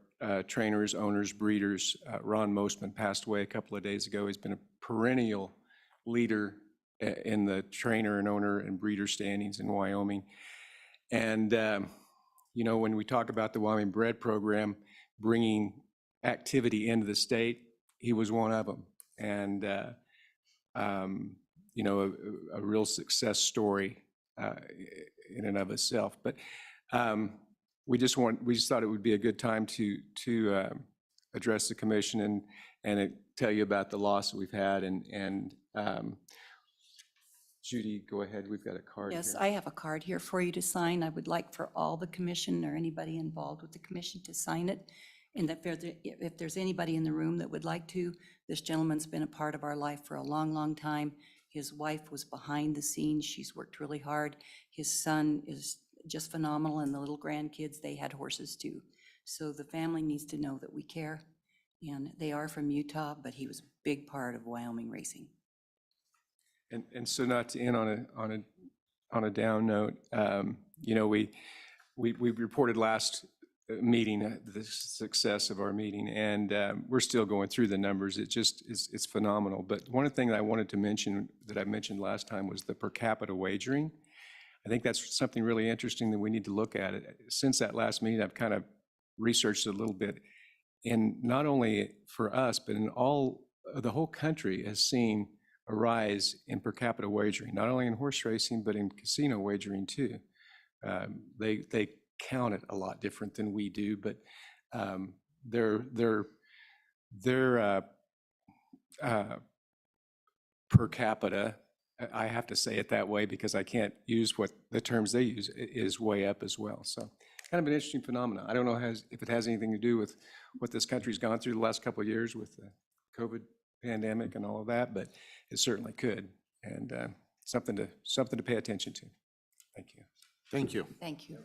Speaker 15: trainers, owners, breeders, Ron Mostman, passed away a couple of days ago. He's been a perennial leader in the trainer and owner and breeder standings in Wyoming. And, you know, when we talk about the Wyoming Bred Program bringing activity into the state, he was one of them. And, you know, a real success story in and of itself. But we just thought it would be a good time to address the commission and tell you about the loss that we've had. And Judy, go ahead. We've got a card
Speaker 4: Yes,
Speaker 15: here.
Speaker 4: I have a card here for you to sign. I would like for all the commission or anybody involved with the commission to sign it. And if there's anybody in the room that would like to, this gentleman's been a part of our life for a long, long time. His wife was behind the scenes. She's worked really hard. His son is just phenomenal, and the little grandkids, they had horses too. So the family needs to know that we care. And they are from Utah, but he was a big part of Wyoming racing.
Speaker 15: And so not to end on a down note, you know, we reported last meeting the success of our meeting, and we're still going through the numbers. It's phenomenal. But one of the things I wanted to mention that I mentioned last time was the per capita wagering. I think that's something really interesting that we need to look at. Since that last meeting, I've kind of researched it a little bit, and not only for us, but in the whole country has seen a rise in per capita wagering, not only in horse racing, but in casino wagering too. They count it a lot different than we do, but their per capita, I have to say it that way because I can't use what the terms they use, is way up as well. So kind of an interesting phenomenon. I don't know if it has anything to do with what this country's gone through the last couple of years with the COVID pandemic and all of that, but it certainly could, and something to pay attention to. Thank you.
Speaker 2: Thank you.
Speaker 4: Thank you.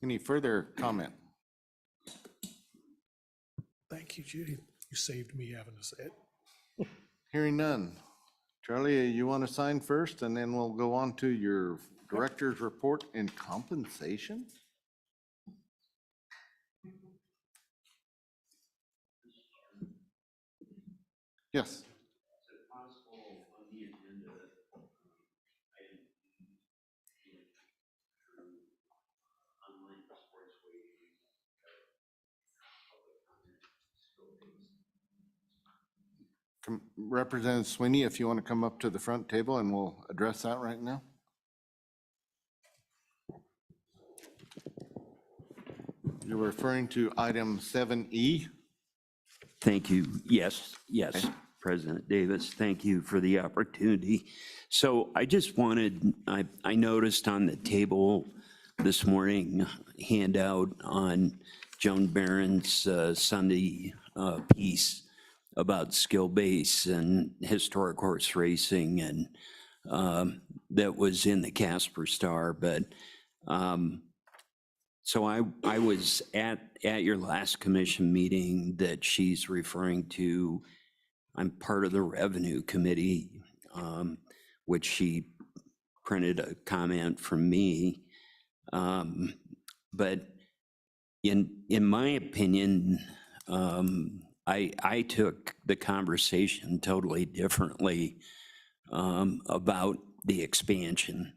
Speaker 2: Any further comment?
Speaker 1: Thank you, Judy. You saved me having to say it.
Speaker 2: Hearing none. Charlie, you want to sign first, and then we'll go on to your director's report and compensation? Yes. Representative Sweeney, if you want to come up to the front table and we'll address that right now. You're referring to item 7E?
Speaker 13: Thank you. Yes,
Speaker 2: Okay.
Speaker 13: President Davis, thank you for the opportunity. So I just wanted, I noticed on the table this morning, handout on Joan Barron's Sunday piece about skill base and historic horse racing, and that was in the Casper Star. But so I was at your last commission meeting that she's referring to. I'm part of the revenue committee, which she printed a comment from me. But in my opinion, I took the conversation totally differently about the expansion.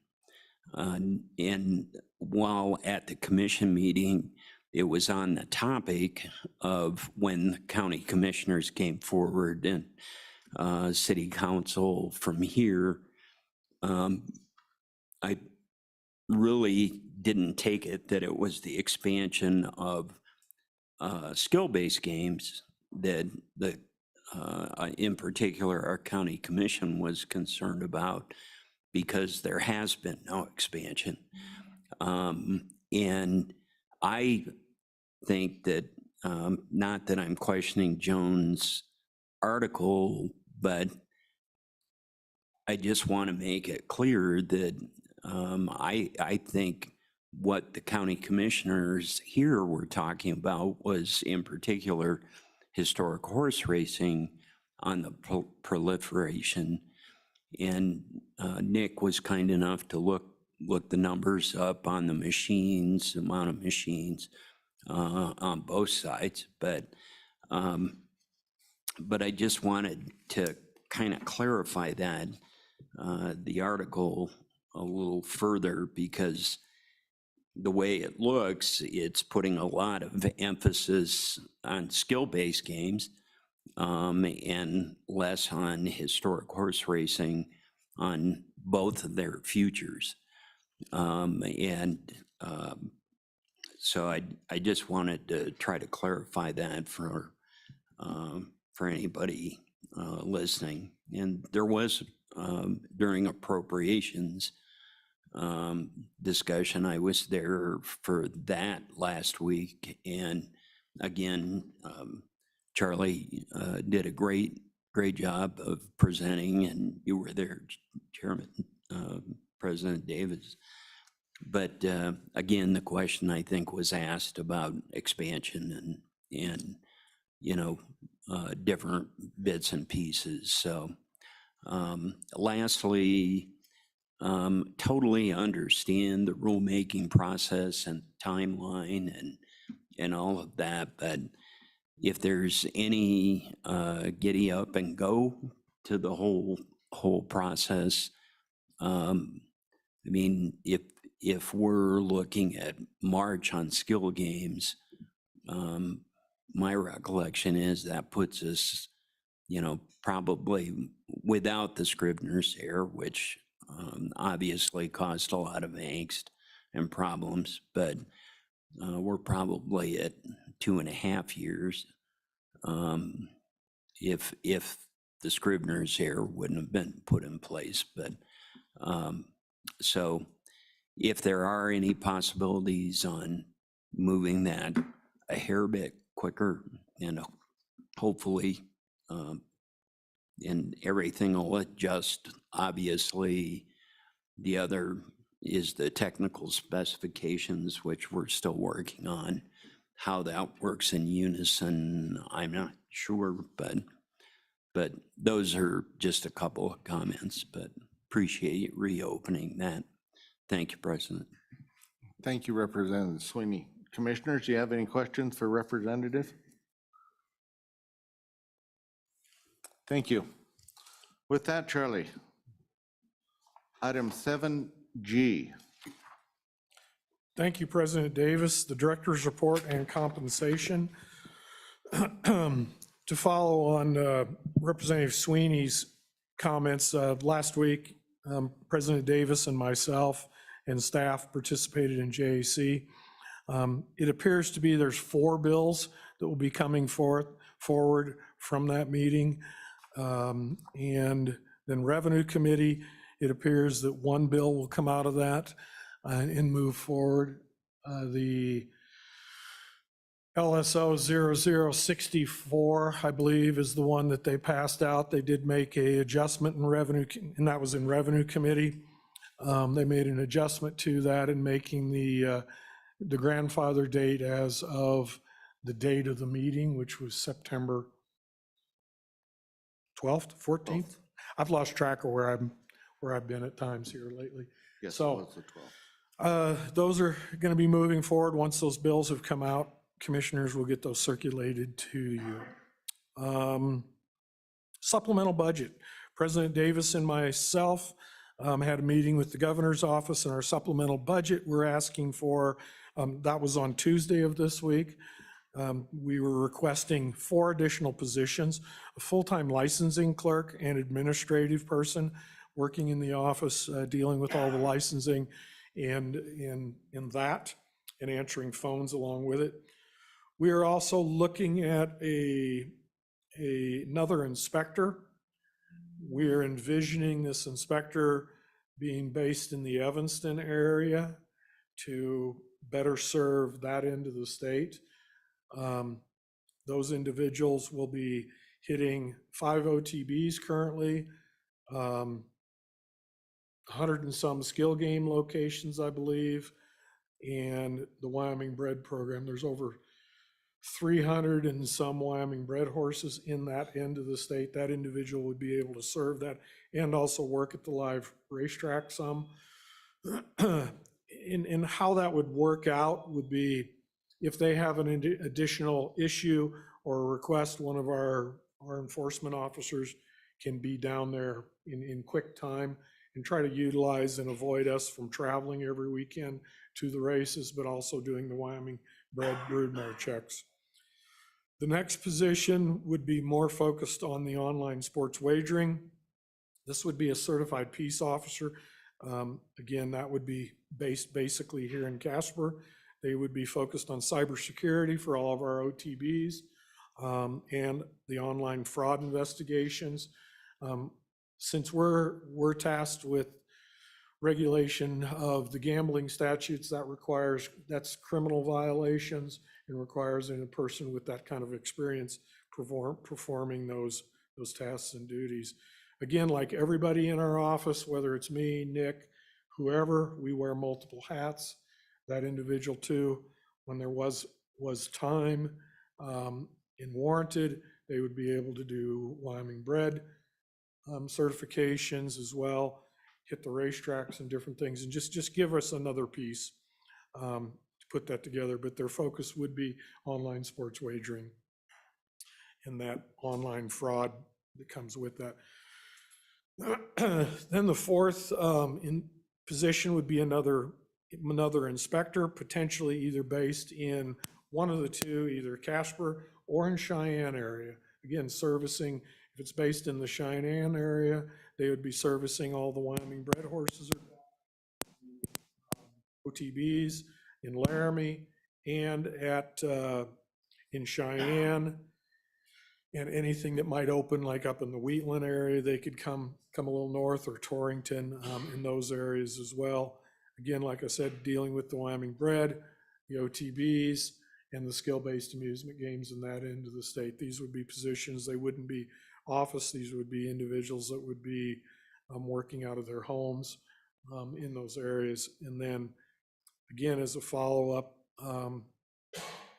Speaker 13: And while at the commission meeting, it was on the topic of when the county commissioners came forward and city council from here, I really didn't take it that it was the expansion of skill-based games that in particular our county commission was concerned about, because there has been no expansion. And I think that, not that I'm questioning Joan's article, but I just want to make it clear that I think what the county commissioners here were talking about was in particular historic horse racing on the proliferation. And Nick was kind enough to look the numbers up on the machines, amount of machines on both sides. But I just wanted to kind of clarify that, the article a little further, because the way it looks, it's putting a lot of emphasis on skill-based games and less on historic horse racing on both of their futures. So I just wanted to try to clarify that for anybody listening. And there was, during appropriations discussion, I was there for that last week. And again, Charlie did a great job of presenting, and you were there, Chairman, President Davis. But again, the question I think was asked about expansion and you know, different bits and pieces. So lastly, totally understand the rulemaking process and timeline and all of that, but if there's any giddy up and go to the whole process, I mean, if we're looking at March on skill games, my recollection is that puts us, you know, probably without the Scrivener's error, which obviously caused a lot of angst and problems, but we're probably at 2.5 years if the Scrivener's error wouldn't have been put in place. But so if there are any possibilities on moving that a hair bit quicker, and hopefully and everything will adjust. Obviously, the other is the technical specifications, which we're still working on. How that works in unison, I'm not sure, but those are just a couple of comments, but appreciate reopening that. Thank you, President.
Speaker 2: Thank you, Representative Sweeney. Commissioners, do you have any questions for Representative? Thank you. With that, Charlie, item 7G.
Speaker 1: Thank you, President Davis. The Director's Report and Compensation. To follow on Representative Sweeney's comments, last week, President Davis and myself and staff participated in JAC. It appears to be there's 4 bills that will be coming forward from that meeting. And then Revenue Committee, it appears that 1 bill will come out of that and move forward. The LSO 0064, I believe, is the one that they passed out. They did make a adjustment in Revenue, and that was in Revenue Committee. They made an adjustment to that in making the grandfather date as of the date of the meeting, which was September 12th, 14th. I've lost track of where I've been at times here lately.
Speaker 2: Yes,
Speaker 1: so
Speaker 2: it was the 12th.
Speaker 1: Those are going to be moving forward. Once those bills have come out, commissioners will get those circulated to you. Supplemental budget. President Davis and myself had a meeting with the governor's office and our supplemental budget. We're asking for, that was on Tuesday of this week. We were requesting 4 additional positions, a full-time licensing clerk and administrative person working in the office, dealing with all the licensing and in that and answering phones along with it. We are also looking at another inspector. We're envisioning this inspector being based in the Evanston area to better serve that end of the state. Those individuals will be hitting 5 OTBs currently, 100 and some skill game locations, I believe, and the Wyoming Bred Program. There's over 300 and some Wyoming bred horses in that end of the state. That individual would be able to serve that and also work at the live racetrack some. And how that would work out would be if they have an additional issue or request, one of our enforcement officers can be down there in quick time and try to utilize and avoid us from traveling every weekend to the races, but also doing the Wyoming bred broodmare checks. The next position would be more focused on the online sports wagering. This would be a certified peace officer. Again, that would be based basically here in Casper. They would be focused on cybersecurity for all of our OTBs and the online fraud investigations. Since we're tasked with regulation of the gambling statutes, that's criminal violations and requires a person with that kind of experience performing those tasks and duties. Again, like everybody in our office, whether it's me, Nick, whoever, we wear multiple hats. That individual too, when there was time and warranted, they would be able to do Wyoming bred certifications as well, hit the racetracks and different things, and just give us another piece to put that together. But their focus would be online sports wagering and that online fraud that comes with that. Then the fourth in position would be another inspector, potentially either based in one of the two, either Casper or in Cheyenne area. Again, servicing, if it's based in the Cheyenne area, they would be servicing all the Wyoming bred horses or OTBs in Laramie and in Cheyenne. And anything that might open, like up in the Wheatland area, they could come a little north, or Torrington in those areas as well. Again, like I said, dealing with the Wyoming bred, the OTBs, and the skill-based amusement games in that end of the state. These would be positions. They wouldn't be office. These would be individuals that would be working out of their homes in those areas. And then, again, as a follow-up,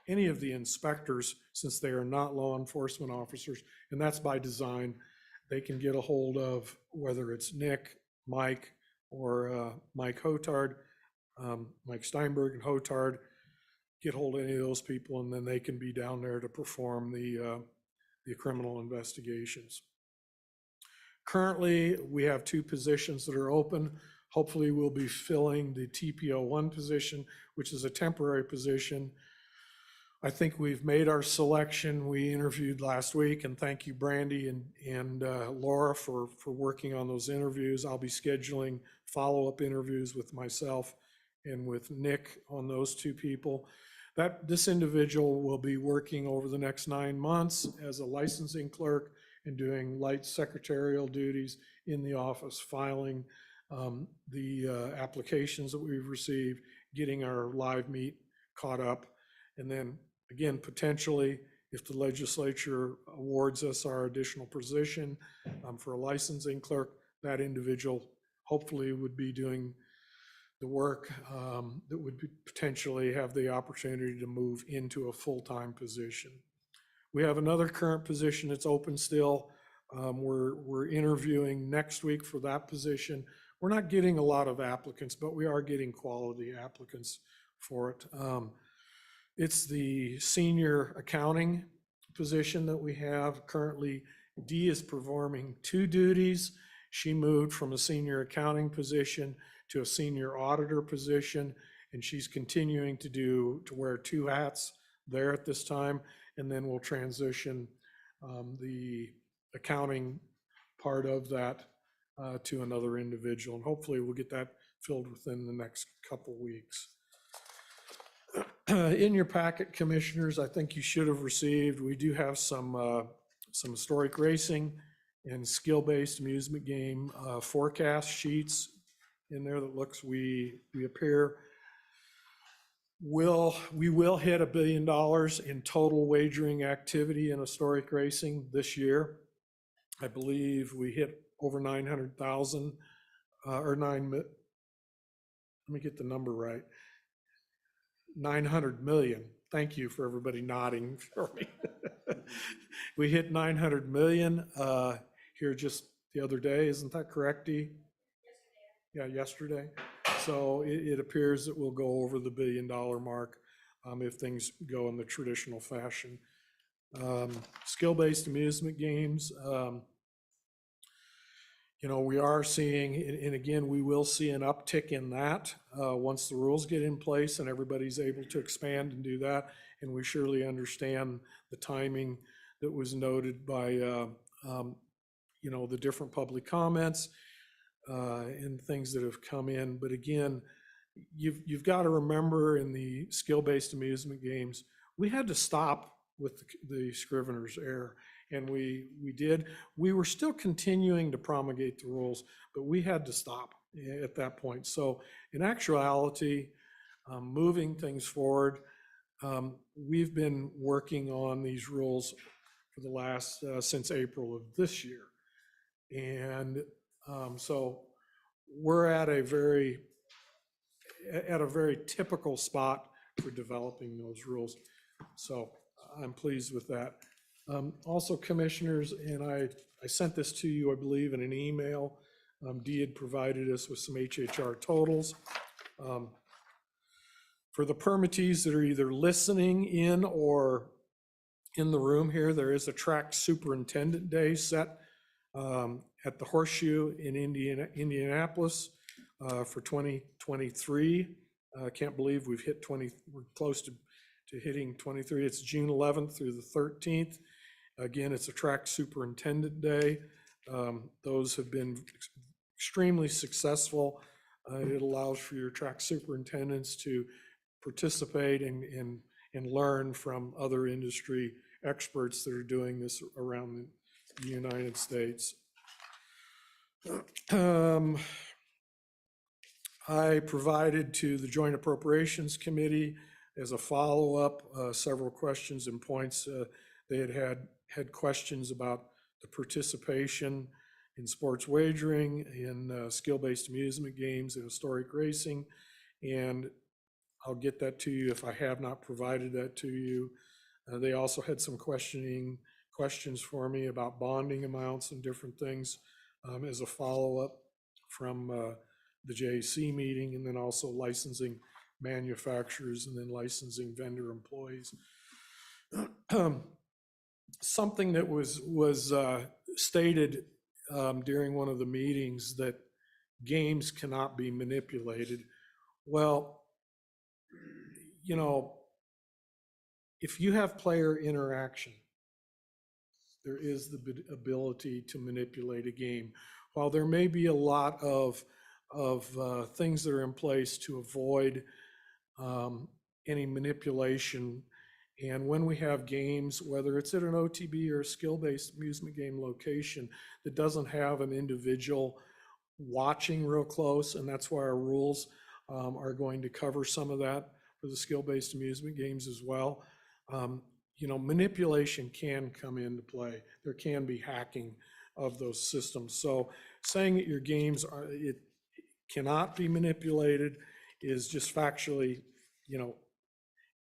Speaker 1: any of the inspectors, since they are not law enforcement officers, and that's by design, they can get a hold of, whether it's Nick, Mike, or Mike Hotard, Mike Steinberg and Hotard, get hold of any of those people, and then they can be down there to perform the criminal investigations. Currently, we have 2 positions that are open. Hopefully, we'll be filling the TPO1 position, which is a temporary position. I think we've made our selection. We interviewed last week, and thank you, Brandy and Laura, for working on those interviews. I'll be scheduling follow-up interviews with myself and with Nick on those 2 people. This individual will be working over the next 9 months as a licensing clerk and doing light secretarial duties in the office, filing the applications that we've received, getting our live meat caught up, and then again, potentially, if the legislature awards us our additional position for a licensing clerk, that individual hopefully would be doing the work that would potentially have the opportunity to move into a full-time position. We have another current position that's open still. We're interviewing next week for that position. We're not getting a lot of applicants, but we are getting quality applicants for it. It's the senior accounting position that we have. Currently, Dee is performing 2 duties. She moved from a senior accounting position to a senior auditor position, and she's continuing to wear 2 hats there at this time, and then we'll transition the accounting part of that to another individual, and hopefully we'll get that filled within the next couple weeks. In your packet, commissioners, I think you should have received, we do have some historic racing and skill-based amusement game forecast sheets in there that looks we appear we will hit $1 billion in total wagering activity in historic racing this year. I believe we hit over 900,000 let me get the number right. 900 million. Thank you for everybody nodding for me. We hit 900 million here just the other day. Isn't that correct, Dee? Yeah, yesterday. So it appears that we'll go over the $1 billion mark if things go in the traditional fashion. Skill-based amusement games, you know, we are seeing, and again, we will see an uptick in that once the rules get in place and everybody's able to expand and do that. And we surely understand the timing that was noted by, you know, the different public comments and things that have come in. But again, you've got to remember in the skill-based amusement games, we had to stop with the Scrivener's error. And we did. We were still continuing to promulgate the rules, but we had to stop at that point. So in actuality, moving things forward, we've been working on these rules for the last, since April of this year. And so we're at a very typical spot for developing those rules. So I'm pleased with that. Also, commissioners, and I sent this to you, I believe, in an email. Dee had provided us with some HHR totals. For the permittees that are either listening in or in the room here, there is a track superintendent day set at the Horseshoe in Indianapolis for 2023. I can't believe we've hit 20, we're close to hitting 23. It's June 11th through the 13th. Again, it's a track superintendent day. Those have been extremely successful. It allows for your track superintendents to participate and learn from other industry experts that are doing this around the United States. I provided to the Joint Appropriations Committee as a follow-up several questions and points. They had questions about the participation in sports wagering, in skill-based amusement games, and historic racing. And I'll get that to you if I have not provided that to you. They also had some questions for me about bonding amounts and different things as a follow-up from the JAC meeting, and then also licensing manufacturers and then licensing vendor employees. Something that was stated during one of the meetings, that games cannot be manipulated. Well, you know, if you have player interaction, there is the ability to manipulate a game. While there may be a lot of things that are in place to avoid any manipulation, and when we have games, whether it's at an OTB or a skill-based amusement game location that doesn't have an individual watching real close, and that's why our rules are going to cover some of that for the skill-based amusement games as well. You know, manipulation can come into play. There can be hacking of those systems. So saying that your games cannot be manipulated is just factually, you know,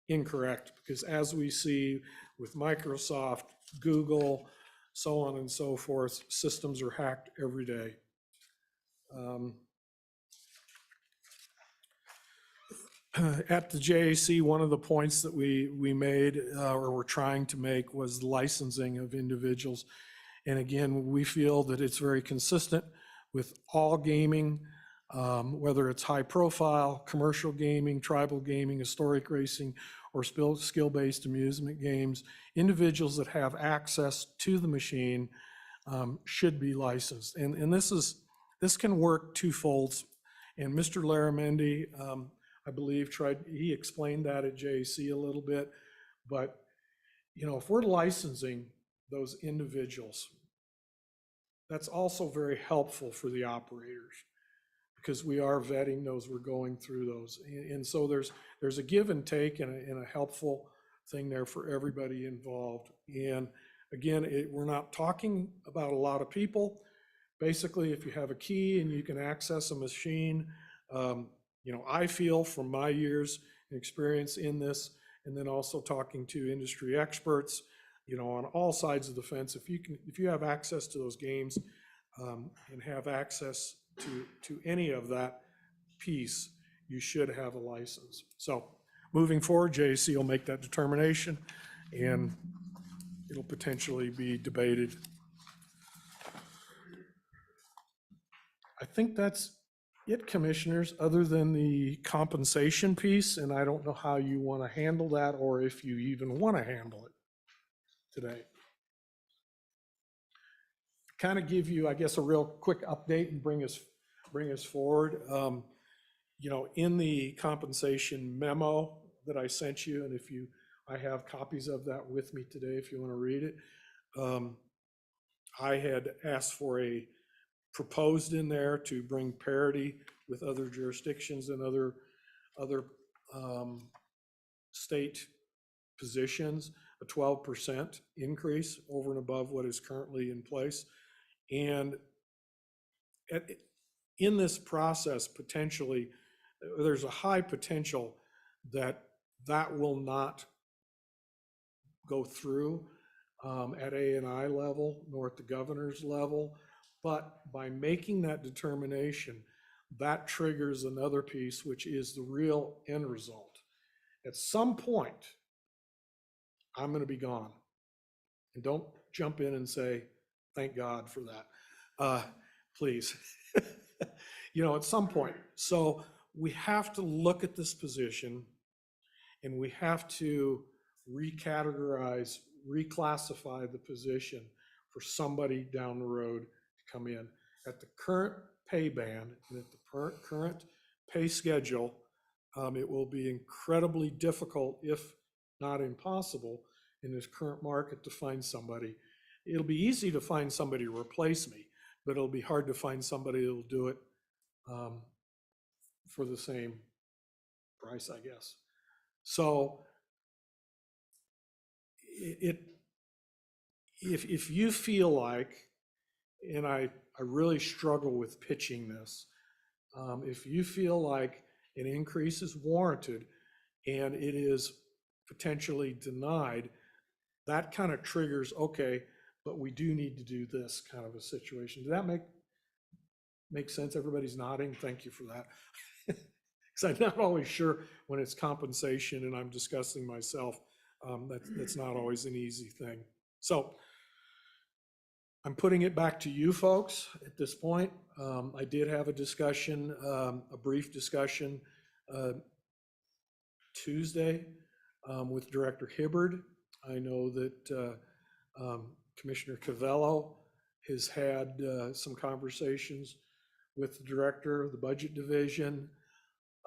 Speaker 1: incorrect, because as we see with Microsoft, Google, so on and so forth, systems are hacked every day. At the JAC, one of the points that we made or we're trying to make was licensing of individuals. And again, we feel that it's very consistent with all gaming, whether it's high profile, commercial gaming, tribal gaming, historic racing, or skill-based amusement games. Individuals that have access to the machine should be licensed. And this can work twofold. And Mr. Laramendi, I believe, he explained that at JAC a little bit. But, you know, if we're licensing those individuals, that's also very helpful for the operators, because we are vetting those, we're going through those. And so there's a give and take and a helpful thing there for everybody involved. And again, we're not talking about a lot of people. Basically, if you have a key and you can access a machine, you know, I feel from my years and experience in this, and then also talking to industry experts, you know, on all sides of the fence. If you have access to those games and have access to any of that piece, you should have a license. So moving forward, JAC will make that determination, and it'll potentially be debated. I think that's it, commissioners, other than the compensation piece, and I don't know how you want to handle that or if you even want to handle it today. Kind of give you, I guess, a real quick update and bring us forward. You know, in the compensation memo that I sent you, and I have copies of that with me today if you want to read it. I had asked for proposed in there to bring parity with other jurisdictions and other state positions, a 12% increase over and above what is currently in place. And in this process, potentially, there's a high potential that will not go through at A&I level nor at the governor's level. But by making that determination, that triggers another piece, which is the real end result. At some point, I'm going to be gone. And don't jump in and say, thank God for that. Please. You know, at some point. So we have to look at this position, and we have to recategorize, reclassify the position for somebody down the road to come in. At the current pay band and at the current pay schedule, it will be incredibly difficult, if not impossible, in this current market to find somebody. It'll be easy to find somebody to replace me, but it'll be hard to find somebody that'll do it for the same price, I guess. So if you feel like, and I really struggle with pitching this, if you feel like an increase is warranted and it is potentially denied, that kind of triggers, okay, but we do need to do this kind of a situation. Does that make sense? Everybody's nodding. Thank you for that. Because I'm not always sure when it's compensation and I'm discussing myself. That's not always an easy thing. So I'm putting it back to you folks at this point. I did have a discussion, a brief discussion Tuesday with Director Hibbard. I know that Commissioner Cavello has had some conversations with the director of the budget division.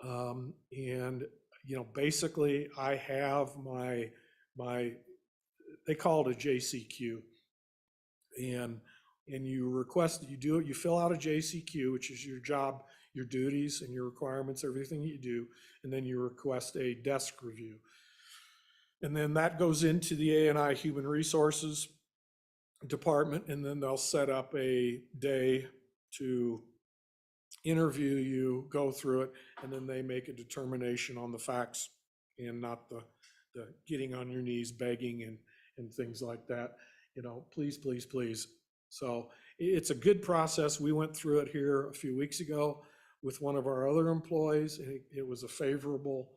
Speaker 1: And, you know, basically I have my, they call it a JCQ. And you request that you do it, you fill out a JCQ, which is your job, your duties and your requirements, everything you do. And then you request a desk review. And then that goes into the A&I Human Resources Department, and then they'll set up a day to interview you, go through it, and then they make a determination on the facts and not the getting on your knees begging and things like that. You know, please, please, please. So it's a good process. We went through it here a few weeks ago with one of our other employees. It was a favorable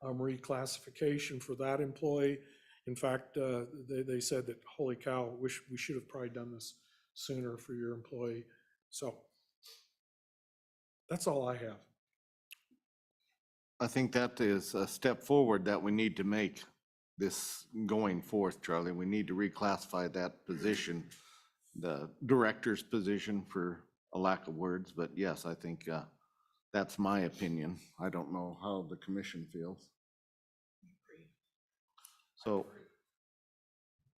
Speaker 1: reclassification for that employee. In fact, they said that, holy cow, we should have probably done this sooner for your employee. So that's all I have.
Speaker 2: I think that is a step forward that we need to make this going forth, Charlie. We need to reclassify that position, the director's position, for a lack of words. But yes, I think that's my opinion. I don't know how the commission feels. So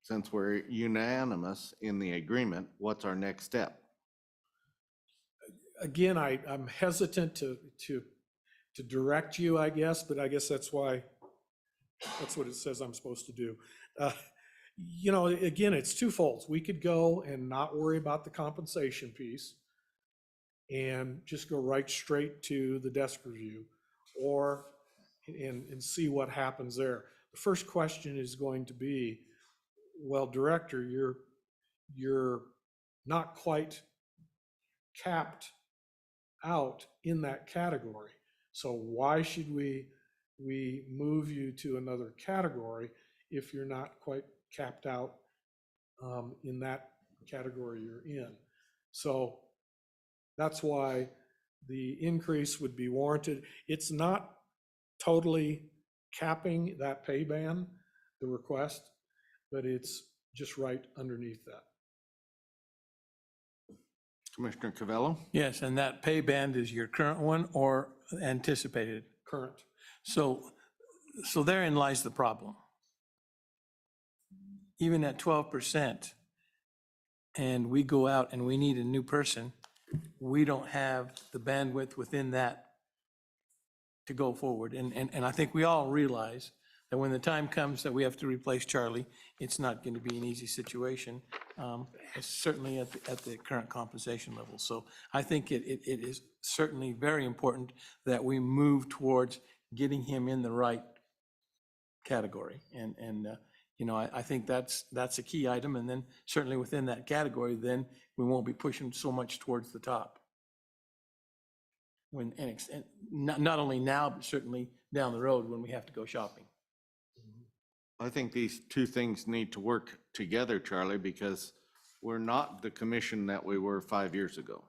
Speaker 2: since we're unanimous in the agreement, what's our next step?
Speaker 1: Again, I'm hesitant to direct you, I guess, but I guess that's what it says I'm supposed to do. You know, again, it's twofold. We could go and not worry about the compensation piece and just go right straight to the desk review, or and see what happens there. The first question is going to be, well, Director, you're not quite capped out in that category. So why should we move you to another category if you're not quite capped out in that category you're in? So that's why the increase would be warranted. It's not totally capping that pay band, the request, but it's just right underneath that.
Speaker 2: Commissioner Cavello?
Speaker 8: Yes, and that pay band is your current one or anticipated?
Speaker 1: Current.
Speaker 8: So therein lies the problem. Even at 12%, and we go out and we need a new person, we don't have the bandwidth within that to go forward. And I think we all realize that when the time comes that we have to replace Charlie, it's not going to be an easy situation, certainly at the current compensation level. So I think it is certainly very important that we move towards getting him in the right category. And you know, I think that's a key item. And then certainly within that category, then we won't be pushing so much towards the top. And not only now, but certainly down the road when we have to go shopping.
Speaker 2: I think these two things need to work together, Charlie, because we're not the commission that we were 5 years ago.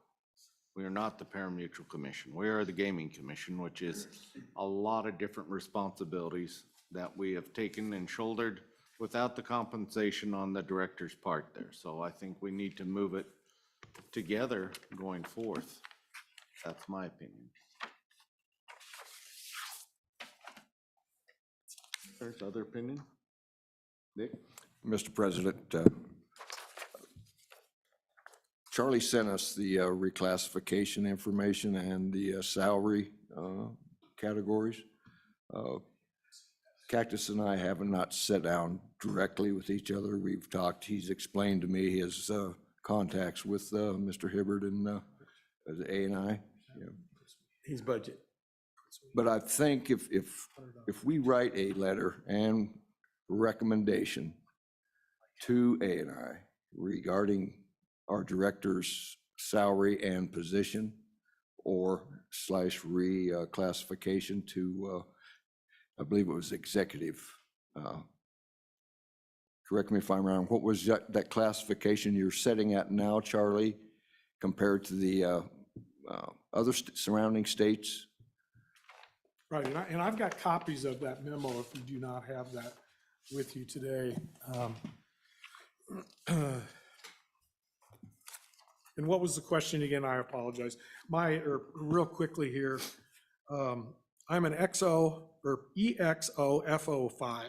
Speaker 2: We are not the parimutuel commission. We are the gaming commission, which is a lot of different responsibilities that we have taken and shouldered without the compensation on the director's part there. So I think we need to move it together going forth. That's my opinion. There's other opinion? Nick?
Speaker 10: Mr. President, Charlie sent us the reclassification information and the salary categories. Cactus and I have not sat down directly with each other. We've talked. He's explained to me his contacts with Mr. Hibbert and A&I. Yeah.
Speaker 1: His budget.
Speaker 10: But I think if we write a letter and recommendation to A&I regarding our director's salary and position or / reclassification to, I believe it was executive. Correct me if I'm wrong. What was that classification you're setting at now, Charlie, compared to the other surrounding states?
Speaker 1: Right, and I've got copies of that memo if you do not have that with you today. And what was the question again? I apologize. Real quickly here, I'm an EXO FO5.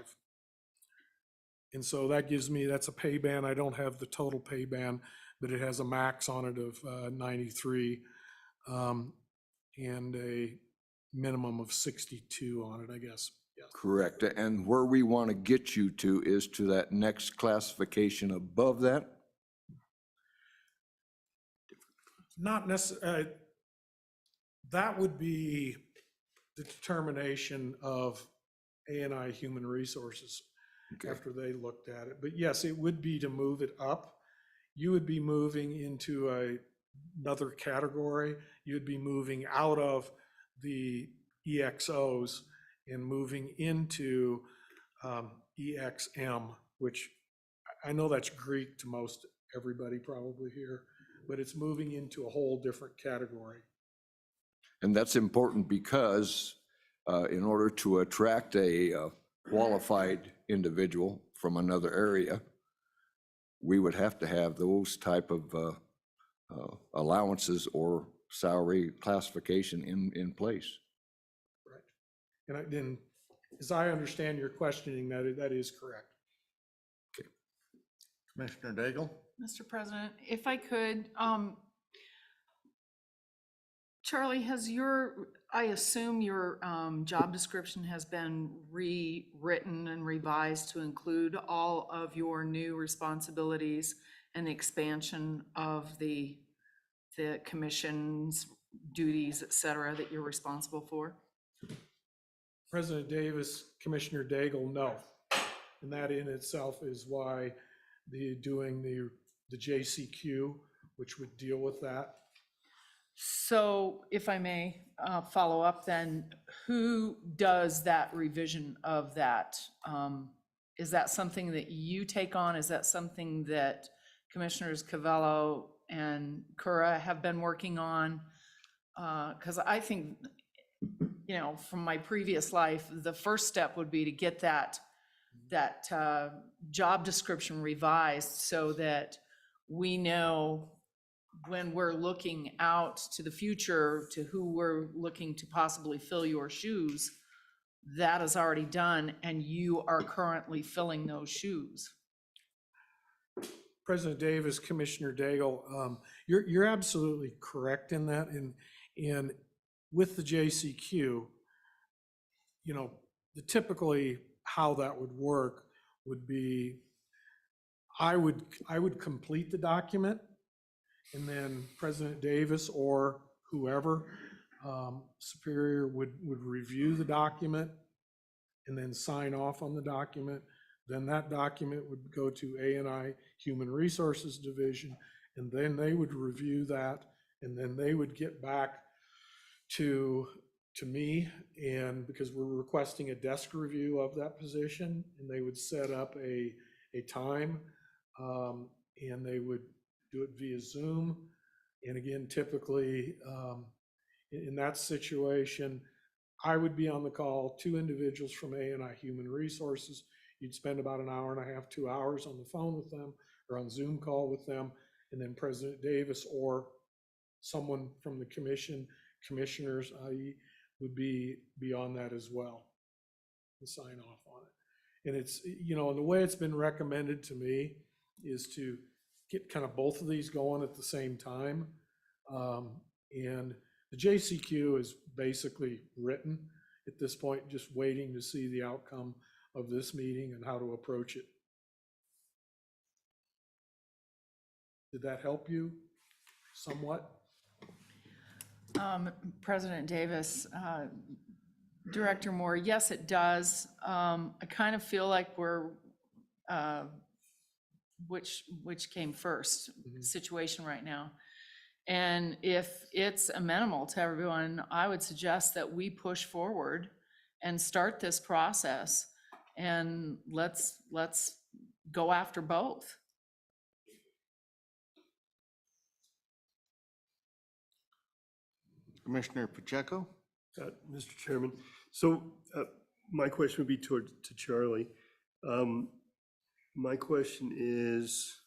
Speaker 1: And so that gives me, that's a pay band. I don't have the total pay band, but it has a max on it of 93 and a minimum of 62 on it, I guess. Yeah.
Speaker 10: Correct. And where we want to get you to is to that next classification above that?
Speaker 1: Not necessarily. That would be the determination of A&I Human Resources after they looked at it. But yes, it would be to move it up. You would be moving into another category. You'd be moving out of the EXOs and moving into EXM, which I know that's Greek to most everybody probably here, but it's moving into a whole different category.
Speaker 10: And that's important because in order to attract a qualified individual from another area, we would have to have those type of allowances or salary classification in place.
Speaker 1: Right. And then, as I understand your questioning, that is correct.
Speaker 2: Okay. Commissioner Daigle?
Speaker 4: Mr. President, if I could, Charlie, I assume your job description has been rewritten and revised to include all of your new responsibilities and the expansion of the commission's duties, et cetera, that you're responsible for?
Speaker 1: President Davis, Commissioner Daigle, no. And that in itself is why doing the JCQ, which would deal with that.
Speaker 4: So if I may follow up, then who does that revision of that? Is that something that you take on? Is that something that Commissioners Cavello and Cura have been working on? Because I think, you know, from my previous life, the first step would be to get that job description revised so that we know when we're looking out to the future to who we're looking to possibly fill your shoes, that is already done and you are currently filling those shoes.
Speaker 1: President Davis, Commissioner Daigle, you're absolutely correct in that. And with the JCQ, you know, typically how that would work would be, I would complete the document, and then President Davis or whoever superior would review the document and then sign off on the document. Then that document would go to A&I Human Resources Division, and then they would review that, and then they would get back to me, and because we're requesting a desk review of that position, and they would set up a time, and they would do it via Zoom. And again, typically in that situation, I would be on the call, 2 individuals from A&I Human Resources. You'd spend about an hour and a half, 2 hours on the phone with them or on Zoom call with them. And then President Davis or someone from the commissioners, i.e., would be on that as well and sign off on it. And it's, you know, and the way it's been recommended to me is to get kind of both of these going at the same time. And the JCQ is basically written at this point, just waiting to see the outcome of this meeting and how to approach it. Did that help you somewhat?
Speaker 4: President Davis, Director Moore, yes, it does. I kind of feel like we're, which came first situation right now. And if it's amenable to everyone, I would suggest that we push forward and start this process, and let's go after both.
Speaker 2: Commissioner Pacheco?
Speaker 20: Mr. Chairman, so my question would be to Charlie. My question is,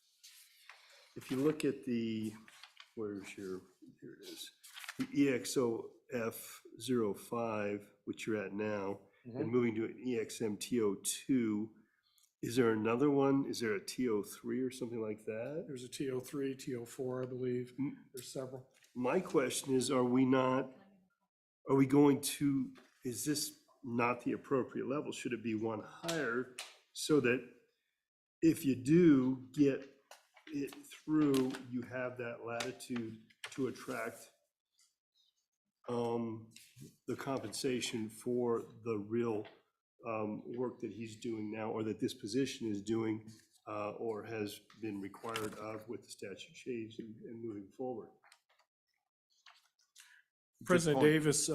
Speaker 20: if you look at the, here it is, the EXOF05, which you're at now, and moving to an EXMTO2, is there another one? Is there a TO3 or something like that?
Speaker 1: There's a TO3, TO4, I believe. There's several.
Speaker 20: My question is, is this not the appropriate level? Should it be one higher so that if you do get it through, you have that latitude to attract the compensation for the real work that he's doing now, or that this position is doing, or has been required of with the statute change and moving forward?
Speaker 1: President Davis,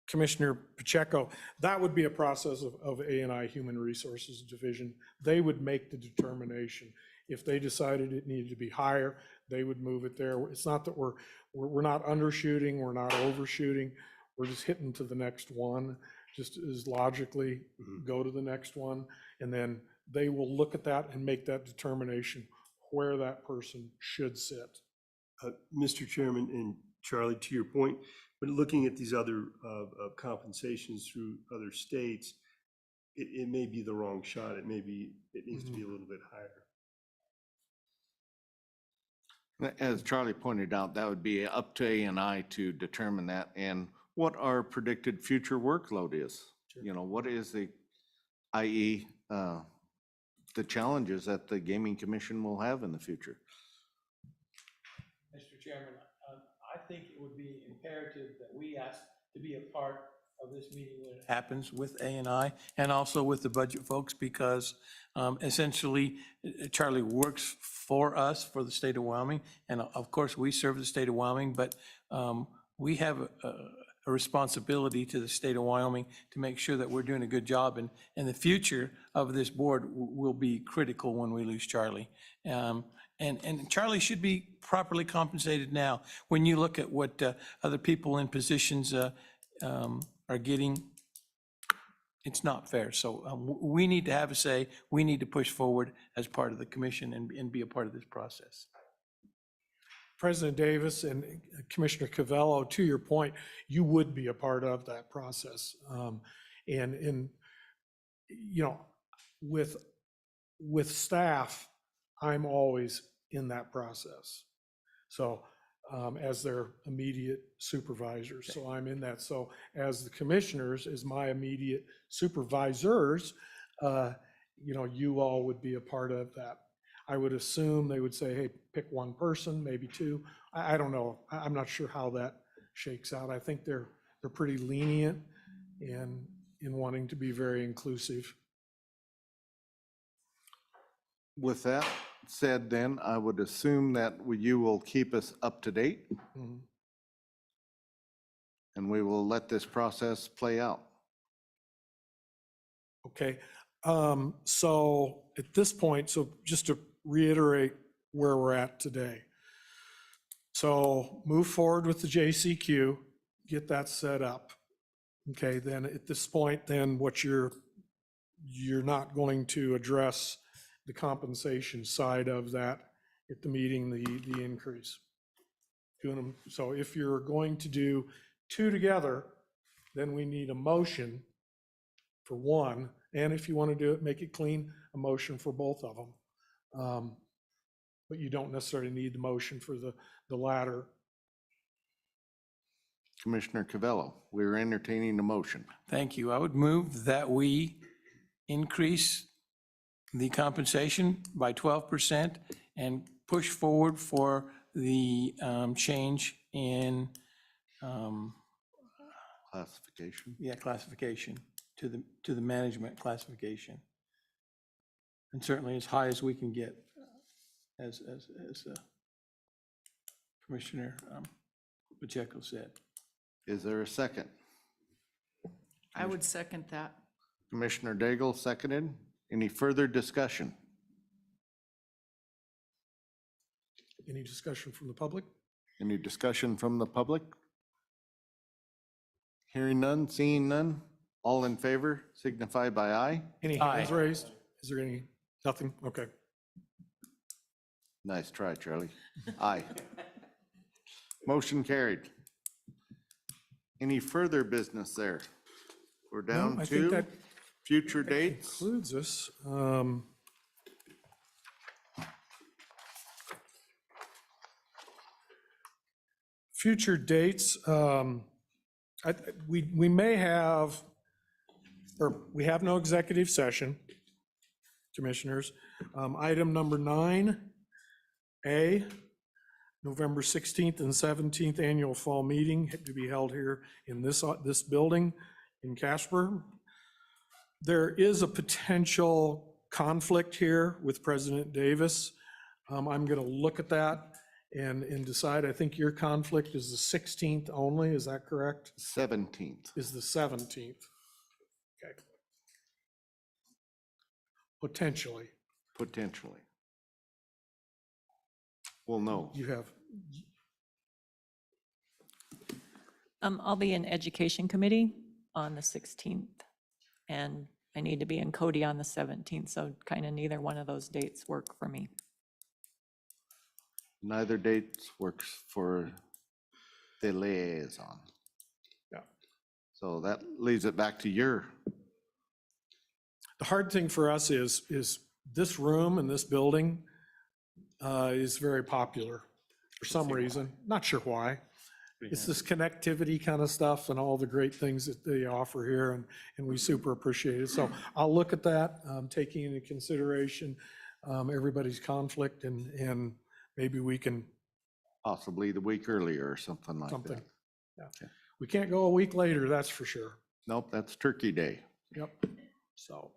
Speaker 1: Commissioner Pacheco, that would be a process of A&I Human Resources Division. They would make the determination. If they decided it needed to be higher, they would move it there. It's not that we're not undershooting, we're not overshooting. We're just hitting to the next one, just as logically go to the next one. And then they will look at that and make that determination where that person should sit.
Speaker 20: Mr. Chairman and Charlie, to your point, but looking at these other compensations through other states, it may be the wrong shot. It needs to be a little bit higher.
Speaker 2: As Charlie pointed out, that would be up to A&I to determine that and what our predicted future workload is. Sure. You know, what is i.e., the challenges that the Gaming Commission will have in the future.
Speaker 8: Mr. Chairman, I think it would be imperative that we ask to be a part of this meeting when it happens with A&I and also with the budget folks, because essentially Charlie works for us, for the state of Wyoming. And of course, we serve the state of Wyoming, but we have a responsibility to the state of Wyoming to make sure that we're doing a good job. And the future of this board will be critical when we lose Charlie. And Charlie should be properly compensated now. When you look at what other people in positions are getting, it's not fair. So we need to have a say. We need to push forward as part of the commission and be a part of this process.
Speaker 1: President Davis and Commissioner Covello, to your point, you would be a part of that process. And you know, with staff, I'm always in that process. So as their immediate supervisors, so I'm in that. So as the commissioners, as my immediate supervisors, you know, you all would be a part of that. I would assume they would say, hey, pick one person, maybe two. I don't know. I'm not sure how that shakes out. I think they're pretty lenient in wanting to be very inclusive.
Speaker 2: With that said, then, I would assume that you will keep us up to date. And we will let this process play out.
Speaker 1: Okay. So at this point, so just to reiterate where we're at today. So move forward with the JCQ, get that set up. Okay, then at this point, then what you're not going to address the compensation side of that at the meeting, the increase. Doing them. So if you're going to do two together, then we need a motion for one. And if you want to do it, make it clean, a motion for both of them. But you don't necessarily need the motion for the latter.
Speaker 2: Commissioner Covello, we're entertaining the motion.
Speaker 8: Thank you. I would move that we increase the compensation by 12% and push forward for the change in
Speaker 2: classification.
Speaker 8: Yeah, classification to the management classification, and certainly as high as we can get, as Commissioner Pacheco said.
Speaker 2: Is there a second?
Speaker 4: I would second that.
Speaker 2: Commissioner Daigle seconded. Any further discussion?
Speaker 1: Any discussion from the public?
Speaker 2: Any discussion from the public? Hearing none, seeing none. All in favor signify by aye.
Speaker 1: Any hands raised? Is there any, nothing? Okay.
Speaker 2: Nice try, Charlie. Aye. Motion carried. Any further business there? We're down
Speaker 1: I think
Speaker 2: to
Speaker 1: that
Speaker 2: future dates.
Speaker 1: Includes us. Future dates, we may have, or we have no executive session, commissioners. Item number 9A, November 16th and 17th annual fall meeting to be held here in this building in Casper. There is a potential conflict here with President Davis. I'm going to look at that and decide. I think your conflict is the 16th only, is that correct?
Speaker 2: 17th.
Speaker 1: Is the 17th. Okay. Potentially.
Speaker 2: Potentially. We'll know.
Speaker 1: You have.
Speaker 6: I'll be in Education Committee on the 16th, and I need to be in Cody on the 17th, so kind of neither one of those dates work for me.
Speaker 2: Neither date works for the liaison.
Speaker 1: Yeah.
Speaker 2: So that leaves it back to your.
Speaker 1: The hard thing for us is this room and this building is very popular for some reason. Not sure why. It's this connectivity kind of stuff and all the great things that they offer here, and we super appreciate it. So I'll look at that, taking into consideration everybody's conflict, and maybe we can.
Speaker 2: Possibly the week earlier or something like that.
Speaker 1: Yeah. We can't go a week later, that's for sure.
Speaker 2: Nope, that's Turkey Day.
Speaker 1: Yep, so,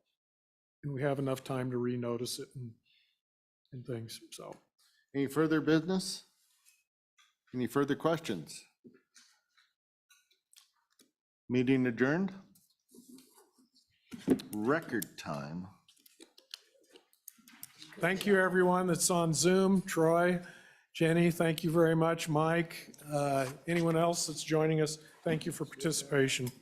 Speaker 1: and we have enough time to renotice it and things, so.
Speaker 2: Any further business? Any further questions? Meeting adjourned. Record time.
Speaker 1: Thank you, everyone that's on Zoom. Troy, Jenny, thank you very much. Mike, anyone else that's joining us, thank you for participation.